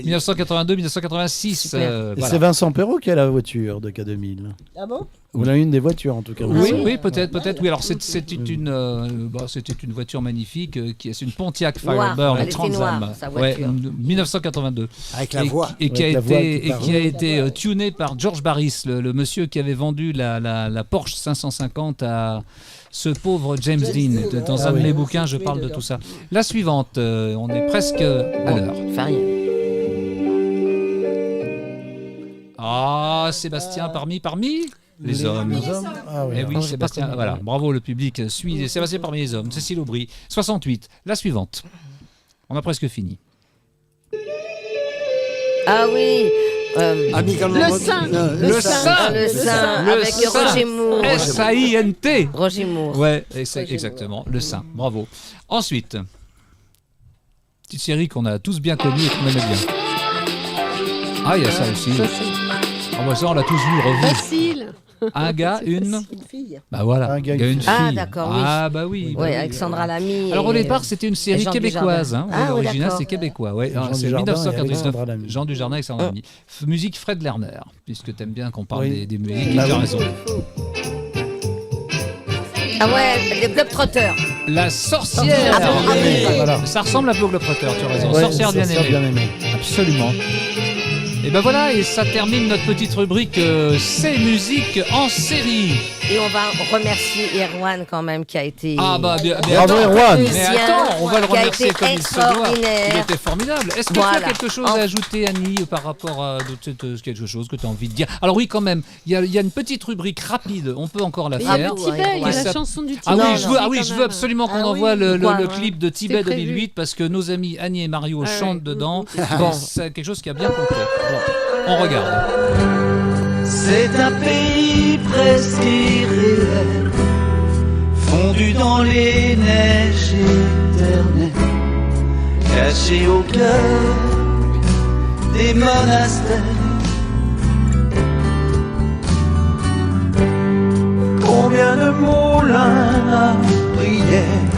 1982-1986. Et c'est Vincent Perrault qui a la voiture de K2000. Ah bon? Ou une des voitures en tout cas. Oui, peut-être. Oui, alors c'était une voiture magnifique, c'est une Pontiac Firebird elle était Trans noire, Am, sa voiture. 1982. Avec la voix. Et qui a été tuné par George Barris, le monsieur qui avait vendu la Porsche 550 à ce pauvre James Dean. Dans un de mes bouquins, je parle de tout ça. La suivante, on est presque à l'heure. Ah, Sébastien parmi les hommes. Ah oui, Eh oui, Sébastien, voilà, bravo, le public suit Sébastien parmi les hommes. Cécile Aubry, 68. La suivante. On a presque fini. Ah oui. Amicalement. Le sein avec Roger Moore. S-A-I-N-T. Roger Moore. Ouais, c'est exactement, le sein. Bravo. Ensuite, petite série qu'on a tous bien connue et qu'on aimait bien. Ah, il y a ça aussi. Ça, on l'a tous vu, revu. Facile. Un gars, une fille. Bah voilà, un gars, une fille. Ah d'accord, oui. Ah bah oui. Ouais, Alexandra Lamy. Alors au départ, c'était une série québécoise. L'original, c'est québécois. Ouais. C'est 1999. Jean Dujardin et Alexandra Lamy. Musique Fred Lerner, puisque t'aimes bien qu'on parle des musiques. Tu as raison. Ah ouais, les Globetrotters. La sorcière. Voilà. Ça ressemble un peu au Globetrotter, tu as raison. Ouais, Sorcière bien aimée. Absolument. Et ben voilà, et ça termine notre petite rubrique C'est musique en série. Et on va remercier Erwan quand même qui a été. Ah bah bien, bravo Erwan. Mais attends, on va le remercier comme il se doit. Extraordinaire. Il était formidable. Est-ce que tu as quelque chose à ajouter, Annie, par rapport à quelque chose que tu as envie de dire? Alors oui, quand même, il y a une petite rubrique rapide, on peut encore la faire. Tibet, il y a la chanson du Tibet. Ah oui, je veux absolument qu'on envoie le clip de Tibet 2008 parce que nos amis Annie et Mario chantent dedans. Bon, c'est quelque chose qui a bien compté. Bon, on regarde. C'est un pays presque irréel, fondu dans les neiges éternelles, caché au cœur des monastères. Combien de moulins à prière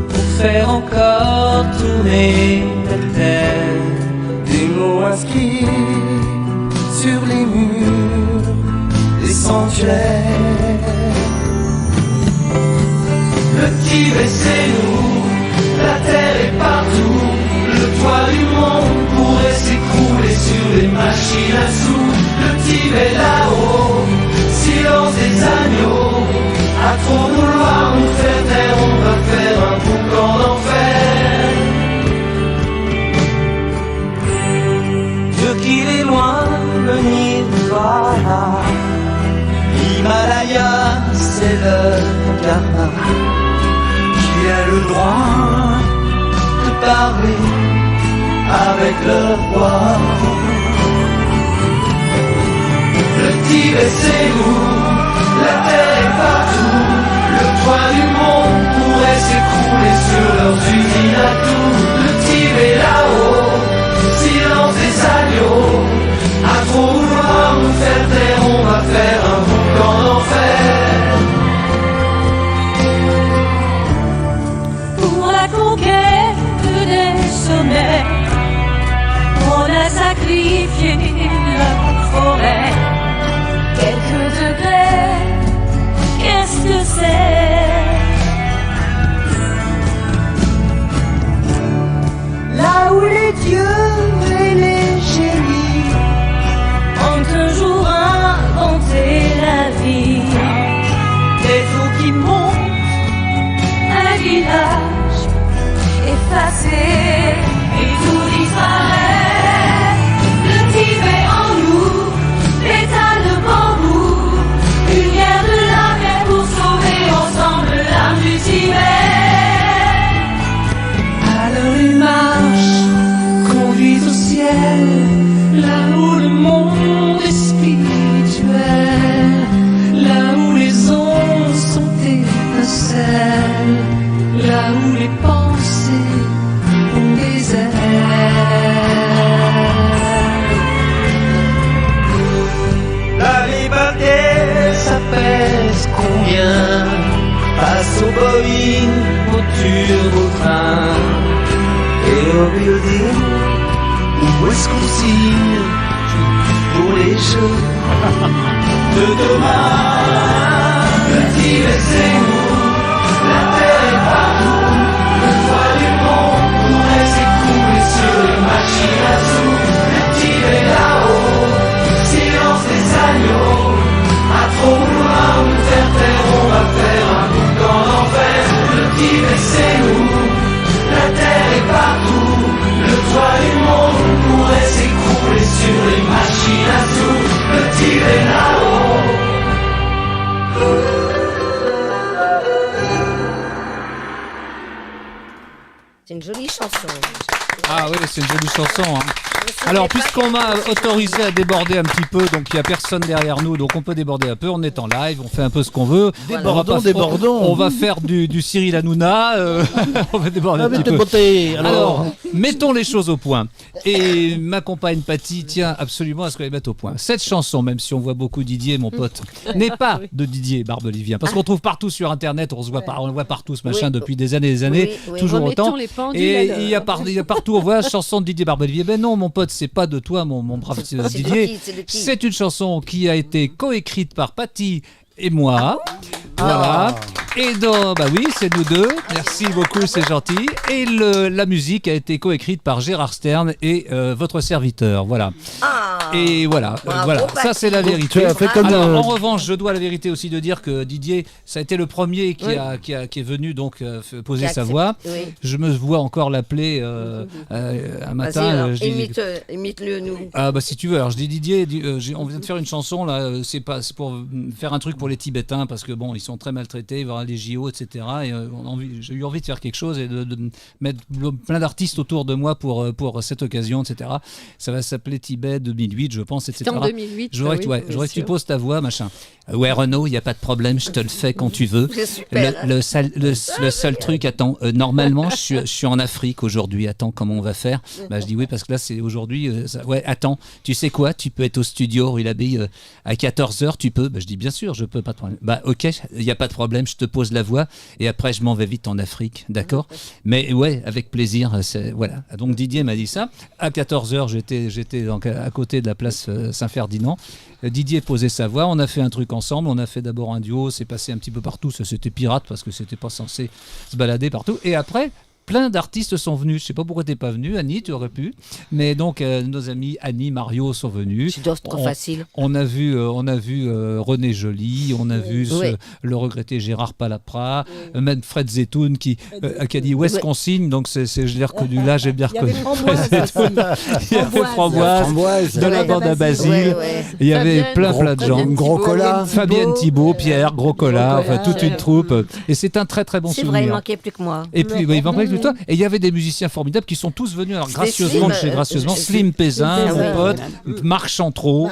pour faire encore tourner la terre, des mots inscrits sur les murs des sanctuaires. Le Tibet c'est nous, la terre est partout, le toit du monde pourrait s'écrouler sur les machines à sous. Le Tibet là-haut, silence des agneaux, à trop vouloir nous faire taire, on va faire un boucan d'enfer. Dieu qu'il est loin, le Nirvana, l'Himalaya, c'est le Dharma, qui a le droit de parler avec le roi. Le Tibet c'est nous, la terre est partout, le toit du monde pourrait s'écrouler sur leurs usines à tout. Le Tibet là-haut, silence des agneaux, à trop vouloir nous faire taire, on va faire un boucan d'enfer. Pour la conquête des sommets, on a sacrifié la forêt. Quelques degrés, qu'est-ce que c'est? Là où les dieux et les génies ont toujours inventé la vie, des eaux qui montent, un village effacé et tout disparaît. Le Tibet en nous, pétale de bambou, lumière de la mer pour sauver ensemble l'âme du Tibet. Alors une marche conduit au ciel, là où le monde est spirituel, là où les ondes sont étincelles, là où les pensées ont des ailes. La liberté, ça pèse combien? Passe au Boeing, au turbo-train et au building Où est-ce qu'on signe pour les jeux de demain? Petit, laissez-nous, la terre est partout. Le toit du monde pourrait s'écrouler sur les machines à sous. Le petit est là-haut, silence des agneaux. À trop vouloir nous faire taire, on va faire un coup dans l'enfer. Le petit, laissez-nous, la terre est partout. Le toit du monde pourrait s'écrouler sur les machines à sous. Le petit est là-haut. C'est une jolie chanson. Ah oui, c'est une jolie chanson. Hein. Alors, puisqu'on m'a autorisé à déborder un petit peu, donc il n'y a personne derrière nous, donc on peut déborder un peu, on est en live, on fait un peu ce qu'on veut. Débordons. On va faire du Cyril Hanouna, on va déborder un petit peu. Alors, mettons les choses au point. Et ma compagne Patty tient absolument à ce qu'on les mette au point. Cette chanson, même si on voit beaucoup Didier, mon pote, n'est pas de Didier Barbelivien, parce qu'on trouve partout sur Internet, on le voit partout ce machin depuis des années et des années, toujours autant. Et il y a partout, on voit chanson de Didier Barbelivien. Ben non, mon pote, c'est pas de toi, mon brave Didier. C'est une chanson qui a été coécrite par Patty et moi. Voilà. Et bah oui, c'est nous deux. Merci beaucoup, c'est gentil. Et la musique a été coécrite par Gérard Stern et votre serviteur. Voilà. Et voilà, voilà. Ça c'est la vérité. Alors, en revanche, je dois la vérité aussi de dire que Didier, ça a été le premier qui est venu donc poser sa voix. Oui. Je me vois encore l'appeler un matin. Imite-le nous. Ah bah si tu veux. Alors je dis Didier, on vient de faire une chanson là. C'est pour faire un truc pour les Tibétains parce que bon, ils sont très maltraités, il va y avoir les JO, etc. Et j'ai eu envie de faire quelque chose et de mettre plein d'artistes autour de moi pour cette occasion, etc. Ça va s'appeler Tibet 2008, je pense, etc. C'est en 2008. Je voudrais que tu poses ta voix, machin. Ouais, Renaud, il n'y a pas de problème, je te le fais quand tu veux. Le seul truc, attends, normalement, je suis en Afrique aujourd'hui, attends, comment on va faire? Bah, je dis oui, parce que là, c'est aujourd'hui. Ouais, attends, tu sais quoi? Tu peux être au studio, Rue l'Abbaye, à 14h, tu peux? Bah, je dis bien sûr, je peux, pas de problème. Bah, ok, il n'y a pas de problème, je te pose la voix et après, je m'en vais vite en Afrique, d'accord? Mais ouais, avec plaisir, voilà. Donc Didier m'a dit ça. À 14h, j'étais donc à côté de la place Saint-Ferdinand. Didier posait sa voix, on a fait un truc ensemble, on a fait d'abord un duo, c'est passé un petit peu partout, ça c'était pirate parce que c'était pas censé se balader partout. Et après, plein d'artistes sont venus. Je sais pas pourquoi t'es pas venu, Annie, tu aurais pu. Mais donc nos amis Annie, Mario sont venus. C'est trop facile. On a vu René Joly, on a vu le regretté Gérard Palapra, même Fred Zetoun qui a dit où est-ce qu'on signe. Donc je l'ai reconnu là, j'ai bien reconnu Fred Zetoun. Il y avait Framboise, de la bande à Basile. Il y avait plein de gens. Gros Cola, Fabienne Thibault, Pierre, Gros Cola, enfin toute une troupe. Et c'est un très très bon souvenir. C'est vrai, il manquait plus que moi. Et puis il manquait plus que toi. Et il y et il y avait des musiciens formidables qui sont tous venus, alors gracieusement, Slim Pézin, mon pote, Marc Chantreau,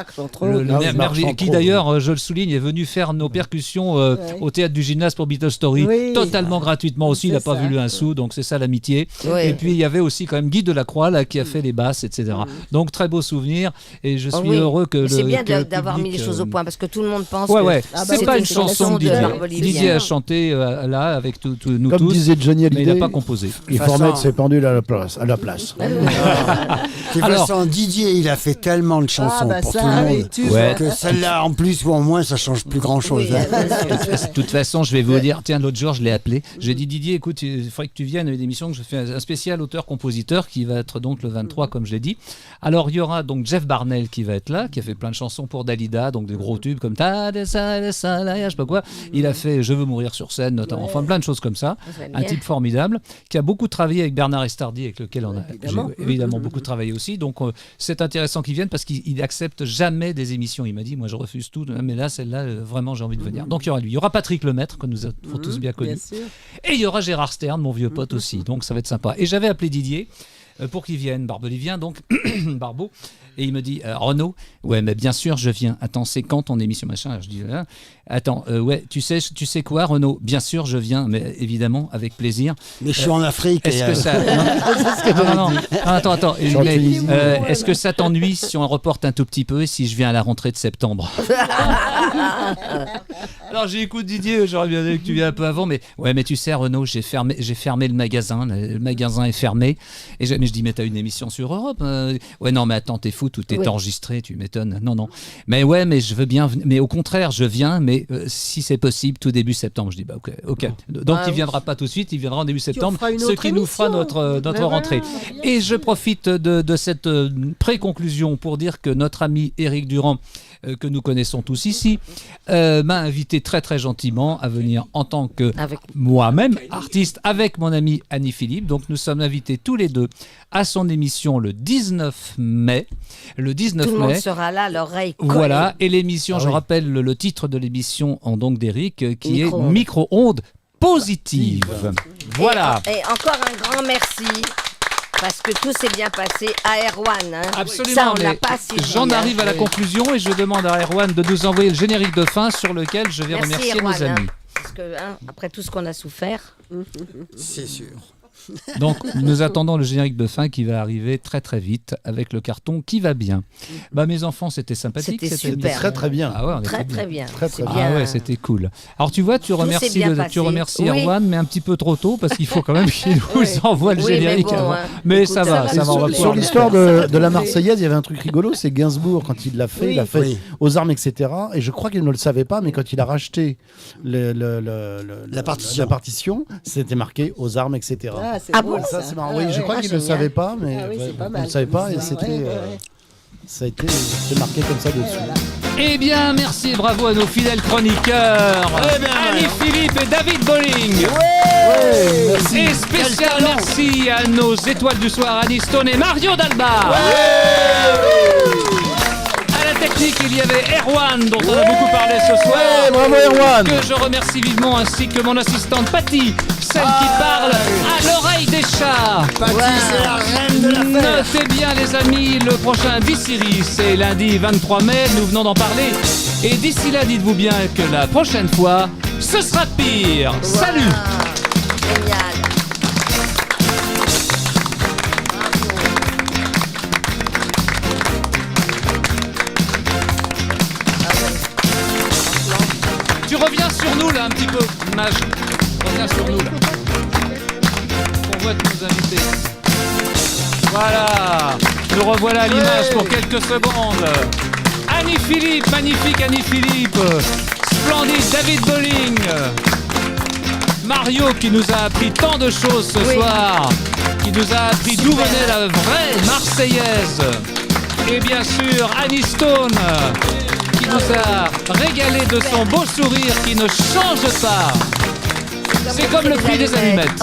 qui d'ailleurs, je le souligne, est venu faire nos percussions au théâtre du Gymnase pour Beatles Story, totalement gratuitement aussi, il n'a pas voulu un sou, donc c'est ça l'amitié. Et puis il y avait aussi quand même Guy Delacroix là, qui a fait les basses, etc. Donc très beau souvenir, et je suis heureux que c'est bien d'avoir mis les choses au point, parce que tout le monde pense que c'est pas une chanson de Didier. Didier a chanté là avec nous tous, comme disait Johnny Hallyday, mais il n'a pas composé. Il faut remettre ses pendules à la place. De toute façon, Didier, il a fait tellement de chansons pour tout le monde que celle-là, en plus ou en moins, ça change plus grand-chose. De toute façon, je vais vous dire, tiens, l'autre jour, je l'ai appelé. J'ai dit, Didier, écoute, il faudrait que tu viennes à une émission que je fais un spécial auteur-compositeur qui va être donc le 23, comme je l'ai dit. Alors, il y aura donc Jeff Barnell qui va être là, qui a fait plein de chansons pour Dalida, donc des gros tubes comme Ta, je sais pas quoi. Il a fait Je veux mourir sur scène, notamment. Enfin, plein de choses comme ça. Un type formidable qui a beaucoup travaillé avec Bernard Estardi, avec lequel j'ai évidemment beaucoup travaillé aussi. Donc c'est intéressant qu'il vienne parce qu'il accepte jamais des émissions. Il m'a dit, moi je refuse tout, mais là, celle-là, vraiment j'ai envie de venir. Donc il y aura lui. Il y aura Patrick Lemaître, que nous avons tous bien connu. Et il y aura Gérard Stern, mon vieux pote aussi. Donc ça va être sympa. Et j'avais appelé Didier pour qu'il vienne, Barbelivien, donc Barbeau. Et il me dit, Renaud, ouais, mais bien sûr, je viens. Attends, c'est quand ton émission, machin? Alors, je dis, attends, ouais, tu sais quoi, Renaud? Bien sûr, je viens, mais évidemment, avec plaisir. Mais je suis en Afrique. Est-ce que ça... Non, attends. Est-ce que ça t'ennuie si on reporte un tout petit peu et si je viens à la rentrée de septembre? Alors j'écoute Didier, j'aurais bien aimé que tu viennes un peu avant, mais ouais, mais tu sais Renaud, j'ai fermé le magasin est fermé. Mais je dis mais t'as une émission sur Europe Ouais non mais attends, t'es fou, tout est enregistré, tu m'étonnes. Non. Mais ouais, mais je veux bien, mais au contraire je viens, mais si c'est possible tout début septembre. Je dis bah ok. Donc il viendra pas tout de suite, il viendra en début septembre, ce qui nous fera notre rentrée. Et je profite de cette pré-conclusion pour dire que notre ami Éric Durand, que nous connaissons tous ici, m'a invité très très gentiment à venir en tant que moi-même artiste avec mon amie Annie Philippe. Donc nous sommes invités tous les deux à son émission le 19 mai. Le 19 Tout le mai. monde sera là, l'oreille collée. Voilà, et l'émission, je rappelle le titre de l'émission donc d'Éric, qui est Micro-ondes positives. Voilà. Et encore un grand merci. Parce que tout s'est bien passé à Erwan. Hein. Absolument, ça, on mais l'a pas si j'en bien. arrive à la conclusion et je demande à Erwan de nous envoyer le générique de fin sur lequel je vais remercier Erwan, nos amis. Parce que, après tout ce qu'on a souffert. C'est sûr. Donc nous attendons le générique de fin qui va arriver très très vite avec le carton qui va bien. Bah mes enfants, c'était sympathique. C'était super. Très très bien. Ah ouais, on très était très bien. Très, très Ah ouais, c'était cool. Alors tu vois, tu remercies oui. Erwan, mais un petit peu trop tôt parce qu'il faut quand même qu'il nous envoie le générique mais bon, avant. hein. Mais Écoute, ça va. On va Sur l'histoire de la Marseillaise, il y avait un truc rigolo, c'est Gainsbourg quand il l'a fait, il l'a fait aux armes, etc. Et je crois qu'il ne le savait pas, mais quand il a racheté la partition, c'était marqué aux armes, etc. Ah bon, ça c'est marrant. Oui, je crois qu'il ne le savait pas, mais il ne le savait pas et c'était. Ça a été marqué comme ça dessus. Eh bien, merci et bravo à nos fidèles chroniqueurs, Annie Philippe et David Bolling. Merci. Et spécial merci à nos étoiles du soir, Annie Stone et Mario Dalbar. À la technique, il y avait Erwan, dont on a beaucoup parlé ce soir. Bravo Erwan. Que je remercie vivement, ainsi que mon assistante Patty, celle qui parle à l'oreille des chats. Patty, c'est la reine de la fête. Notez bien les amis, le prochain D'ici, c'est lundi 23 mai, nous venons d'en parler. Et d'ici là, dites-vous bien que la prochaine fois, ce sera pire. Salut. Génial. Tu reviens sur nous là un petit peu, Mage. Reviens sur nous là. On voit tous nos invités. Voilà. Nous revoilà à l'image pour quelques secondes. Annie Philippe, magnifique Annie Philippe. Splendide David Bolling. Mario qui nous a appris tant de choses ce soir. Qui nous a appris d'où venait la vraie Marseillaise. Et bien sûr Annie Stone. Qui nous a régalé de son beau sourire qui ne change pas. C'est comme le prix des allumettes.